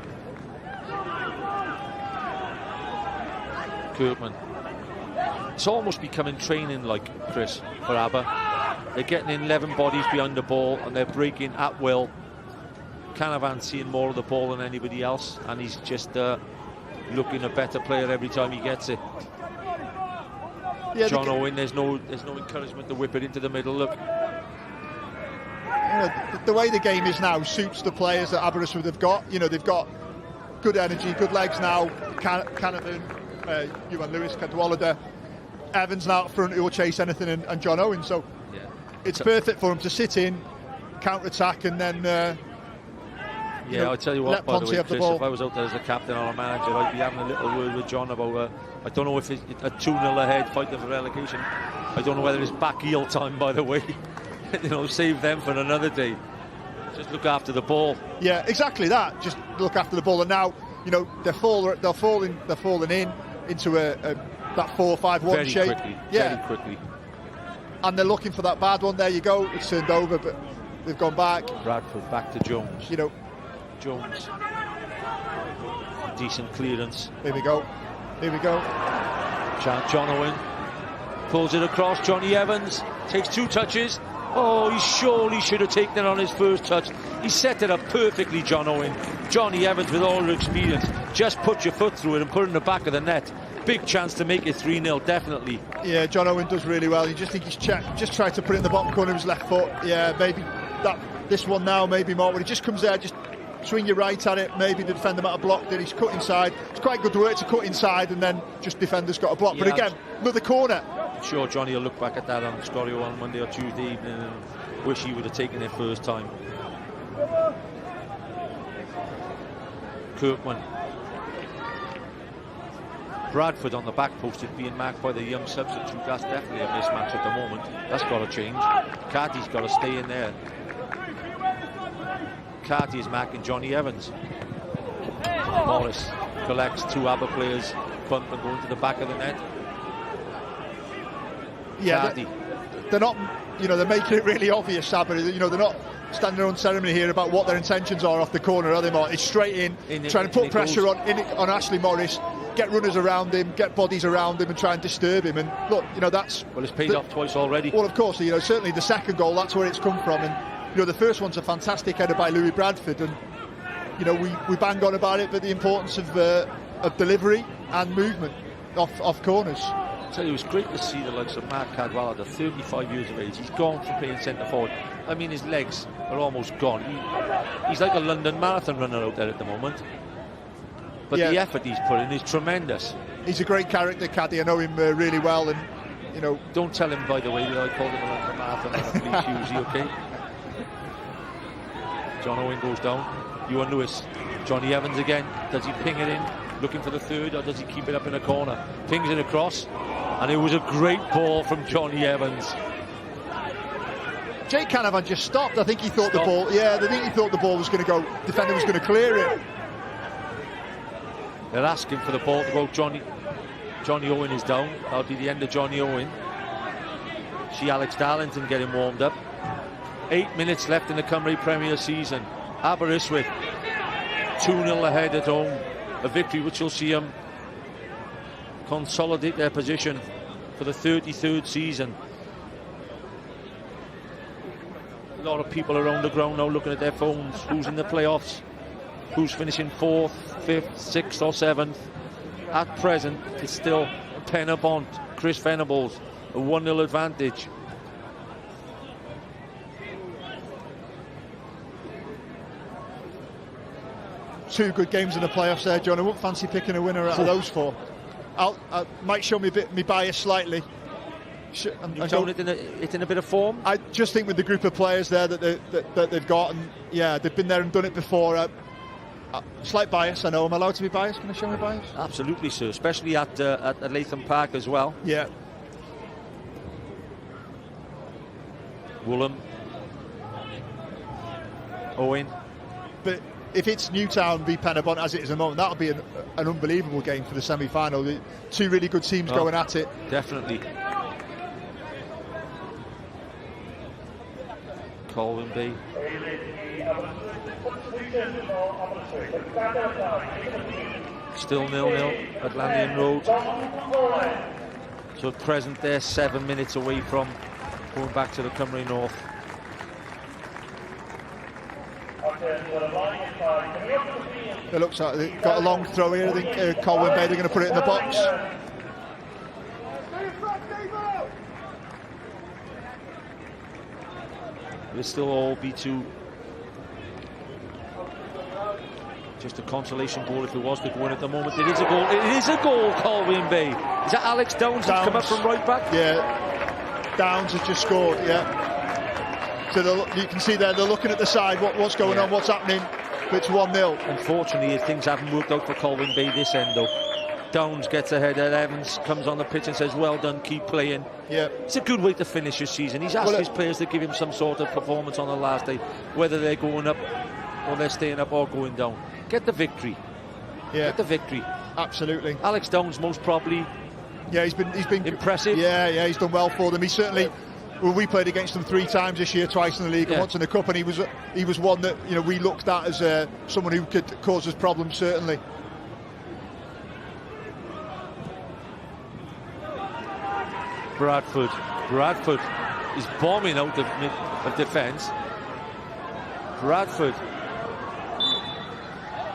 Kirkman. It's almost becoming training like, Chris, for Aber. They're getting in 11 bodies behind the ball and they're breaking at will. Canavan seeing more of the ball than anybody else, and he's just looking a better player every time he gets it. Yeah, John Owen, there's no encouragement to whip it into the middle. Look, you know, the way the game is now suits the players that Aberystwyth have got. You know, they've got good energy, good legs now. Canavan, Ewan Lewis, Cadwallader, Evans now up front who will chase anything, and John Owen. So it's perfect for him to sit in, counter-attack, and then Yeah, I'll tell you what, let by the Ponty way, have the Chris, ball. if I was out there as a captain or a manager, I'd be having a little word with John about, I don't know if it's a 2-0 ahead fighting for relegation. I don't know whether it's back heel time, by the way. You know, save them for another day. Just look after the ball. Yeah, exactly that. Just look after the ball. And now, you know, they're falling in into that 4-5-1 shape. Very quickly. And they're looking for that bad one. There you go. It's turned over, but they've gone back. Bradford back to Jones. You know, Jones. Decent clearance. Here we go. John Owen pulls it across. Johnny Evans takes 2 touches. Oh, he surely should have taken it on his first touch. He set it up perfectly, John Owen. Johnny Evans, with all her experience, just put your foot through it and put it in the back of the net. Big chance to make it 3-0, definitely. Yeah, John Owen does really well. You just think he's just tried to put it in the bottom corner of his left foot. Yeah, maybe this one now, maybe more. When he just comes there, just swing your right at it. Maybe the defender might have blocked it. He's cut inside. It's quite good work to cut inside, and then just defender's got a block. Yeah, but again, another corner. I'm sure Johnny will look back at that on Scorio on Monday or Tuesday evening and wish he would have taken it first time. Kirkman. Bradford on the back post is being marked by the young substitute. That's definitely a mismatch at the moment. That's got to change. Carty's got to stay in there. Carty is marking Johnny Evans. Morris collects 2 Aber players, bump and go into the back of the net. Yeah, they're not, you know, they're making it really obvious, Aber. You know, they're not standing on ceremony here about what their intentions are off the corner, are they, Mark? It's straight in trying to put pressure on Ashley Morris, get runners around him, get bodies around him and try and disturb him. And look, you know, that's... Well, it's paid off twice already. Well, of course, you know, certainly the second goal, that's where it's come from. And, you know, the first one's a fantastic header by Louis Bradford. And, you know, we bang on about it, but the importance of delivery and movement off corners. I tell you, it was great to see the likes of Mark Cadwallader, 35 years of age. He's gone from playing centre forward. I mean, his legs are almost gone. He's like a London Marathon runner out there at the moment. But the effort he's put in is tremendous. He's a great character, Caddy. I know him really well, and you know. Don't tell him, by the way, that I called him a London Marathon runner. Please, Hughes, okay? John Owen goes down. Ewan Lewis. Johnny Evans again. Does he ping it in, looking for the third, or does he keep it up in a corner? Pings it across, and it was a great ball from Johnny Evans. Jay Canavan just stopped. I think he thought the ball. Yeah, I think he thought the ball was going to go. Defender was going to clear it. They're asking for the ball to go. Johnny Owen is down. That'll be the end of Johnny Owen. See Alex Darlington getting warmed up. 8 minutes left in the Cymru Premier season. Aberystwyth 2-0 ahead at home. A victory which will see them consolidate their position for the 33rd season. A lot of people around the ground now looking at their phones. Who's in the playoffs? Who's finishing 4th, 5th, 6th or 7th? At present, it's still Pen-y-bont, Chris Venables, a 1-0 advantage. Two good games in the playoffs there, John. I wouldn't fancy picking a winner out of those 4. I might show me bias slightly. It's in a bit of form. I just think with the group of players there that they've got, and yeah, they've been there and done it before. Slight bias, I know. I'm allowed to be biased. Can I show me bias? Absolutely, sir. Especially at Latham Park as well. Yeah. Woolham. Owen. But if it's Newtown v Pen-y-bont as it is at the moment, that'll be an unbelievable game for the semi-final. The 2 really good teams going at it. Definitely. Colwyn B. Still 0-0 at Landian Road. So at present they're 7 minutes away from going back to the Cymru North. It looks like they've got a long throw here. I think Colwyn Bay, they're going to put it in the box. It'll still all be to just a consolation goal if it was to go in at the moment. It is a goal. It is a goal, Colwyn Bay. Is that Alex Downs who's come up from right back? Yeah, Downs has just scored, yeah. So you can see there, they're looking at the side, what's going on, what's happening. but it's 1-0. Unfortunately, things haven't worked out for Colwyn Bay this end, though. Downs gets ahead, and Evans comes on the pitch and says, well done, keep playing. Yeah. It's a good way to finish his season. He's asked his players to give him some sort of performance on the last day, whether they're going up or they're staying up or going down. Get the victory. Yeah. Get the victory. Absolutely. Alex Downs most probably. Yeah, he's been impressive. Yeah, he's done well for them. He certainly. Well, we played against them 3 times this year, twice in the league and once in the cup, and he was one that we looked at as someone who could cause us problems, certainly. Bradford is bombing out of defence. Bradford.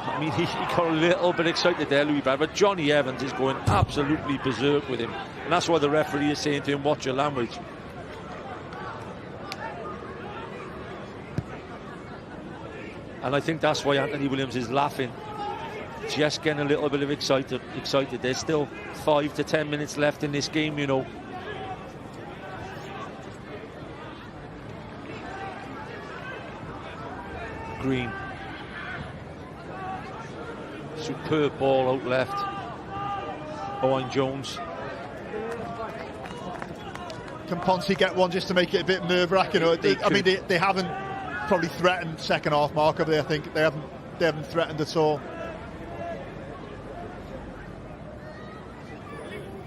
I mean, he got a little bit excited there, Louis Bradford. But Johnny Evans is going absolutely berserk with him, and that's why the referee is saying to him, watch your language. And I think that's why Anthony Williams is laughing, just getting a little bit of excited. There's still 5 to 10 minutes left in this game, you know. Green. Superb ball out left. Owen Jones. Can Ponty get one just to make it a bit nerve-wracking? I mean, they haven't probably threatened second half mark, have they? I think they haven't threatened at all.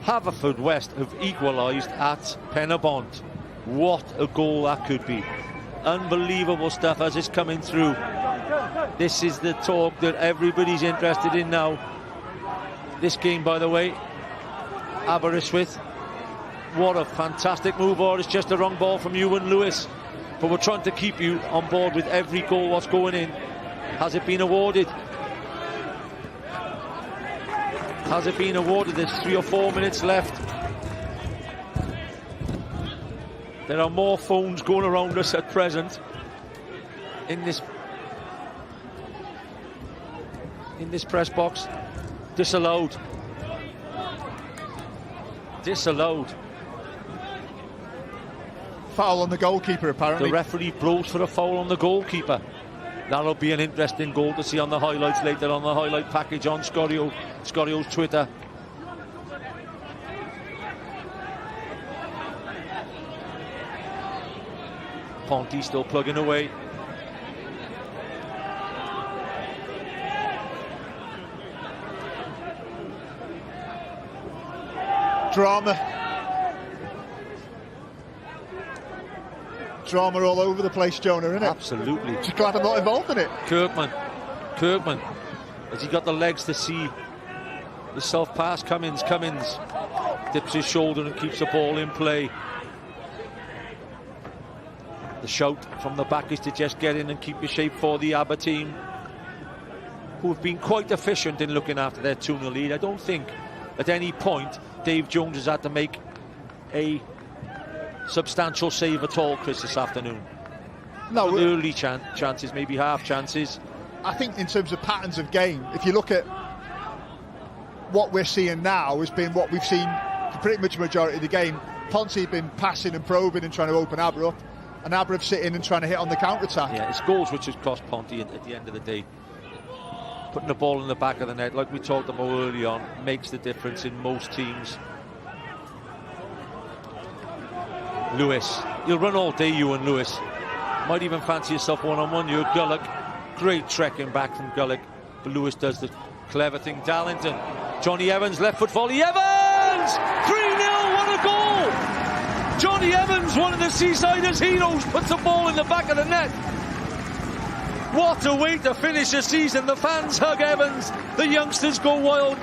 Haverfordwest have equalised at Pen-y-bont. What a goal that could be. Unbelievable stuff as it's coming through. This is the talk that everybody's interested in now. This game, by the way, Aberystwyth. What a fantastic move, or it's just a wrong ball from Ewan Lewis. But we're trying to keep you on board with every goal, what's going in. Has it been awarded? Has it been awarded? There's 3 or 4 minutes left. There are more phones going around us at present in this press box. Disallowed. Foul on the goalkeeper, apparently. The referee blows for a foul on the goalkeeper. That'll be an interesting goal to see on the highlights later on the highlight package on Scorio's Twitter. Ponty still plugging away. Drama all over the place, Jonah, isn't it? Absolutely. Just glad I'm not involved in it. Kirkman. Has he got the legs to see the self-pass? Cummins dips his shoulder and keeps the ball in play. The shout from the back is to just get in and keep your shape for the Aber team, who have been quite efficient in looking after their 2-0 lead. I don't think at any point Dave Jones has had to make a substantial save at all, Chris, this afternoon. No, early chances, maybe half chances. I think in terms of patterns of game, if you look at what we're seeing now, has been what we've seen for pretty much the majority of the game. Ponty have been passing and probing and trying to open Aber up, and Aber have sitting and trying to hit on the counter-attack. Yeah, it's goals which has cost Ponty at the end of the day. Putting the ball in the back of the net, like we talked about early on, makes the difference in most teams. Lewis, you'll run all day, Ewan Lewis. Might even fancy yourself one-on-one. You're Gullock. Great trekking back from Gullock, but Lewis does the clever thing. Darlington, Johnny Evans, left foot volley. Evans! 3-0, what a goal! Johnny Evans, one of the Seasiders' heroes, puts the ball in the back of the net. What a way to finish the season. The fans hug Evans. The youngsters go wild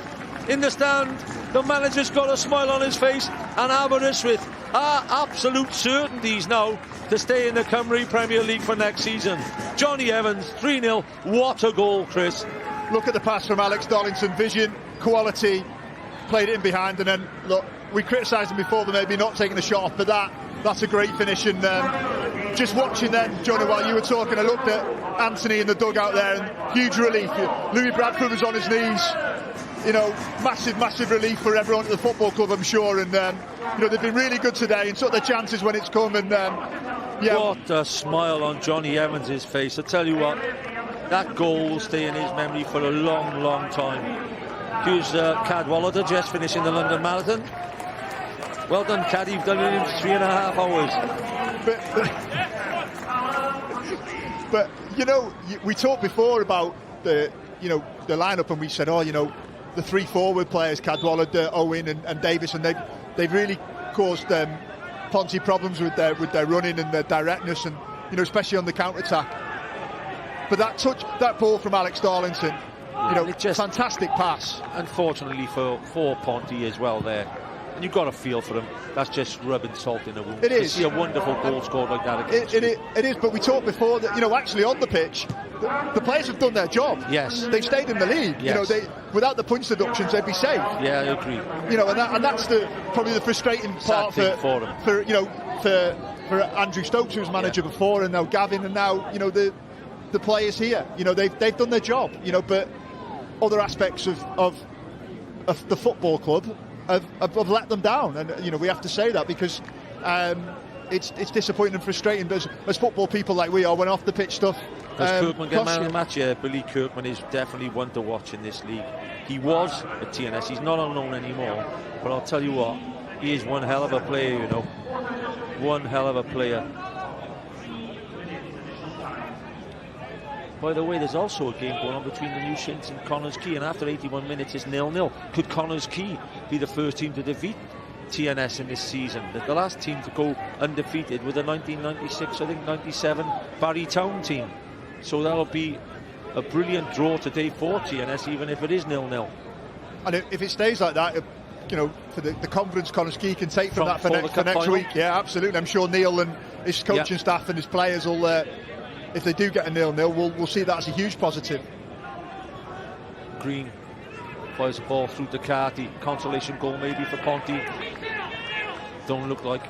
in the stand. The manager's got a smile on his face, and Aberystwyth are absolute certainties now to stay in the Cymru Premier League for next season. Johnny Evans, 3-0. What a goal, Chris. Look at the pass from Alex Darlington. Vision, quality, played it in behind, and then, look, we criticised him before for maybe not taking the shot off, but that's a great finish. And just watching then, Johnny, while you were talking, I looked at Anthony in the dugout there, and huge relief. Louis Bradford was on his knees. You know, massive relief for everyone at the football club, I'm sure. And you know, they've been really good today and took their chances when it's come. And yeah, what a smile on Johnny Evans' face. I tell you what, That goal will stay in his memory for a long, long time. Here's Cadwallader just finishing the London Marathon. Well done, Cad, you've done it in 3.5 hours. But you know, we talked before about the lineup, and we said, the 3 forward players, Cadwallader, Owen and Davis, and they've really caused Ponty problems with their running and their directness, and especially on the counter attack. But that ball from Alex Darlington, fantastic pass. Unfortunately for Ponty as well there. And you've got a feel for him. That's just rubbing salt in a wound. It is. To see a wonderful goal scored like that against it is, but we talked before that, actually on the pitch, the players have done their job. Yes. They've stayed in the league. Yes. Without the punch deductions, they'd be safe. Yeah, I agree. And that's probably the frustrating part for them. For Andrew Stokes, who was manager before, and now Gavin, and now the players here. They've done their job. But other aspects of the football club have let them down, and we have to say that, because it's disappointing and frustrating as football people like we are when off the pitch stuff. Does Kirkman get man of the match? Yeah, Billy Kirkman is definitely one to watch in this league. He was at TNS, he's not on loan anymore, but I'll tell you what, he is one hell of a player, one hell of a player. By the way, there's also a game going on between the New Saints and Connors Quay, and after 81 minutes it's 0-0. Could Connors Quay be the first team to defeat TNS in this season? The last team to go undefeated was the 1996-97 Barry Town team. So that'll be a brilliant draw today for TNS, even if it is 0-0. And if it stays like that, for the confidence Connors Quay can take from that for next week. Yeah, absolutely. I'm sure Neil and his coaching staff and his players will, if they do get a 0-0, we'll see that as a huge positive. Green fires the ball through to Carty. Consolation goal maybe for Ponty. Don't look like.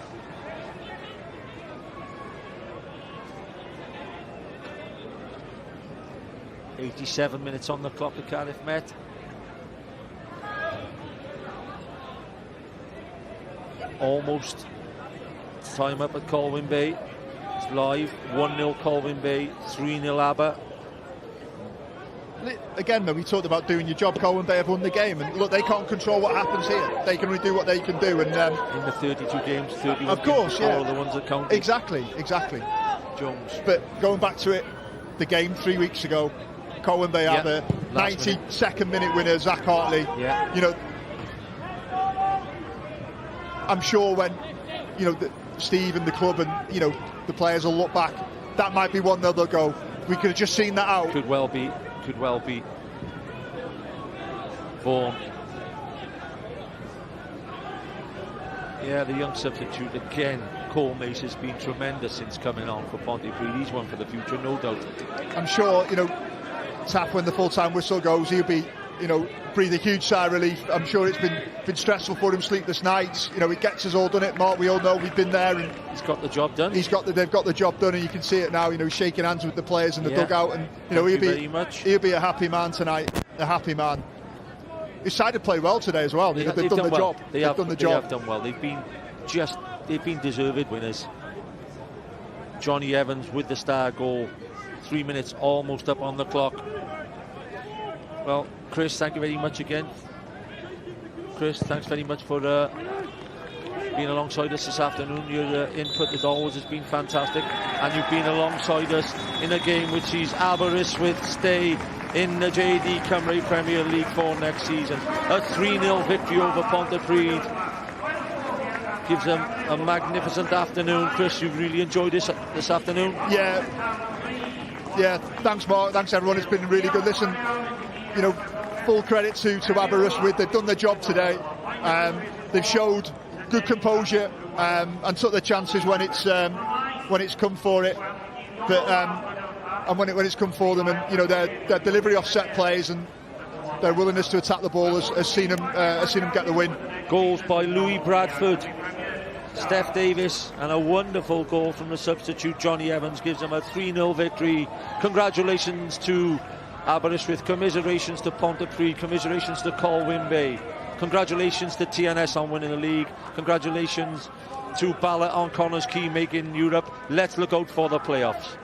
.87 minutes on the clock at Cardiff Met. Almost time up at Colwyn Bay. It's live. 1-0 Colwyn Bay, 3-0 Aber. Again, though, we talked about doing your job. Colwyn Bay have won the game, and look, they can't control what happens here. They can only do what they can do. And in the 32 games, 31 of course, games, all the ones that count. Exactly. Jones. But going back to it, the game 3 weeks ago, Colwyn Bay have a 92nd minute winner, Zach Hartley. Yeah. I'm sure when Steve and the club and the players will look back, that might be one they'll go, we could have just seen that out. Could well be. Vaughan. Yeah, the young substitute again. Cole Mace has been tremendous since coming on for Pontypridd. He's one for the future, no doubt. I'm sure, Tap, when the full-time whistle goes, he'll be, breathe a huge sigh of relief. I'm sure it's been stressful for him, sleepless nights. It gets us all done it. Mark, we all know we've been there, and he's got the job done. They've got the job done, and you can see it now. He's shaking hands with the players in the dugout, and he'll be a happy man tonight. A happy man. His side have played well today as well. They've done the job. They've done the job. They have done well. They've been deserved winners. Johnny Evans with the star goal. 3 minutes almost up on the clock. Well, Chris, thank you very much again. Chris, thanks very much for being alongside us this afternoon. Your input, as always, has been fantastic. And you've been alongside us in a game which sees Aberystwyth stay in the JD Cymru Premier League for next season. A 3-0 victory over Pontypridd gives them a magnificent afternoon. Chris, you've really enjoyed this afternoon? Yeah, thanks Mark, thanks everyone, it's been really good. Listen, full credit to Aberystwyth. They've done their job today. They've showed good composure and took their chances when it's come for it. But and when it's come for them, and their delivery off set plays and their willingness to attack the ball has seen them get the win. Goals by Louis Bradford, Steph Davis, and a wonderful goal from the substitute Johnny Evans gives them a 3-0 victory. Congratulations to Aberystwyth, commiserations to Pontypridd, commiserations to Colwyn Bay, congratulations to TNS on winning the league, congratulations to Bala on Connors Quay making Europe. Let's look out for the playoffs.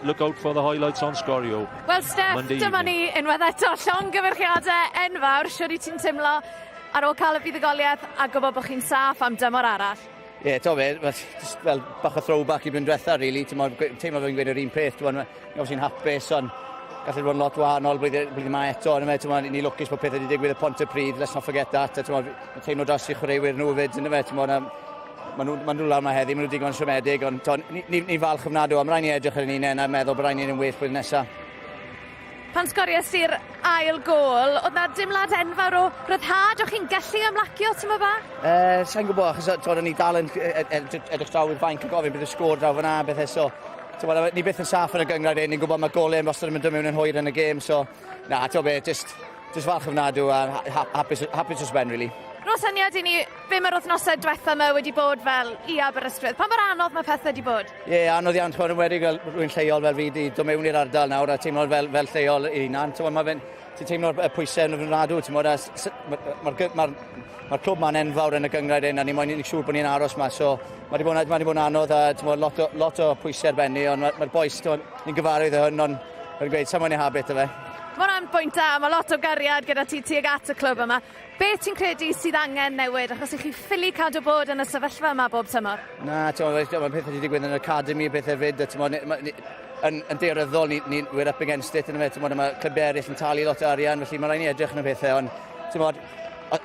look out for the highlights on Sgorio. Wel, Steph, dyma ni unwaith eto llongyfarchiadau enfawr. Siwr i ti'n teimlo ar ôl cael y buddugoliaeth a gwybod bod chi'n saff am dymor arall? Ie, to fe, fel bach o throwback i blwyddyn diwetha, really. Teimlo fe'n gweud yr un peth, dwi'n sy'n hapus, ond gallu bod yn lot wahanol blwyddyn yma eto. Ni'n lwcus bod pethau wedi digwydd y Pontypridd, let's not forget that. Teimlo dros i chwaraewyr nhw fyd, maen nhw lawr yma heddi, maen nhw digon siomedig, ond ni falch ofnadw, am rai ni edrych ar un un a meddwl bod rai ni'n well blwyddyn nesaf. Pan sgoriais i'r ail gol, oedd na dimlad enfawr o ryddhad, o'ch chi'n gallu ymlacio, ti'n ma ba? Sa'n gwybod, achos ni dal yn edrych draw i'r fainc yn gofyn bydd y sgôr draw fyna, beth so. Ni byth yn saff yn y gyngrair ni'n gwybod mae golau yn wastad yn mynd mewn yn hwyr yn y gêm, so na, just falch ofnadw a hapus os ben, really. Ros syniad i ni, be mae'r wythnosau diwetha yma wedi bod fel i Aberystwyth? Pa mor anodd mae pethau wedi bod? Ie, anodd iawn, yn wedi rhywun lleol fel fi di dod mewn i'r ardal nawr a teimlo'r fel lleol i hunan. Ti'n teimlo'r pwysau yn y fynadw, mae'r clwb ma'n enfawr yn y gyngrair a ni'n siŵr bod ni'n aros yma, so mae wedi bod yn anodd a lot o pwysau arbenni, ond mae'r boes, ni'n gyfarwydd o hyn, ond mae'n gweud, sa'n mwyn ei habit o fe. Mae hwnna'n pwynt da, mae lot o gariad gyda ti tuag at y clwb yma. Be ti'n credu sydd angen newid, achos i chi ffili cadw bod yn y sefyllfa yma bob tymor? Na, mae pethau wedi digwydd yn yr academi, pethau fyd, yn deiryddol, we're up against it, mae clybau eraill yn talu lot o arian, felly mae rhaid ni edrych yn y pethau, ond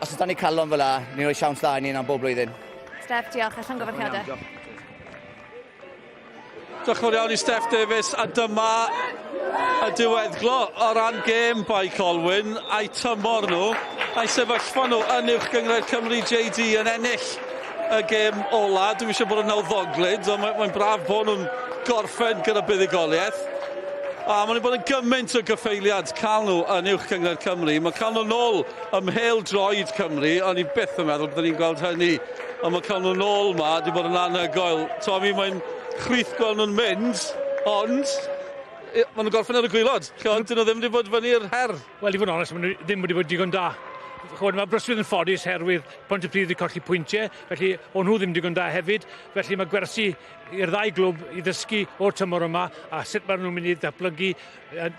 os ydyn ni calon fel la, ni'n rhoi siawns dda i ni'n am bob blwyddyn. Steph, diolch, allan gyfarchiadau. Diolch yn fawr iawn i Steph Davies, a dyma y diweddglo o ran gêm bai Colwyn a'i tymor nhw a'i sefyllfa nhw yn uwch gyngrair Cymru JD yn ennill y gêm ola. Dwi'n eisiau bod yn nawddoglyd, ond mae'n braf bod nhw'n gorffen gyda buddugoliaeth. A maen nhw'n bod yn gymaint o gyffeiliad cael nhw yn uwch gyngrair Cymru. Mae'n cael nhw nôl ymhel droed Cymru, ond ni byth yn meddwl byddwn ni'n gweld hynny. Ond mae'n cael nhw nôl yma, wedi bod yn anhygoel. Tommy, mae'n chwith gweld nhw'n mynd, ond maen nhw'n gorffen ar y gwylod. Dyn nhw ddim wedi bod fyny'r her. Wel, i fod yn onest, maen nhw ddim wedi bod digon da. Mae Aberystwyth yn ffodus herwydd Pontypridd wedi colli pwyntiau, felly o'n nhw ddim digon da hefyd. Felly mae gwersi i'r ddau glwb i ddysgu o'r tymor yma a sut maen nhw'n mynd i ddatblygu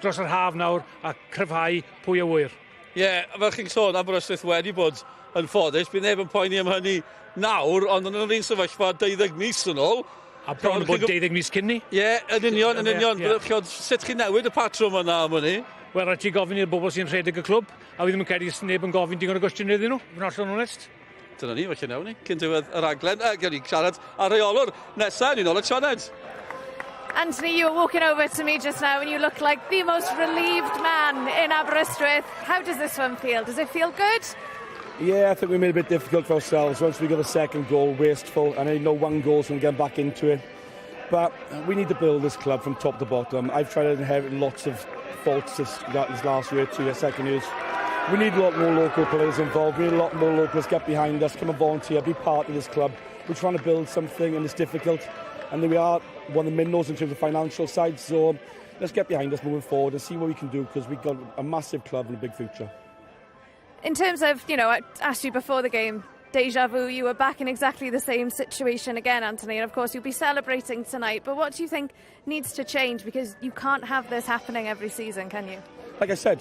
dros yr haf nawr a cryfhau pwy a wyr. Ie, fel chi'n sôn, Aberystwyth wedi bod yn ffodus. Bydd neb yn poeni am hynny nawr, ond yn yr un sefyllfa 12 mis yn ôl. A bron bod 12 mis cyn ni? Ie, yn union. Sut chi'n newid y patrwm yna am hynny? Wel, rhaid ti gofyn i'r bobl sy'n rhedeg y clwb, a wedi yn credu sy'n neb yn gofyn digon o gwestiwn iddyn nhw, fy'n allan onest. Dyna ni, felly newn ni, cyn diwedd y raglen. Gen i siarad ar reolwr nesaf, ni'n ôl y Sioned. Anthony, you were walking over to me just now and you look like the most relieved man in Aberystwyth. How does this one feel? Does it feel good? Yeah, I think we made it a bit difficult for ourselves. Once we got the second goal, wasteful, and I know one goal, so we get back into it. But we need to build this club from top to bottom. I've tried to inherit lots of faults this last year, 2 years, second years. We need a lot more local players involved. We need a lot more locals get behind us, come and volunteer, be part of this club. We're trying to build something, and it's difficult. And we are one of the minnows in terms of financial side. So let's get behind us moving forward and see what we can do, because we've got a massive club and a big future. In terms of, I asked you before the game, deja vu, you were back in exactly the same situation again, Anthony, and of course you'll be celebrating tonight, but what do you think needs to change? Because you can't have this happening every season, can you? Like I said,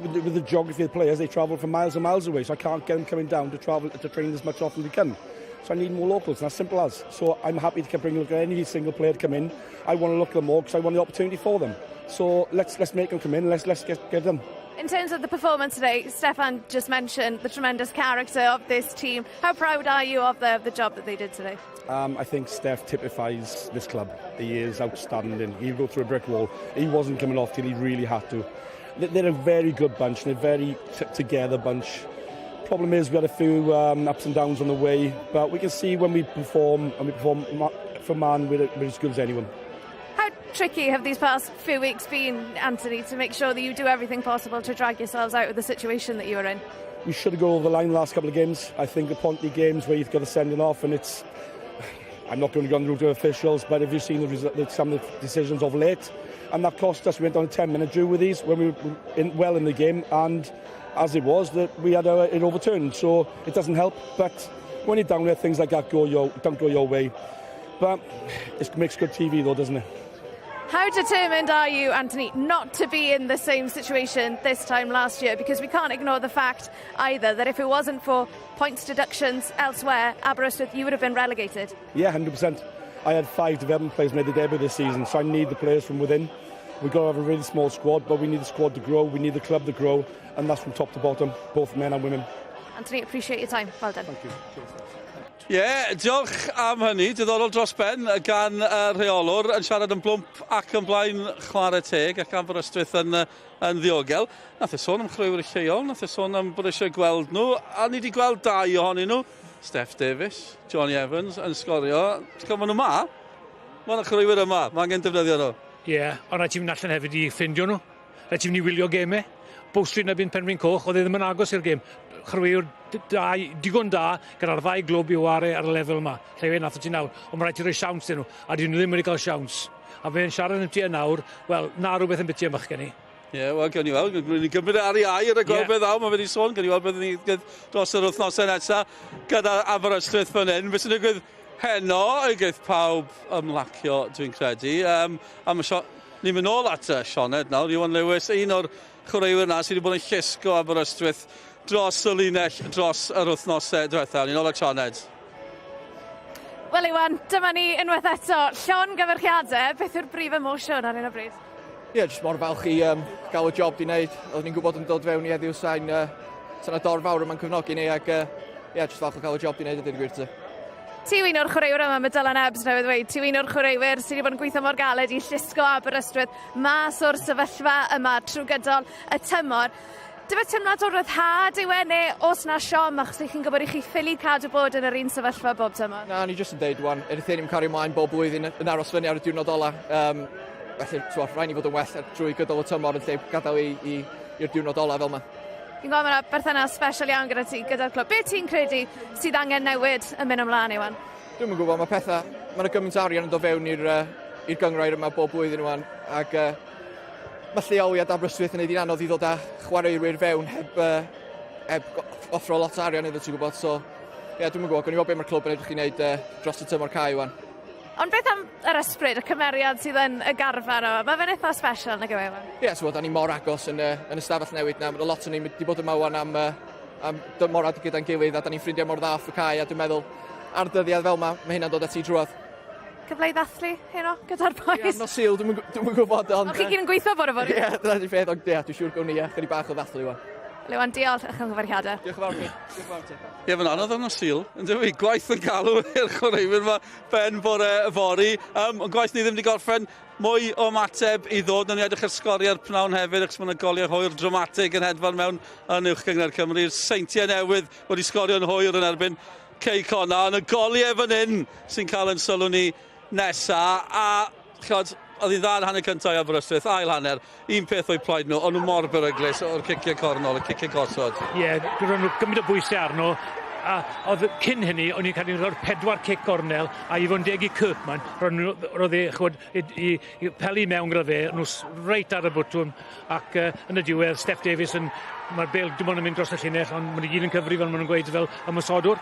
with the geography of the players, they travel from miles and miles away, so I can't get them coming down to train as much often as we can. So I need more locals, and as simple as. So I'm happy to bring any single player to come in. I want to look at them more because I want the opportunity for them. So let's make them come in, let's get them. In terms of the performance today, Stefan just mentioned the tremendous character of this team. How proud are you of the job that they did today? I think Steph typifies this club. He is outstanding. He'll go through a brick wall. He wasn't coming off till he really had to. They're a very good bunch, and a very together bunch. Problem is, we had a few ups and downs on the way, but we can see when we perform, and we perform for man, we're as good as anyone. How tricky have these past few weeks been, Anthony, to make sure that you do everything possible to drag yourselves out of the situation that you were in? We should have gone over the line the last couple of games. I think the Ponty games where you've got to send it off, and it's... I'm not going to go on the route of officials, but have you seen some of the decisions of late? And that cost us. We went on a 10-minute drill with these when we were well in the game, and as it was, that we had it overturned. So it doesn't help, but when you're down there, things like that don't go your way. But it makes good TV though, doesn't it? How determined are you, Anthony, not to be in the same situation this time last year? Because we can't ignore the fact either that if it wasn't for points deductions elsewhere, Aberystwyth, you would have been relegated. Yeah, 100%. I had 5 development players made the debut this season, so I need the players from within. We've got to have a really small squad, but we need the squad to grow, we need the club to grow, and that's from top to bottom, both men and women. Anthony, appreciate your time. Well done. Thank you. Diolch am hynny. Diddorol dros ben gan rheolwr yn siarad yn blwmp ac yn blaen chwarae teg ac Aberystwyth yn ddiogel. Nath e sôn am chreuwyr lleol, nath e sôn am bod eisiau gweld nhw, a ni wedi gweld 2 ohonyn nhw. Steph Davies, Johnny Evans yn sgorio. Ti'n maen nhw ma? Mae'n chreuwyr yma, mae angen defnyddio nhw. Ie, ond rhaid ti'n mynd allan hefyd i ffindio nhw. Rhaid ti'n mynd i wylio gemau. Bowstri na byn Penrhyn Coch, oedd e ddim yn agos i'r gêm. Chreuwyr digon da gyda'r 2 glwb i ware ar y lefel yma. Llefen nath o ti nawr, ond mae rhaid i roi siawns dyn nhw, a dyn nhw ddim wedi cael siawns. A fe'n siarad yn ti nawr, wel, na rhywbeth yn biti ymach gen i. Ie, wel, gan i weld, ni'n gymryd ar ei air a gweld beth aw, mae wedi sôn, gan i weld beth ni'n dros yr wythnosau nesaf gyda Aberystwyth fan hyn. Beth sy'n digwydd heno, y gaeth pawb ymlacio, dwi'n credu. Ni'n mynd nôl at Sioned nawr, Iwan Lewis, un o'r chwaraewyr na sydd wedi bod yn llusgo Aberystwyth dros y linell, dros yr wythnosau diwethaf. Ni'n ôl at Sioned. Wel Iwan, dyma ni unwaith eto. Llon gyferchiadau, beth yw'r brif emosiwn ar un o bryd? Ie, jyst mor falch i gael y job di wneud. Oedden ni'n gwybod yn dod fewn i heddiw sa'n dorf fawr yma'n cyfnogi ni, ac jyst falch o gael y job di wneud ydyn gwir ti. Ti un o'r chwaraewyr yma, mae Dylan Ebbs newydd dweud, ti un o'r chwaraewyr sydd wedi bod yn gweithio mor galed i llusgo Aberystwyth mas o'r sefyllfa yma trwy gydol y tymor. Dyma teimlad o'r ryddhad yw e, neu os na siom, achos chi'n gwybod i chi ffili cadw bod yn yr un sefyllfa bob tymor? Na, ni jyst yn deud wan, edrych ni'n cario ymlaen bob blwyddyn yn aros fyny ar y diwrnod ola. Felly, rhaid ni fod yn well drwy gydol y tymor yn lle gadael i'r diwrnod ola fel yma. Fi'n gwybod mae'na berthynas special iawn gyda ti gyda'r clwb. Be ti'n credu sydd angen newid yn mynd ymlaen, Iwan? Dwi'n yn gwybod, mae'na gymaint arian yn dod fewn i'r gyngrair yma bob blwyddyn yma, ac mae lleoliad Aberystwyth yn ei anodd i ddod â chwaraewyr fewn heb offro lot o arian iddo ti'n gwybod. So, dwi'n yn gwybod, gwni weld beth mae'r clwb yn edrych i wneud dros y tymor cae, Iwan. Ond beth am yr ysbryd, y cymeriad sydd yn y garfan o? Mae fe'n eitha special, nag yw e? Ie, da ni mor agos yn y stafell newid na. Mae lot o ni wedi bod yma wan am dymorad gyda'n gilydd, a da ni'n ffrindiau mor dda off y cae, a dwi'n meddwl ar dyddiad fel yma, mae hynna'n dod ati drwodd. Cyfle i ddathlu heno gyda'r boys? Ie, no sil, dwi'n yn gwybod. O, chi gyd yn gweithio bore fod? Ie, dyna di peth, ond dwi'n siŵr gawn ni chydig bach o ddathlu, Iwan. Iwan, diolch eich ymgyfarchiadau. Diolch yn fawr ti. Ie, fe'n anodd yn o sil. Yn dweud, gwaith yn galw i'r chwaraewyr yma ben bore fori. Ond gwaith ni ddim wedi gorffen. Mwy o mateb i ddod. Nawn ni edrych ar sgoriau'r pnawn hefyd, achos mae'n goliau hwyr dramatig yn hedfan mewn yn uwch gyngor Cymru. Seintiau newydd wedi sgorio'n hwyr yn erbyn Cei Conna. Yn y goliau fan hyn sy'n cael yn sylw ni nesaf. A chod, oedd hi'n dda'n hanner cyntaf i Aberystwyth, ail hanner, un peth o'i plaid nhw, ond nhw mor beryglus o'r ciciau cornol, y ciciau gosod. Ie, roedd nhw gymryd o bwysau arno, a oedd cyn hynny, o'n i'n cael ei roi'r 4 cic cornel, a i fod yn deg i Kirkman, roedd e, chwod, i peli mewn gyda fe, nhw reit ar y bwtwm, ac yn y diwedd, Steph Davies mae'r bel dim ond yn mynd dros y llinell, ond mae'n gyd yn cyfri fel maen nhw'n gweud fel ymwysodwr.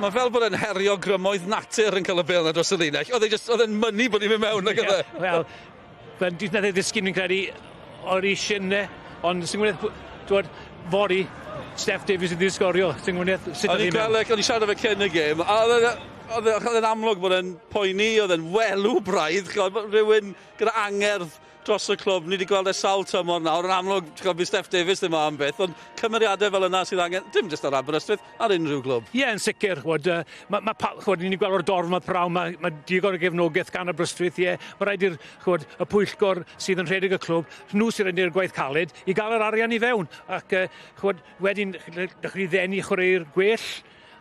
Mae fel bod yn herio grymoedd natur yn cael y bel na dros y linell. Oedd e'n mynnu bod ni'n mynd mewn ag oedd e. Wel, dwi'n meddwl ddysgu ni'n credu o'r i sinne, ond sy'n gwneud fori Steph Davies wedi sgorio. Sy'n gwneud sut oedd hi'n mewn. O'n i siarad o fe cyn y gêm, a oedd e'n amlwg bod e'n poeni, oedd e'n welw braidd, rhywun gyda angerdd dros y clwb. Ni wedi gweld e sawl tymor nawr, yn amlwg, bydd Steph Davies ddim am beth, ond cymeriadau fel yna sydd angen, dim jyst ar Aberystwyth, ar unrhyw glwb. Ie, yn sicr, ni'n gweld o'r dorf yma prawn, mae digon o gefnogaeth gan Aberystwyth, ie. Mae rhaid i'r pwyllgor sydd yn rhedeg y clwb, nhw sy'n rhaid i'r gwaith caled, i gael yr arian i fewn. Ac wedyn, dechrau ddenu chwarae'r gwell,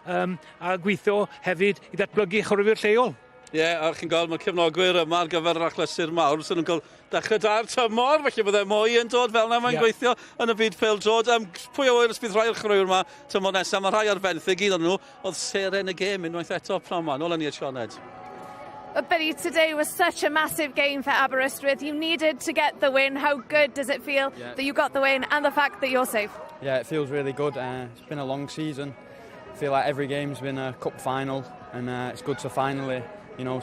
a gweithio hefyd i ddatblygu chwaraewyr lleol. Ie, a chi'n gweld, mae'r cefnogwyr yma ar gyfer yr achlysur mawr, sy'n nhw'n cael dechrau da'r tymor, felly byddai mwy yn dod fel yna mae'n gweithio yn y byd pêl-drod. Pwy o wyr ys bydd rhai o'r chwaraewyr yma tymor nesaf, mae rhai ar benthyg un o'n nhw, oedd seren y gêm unwaith eto pnawn yma, nôl yn i'r Sioned. Billy, today was such a massive game for Aberystwyth. You needed to get the win. How good does it feel that you got the win and the fact that you're safe? Yeah, it feels really good. It's been a long season. I feel like every game's been a cup final, and it's good to finally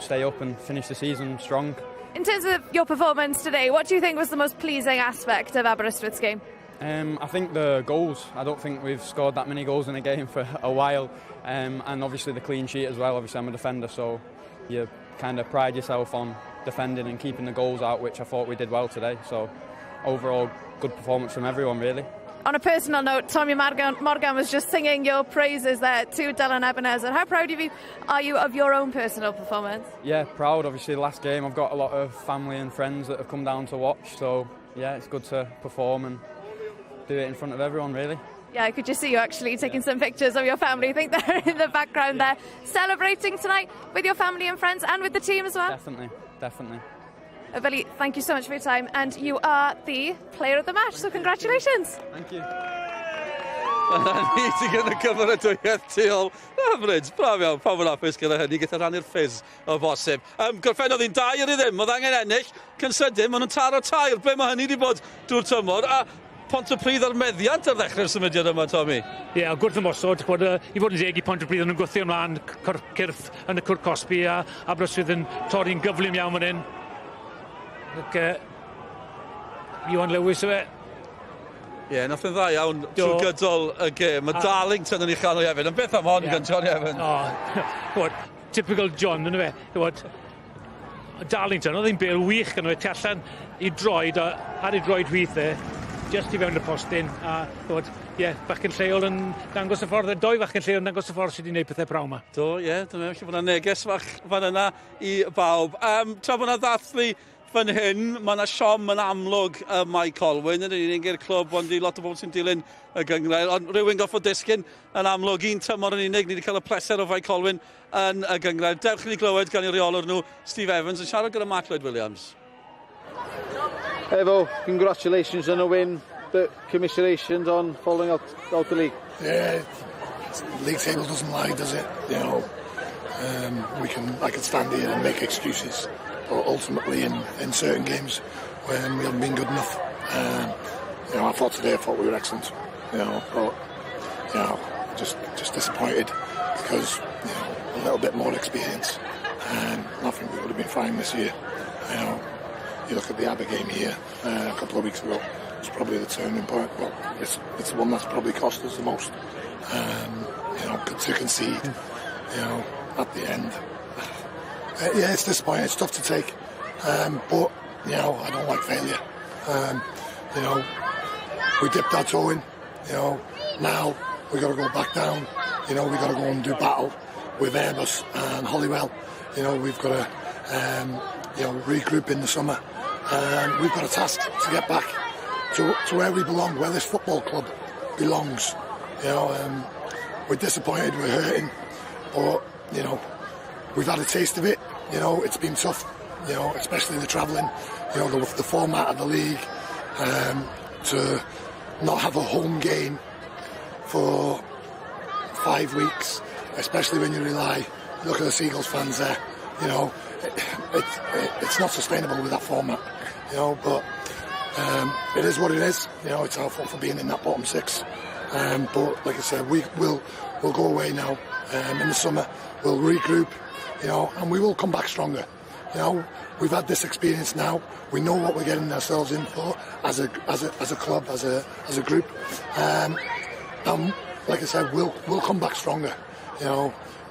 stay up and finish the season strong. In terms of your performance today, what do you think was the most pleasing aspect of Aberystwyth's game? I think the goals. I don't think we've scored that many goals in a game for a while, and obviously the clean sheet as well. Obviously I'm a defender, so you kind of pride yourself on defending and keeping the goals out, which I thought we did well today. So overall, good performance from everyone, really. On a personal note, Tommy Morgan was just singing your praises there to Dylan Ebenezer. How proud are you of your own personal performance? Yeah, proud. Obviously, the last game I've got a lot of family and friends that have come down to watch, so yeah, it's good to perform and do it in front of everyone, really. Yeah, I could just see you actually taking some pictures of your family. I think they're in the background there. Celebrating tonight with your family and friends and with the team as well? Definitely. Billy, thank you so much for your time, and you are the player of the match, so congratulations. Thank you. Ni sy'n gyda cyfer y dwywaith tu ôl. Hyfryd, braf iawn, pawb yn apus gyda hynny, gyda rhannu'r ffys o bosib. Gorffennodd hi'n dair I ddim, oedd angen ennill, cynsydyn, maen nhw'n taro tair, be mae hynny wedi bod drwy'r tymor, a Pontypridd ar meddiant ar ddechrau'r symudiad yma, Tommy. Ie, gwrth ymosod, I fod yn deg I Pontypridd yn gwythio ymlaen, cyrff yn y cwrt Cosby, a Aberystwyth yn torri'n gyflym iawn fan hyn. Ac Iwan Lewis o fe. Ie, nath yn dda iawn trwy gydol y gêm. Mae Darlington yn ei chanol hefyd. Yn beth am hon gan John Evans? Typical John, yn fe. Darlington, oedd hi'n bel wych gan fe, tu allan I droed, ar ei droed wyth just I fewn y postyn. A bachgen lleol yn dangos y ffordd, doi bachgen lleol yn dangos y ffordd sydd wedi gwneud pethau praw yma. Dyna felly bod yna neges fach fan yna I bawb. Tra bod yna ddathlu fan hyn, mae yna siom yn amlwg mae Colwyn yn un i'r clwb, ond I lot o bobl sy'n dilyn y gyngrair, ond rhywun goffo disgyn yn amlwg, un tymor yn unig, ni wedi cael y pleser o fai Colwyn yn y gyngrair. Dewch I glywed gan I reolwr nhw, Steve Evans, yn siarad gyda Mark Lloyd Williams. Evo, congratulations on a win, but commiserations on falling out the league. Yeah, league table doesn't lie, does it? I can stand here and make excuses. But ultimately, in certain games, when we haven't been good enough, I thought we were excellent. But just disappointed because a little bit more experience, and I think we would have been fine this year. You look at the Aber game here a couple of weeks ago. It's probably the turning point. Well, it's the one that's probably cost us the most. To concede, at the end. It's disappointing. It's tough to take, but I don't like failure. We dipped our toe in. Now we got to go back down. We got to go and do battle with Airbus and Holywell. We've got to regroup in the summer, and we've got a task to get back to where we belong, where this football club belongs. We're disappointed, we're hurting, but we've had a taste of it. It's been tough, especially the travelling, the format of the league, to not have a home game for 5 weeks, especially when you rely, look at the Seagulls fans there, it's not sustainable with that format, but it is what it is. It's our fault for being in that bottom six, but like I said, we'll go away now in the summer, we'll regroup, and we will come back stronger. We've had this experience now. We know what we're getting ourselves in for as a club, as a group. And like I said, we'll come back stronger.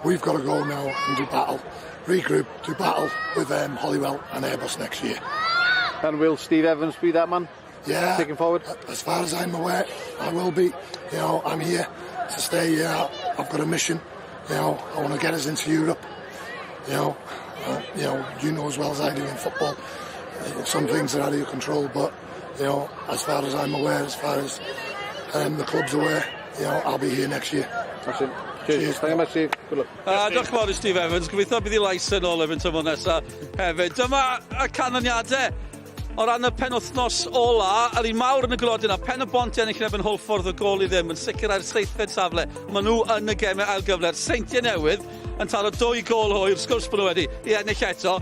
We've got to go now and do battle, regroup, do battle with Holywell and Airbus next year. And will Steve Evans be that man? Yeah. Taking forward? As far as I'm aware, I will be. I'm here to stay here. I've got a mission. I want to get us into Europe. You know as well as I do in football, some things are out of your control, but as far as I'm aware, as far as the club's aware, I'll be here next year. That's it. Cheers. Thank you much, Steve. Good luck. Diolch yn fawr I Steve Evans. Gobeithio bydd I lais yn ôl efo'n tymor nesaf hefyd. Dyma y canlyniadau o ran y penwythnos ola, yr un mawr yn y glodyn a Pen-y-bont ennill yn ebyn Holffordd o gol I ddim yn sicrhau'r seithfed safle. Maen nhw yn y gemau ailgyfler. Seintiau newydd yn taro 2 gol hwyr, sgwrs bod nhw wedi I ennill eto.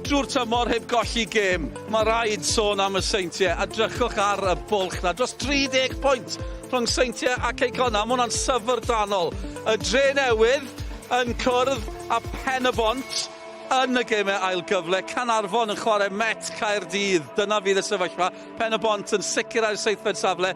Drwy'r tymor heb golli gêm. Mae rhaid sôn am y seintiau a drychwch ar y bwlch na. Dros 30 pwynt rhwng seintiau ac Eicona. Mae hwnna'n syfrdanol. Y dre newydd yn cwrdd a Pen-y-bont yn y gemau ail gyfle. Canarfon yn chwarae Met Caerdydd. Dyna fydd y sefyllfa. Pen-y-bont yn sicrhau'r seithfed safle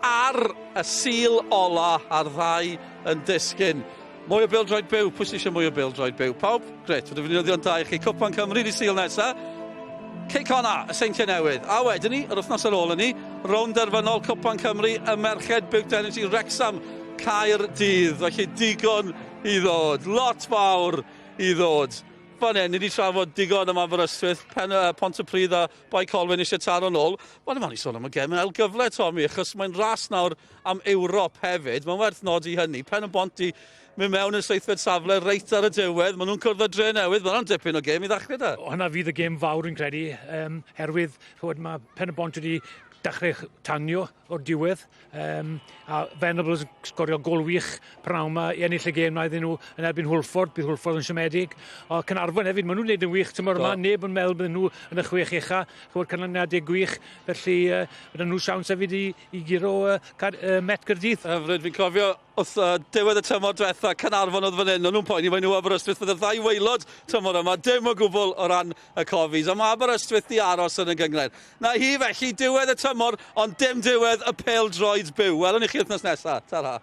ar y sil ola a'r ddau yn disgyn. Mwy o bêl-droed byw. Pwy sy'n eisiau mwy o bêl-droed byw? Pawb? Gret, fydde fi'n newyddion da i chi. Cwpan Cymru di sil nesaf. Ceic honna, y Seintiau Newydd. A wedyn ni, yr wythnos ar ôl yn ni, rownd derfynol Cwpan Cymru, y Merched Built Energy Wrexham Caerdydd. Felly digon i ddod. Lot fawr i ddod. Fan hyn, ni wedi trafod digon am Aberystwyth, Pontypridd a Bai Colwyn eisiau taro nôl. Wel, yma ni sôn am y gemau ail gyfle, Tommy, achos mae'n ras nawr am Ewrop hefyd. Mae'n werth nodi hynny. Pen-y-bont i mynd mewn yn seithfed safle reit ar y diwedd. Maen nhw'n cwrdd â dre newydd. Mae'n dipyn o gem i ddechrau da. Hwna fydd y gem fawr yn credu. Herwydd, mae Pen-y-bont wedi dechrau tanio o'r diwedd. A Venables yn sgorio gol wych prawn yma i ennill y gêm na iddyn nhw yn erbyn Hwlffordd. Bydd Hwlffordd yn siomedig. O Canarfon hefyd, maen nhw'n neud yn wych tymor yma. Neb yn meddwl bydden nhw yn y chwech ucha. Chwyr canlyniadau gwych. Felly bydden nhw siawns hefyd i giro Met Caerdydd. Hyfryd, fi'n cofio wrth diwedd y tymor diwetha, Canarfon oedd fan hyn. O'n nhw'n poeni fe nhw Aberystwyth fydd y ddau waelod tymor yma. Dim o gwbl o ran y cofis. A mae Aberystwyth di aros yn y gyngred. Na hi felly diwedd y tymor, ond dim diwedd y pêl-droed byw. Welwn ni chi wythnos nesaf. Ta-ra.